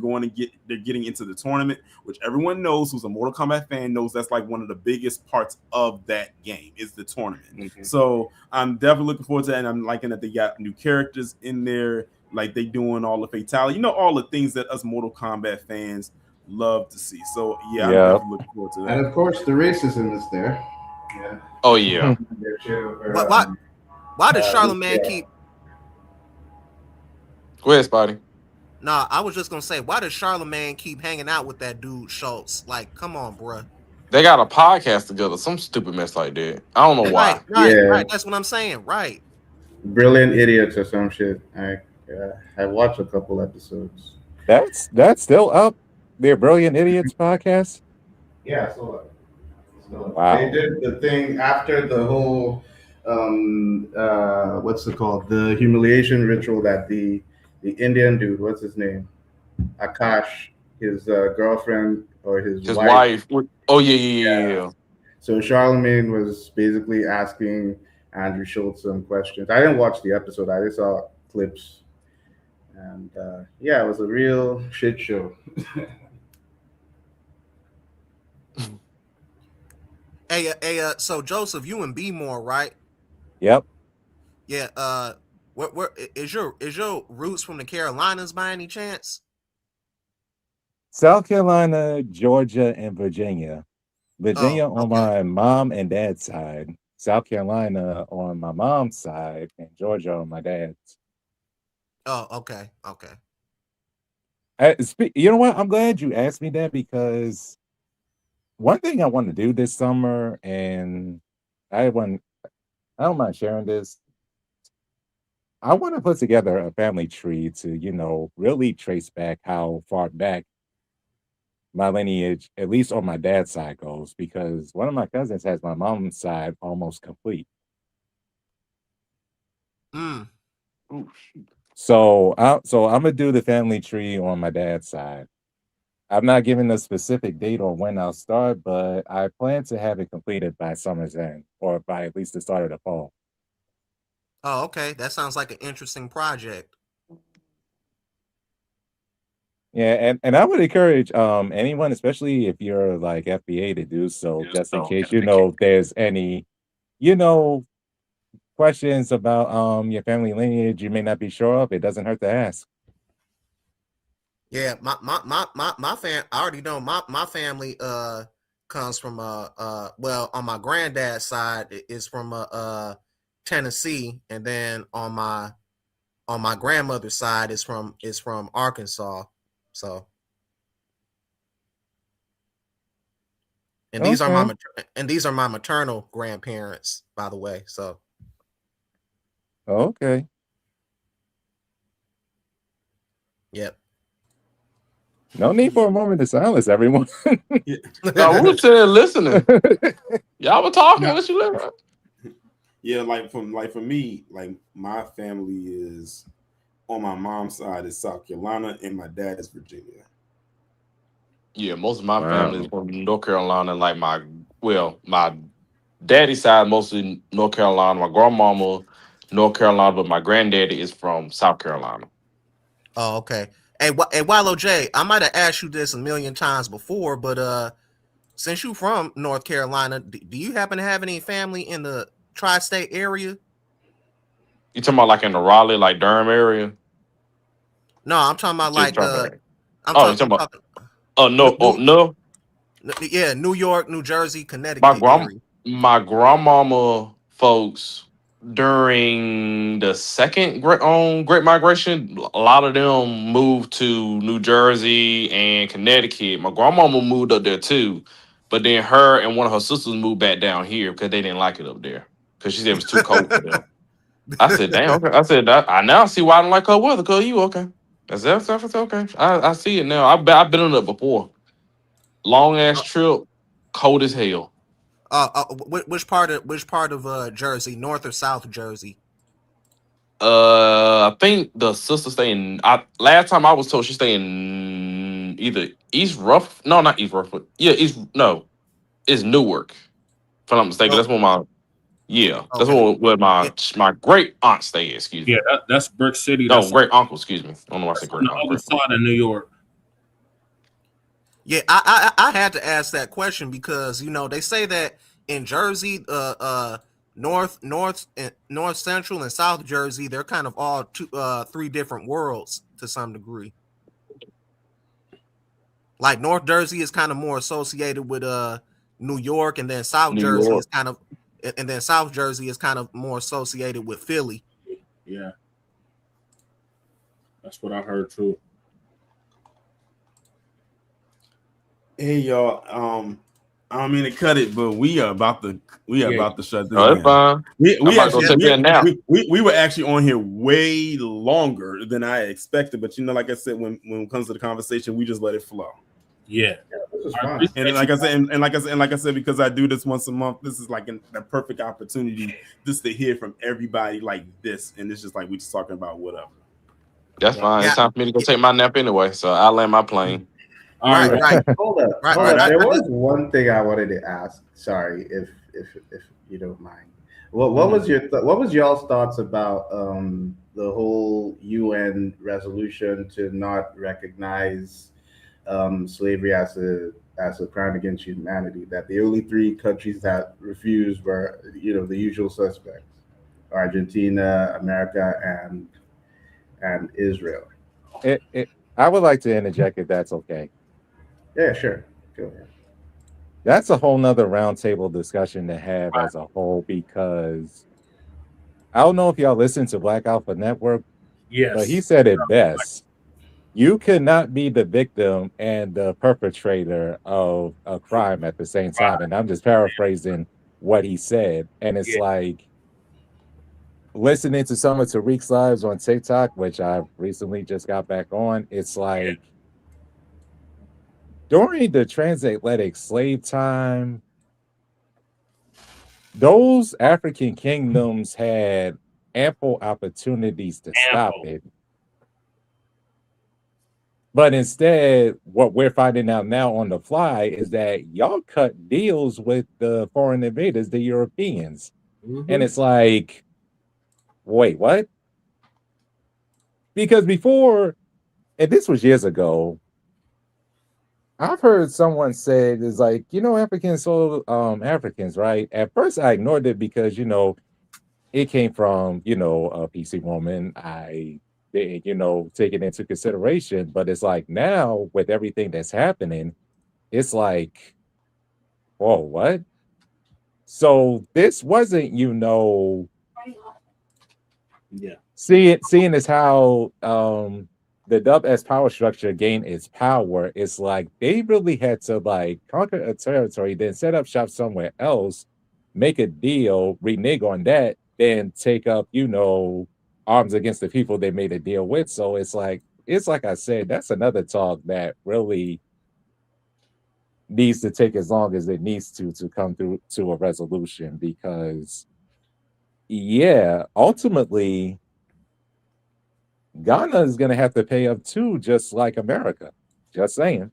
getting into the tournament, which everyone knows who's a Mortal Kombat fan knows that's like one of the biggest parts of that game is the tournament. Mm-hmm. So I'm definitely looking forward to that, and I'm liking that they got new characters in there, like they doing all the fatality, all the things that us Mortal Kombat fans love to see. So yeah, I'm definitely looking forward to that. And of course, the racism is there. Yeah. Oh yeah. Why does Charlemagne keep? Go ahead, Spotty. Nah, I was just gonna say, why does Charlemagne keep hanging out with that dude Schultz? Like, come on, bruh. They got a podcast together, some stupid mess like that. I don't know why. Right. That's what I'm saying. Right. Brilliant Idiots or some shit. I watched a couple episodes. That's still up. Their Brilliant Idiots podcast. Yeah, still up. Wow. They did the thing after the whole what's it called? The humiliation ritual that the Indian dude, what's his name? Akash, his girlfriend or his wife. Oh yeah. So Charlemagne was basically asking Andrew Schultz some questions. I didn't watch the episode. I just saw clips, and yeah, it was a real shit show. So Joseph, you and B more, right? Yep. Yeah. Where is your roots from the Carolinas by any chance? South Carolina, Georgia, and Virginia. Virginia Oh, on my mom and dad's side. South Carolina on my mom's side, and Georgia on my dad's. Oh, okay. You know what? I'm glad you asked me that, because one thing I want to do this summer, and I don't mind sharing this. I want to put together a family tree to, really trace back how far back my lineage, at least on my dad's side, goes, because one of my cousins has my mom's side almost complete. So I'm gonna do the family tree on my dad's side. I'm not giving a specific date on when I'll start, but I plan to have it completed by summer's end, or by at least the start of the fall. Oh, okay. That sounds like an interesting project. Yeah, and I would encourage anyone, especially if you're like FBA, to do so, just in case there's any questions about your family lineage you may not be sure of. It doesn't hurt to ask. Yeah, my fam. I already know my family comes from well, on my granddad's side is from Tennessee, and then on my grandmother's side is from Arkansas. So, and these are my maternal grandparents, by the way. So, okay. Yep. No need for a moment of silence, everyone. No, we were still listening. Y'all were talking. What you listening? Yeah, like for me, like my family is on my mom's side is South Carolina, and my dad is Virginia. Yeah, most of my family is from North Carolina. Like my daddy's side mostly North Carolina. My grandmama North Carolina, but my granddaddy is from South Carolina. Oh, okay. Hey, Wilo J, I might have asked you this a million times before, but since you from North Carolina, do you happen to have any family in the tri-state area? You talking about like in the Raleigh, like Durham area? No, I'm talking about like you're talking about yeah, New York, New Jersey, Connecticut area. My grandmama folks during the second Great Migration, a lot of them moved to New Jersey and Connecticut. My grandmama moved up there too, but then her and one of her sisters moved back down here because they didn't like it up there because she said it was too cold for them. I said, "Damn." Okay. I said, "I now see why I don't like her weather. Cause you okay? That's okay. I see it now. I've been on it before. Long ass trip, cold as hell." Which part of Jersey, North or South Jersey? I think the sister stay in. Last time I was told she stay in either East Ruff. No, not East Rufford. Yeah, it's Newark. If I'm not mistaken, that's where that's where my great aunt stay. Excuse me. Yeah, that's Brick City. No, great uncle. Excuse me. I don't know why I said great on the uncle. other side of New York. Yeah, I had to ask that question because they say that in Jersey, North Central and South Jersey, they're kind of all three different worlds to some degree. Like North Jersey is kind of more associated with New York, and then South Jersey is kind of more associated with Philly. Yeah, that's what I heard too. Hey y'all, I don't mean to cut it, but we are about to shut this down. Fine. We were actually on here way longer than I expected, but like I said, when it comes to the conversation, we just let it flow. Yeah. is fun. And like I said, because I do this once a month, this is like a perfect opportunity just to hear from everybody like this, and it's just like we just talking about whatever. That's fine. It's time for me to go take my nap anyway, so I'll land my plane. Right. Hold up. There was one thing I wanted to ask. Sorry, if you don't mind. What was your what was y'all's thoughts about the whole UN resolution to not recognize slavery as a crime against humanity? That the only 3 countries that refused were the usual suspects: Argentina, America, and Israel. I would like to interject if that's okay. Yeah, sure. Go ahead. That's a whole nother roundtable discussion to have as a whole, because I don't know if y'all listen to Black Alpha Network, but he said it best. You cannot be the victim and the perpetrator of a crime at the same time. And I'm just paraphrasing what he said. And it's like listening to some of Tariq's lives on TikTok, which I've recently just got back on. It's like during the transatlantic slave time, those African kingdoms had ample opportunities to stop it. But instead, what we're finding out now on the fly is that y'all cut deals with the foreign invaders, the Europeans. And it's like, wait, what? Because before, and this was years ago, I've heard someone say it's like, Africans sold Africans, right? At first, I ignored it because, it came from, a PC woman. I didn't, take it into consideration. But it's like now with everything that's happening, it's like, whoa, what? So this wasn't, seeing as how the Dub S power structure gained its power, it's like they really had to like conquer a territory, then set up shop somewhere else, make a deal, renege on that, then take up, arms against the people they made a deal with. So it's like I said, that's another talk that really needs to take as long as it needs to come through to a resolution, because ultimately Ghana is going to have to pay up too, just like America. Just saying.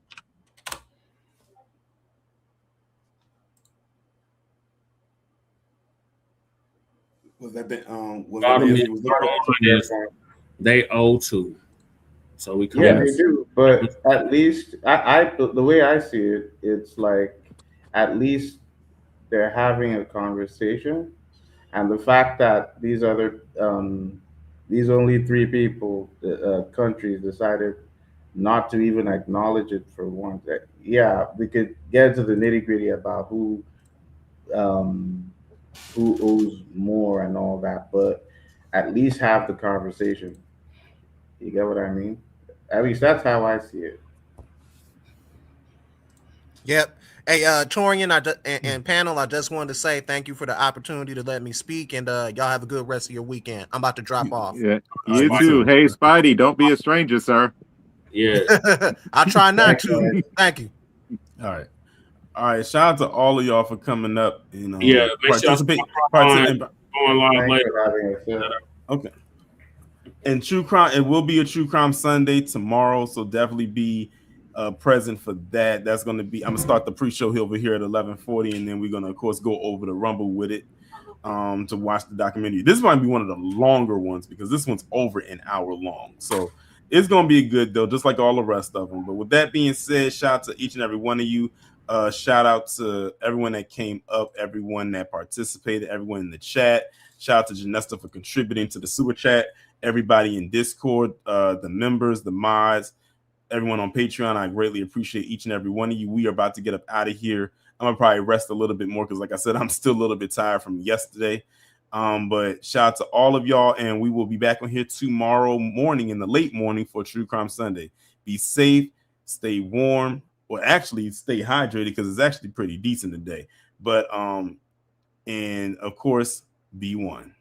Was that the Bottom is they owe to. So we they do, but at least the way I see it, it's like at least they're having a conversation, and the fact that these only 3 people countries decided not to even acknowledge it for once. We could get into the nitty gritty about who owes more and all that, but at least have the conversation. You get what I mean? At least that's how I see it. Yep. Hey, Torian and panel, I just wanted to say thank you for the opportunity to let me speak, and y'all have a good rest of your weekend. I'm about to drop off. Yeah, you too. Hey, Spidey, don't be a stranger, sir. Yeah. I'll try not to. Thank you. All right. Shout out to all of y'all for coming up. Participate. Going live later. Okay. And True Crime, it will be a True Crime Sunday tomorrow, so definitely be present for that. That's going to be. I'm gonna start the pre-show over here at 11:40, and then we're gonna, of course, go over the Rumble with it to watch the documentary. This might be one of the longer ones because this one's over an hour long, so it's gonna be good though, just like all the rest of them. But with that being said, shout out to each and every one of you. Shout out to everyone that came up, everyone that participated, everyone in the chat. Shout out to Janesta for contributing to the super chat. Everybody in Discord, the members, the mods, everyone on Patreon. I greatly appreciate each and every one of you. We are about to get up out of here. I'm gonna probably rest a little bit more because, like I said, I'm still a little bit tired from yesterday. But shout out to all of y'all, and we will be back on here tomorrow morning in the late morning for True Crime Sunday. Be safe, stay warm, or actually stay hydrated because it's actually pretty decent today. But and of course, be one.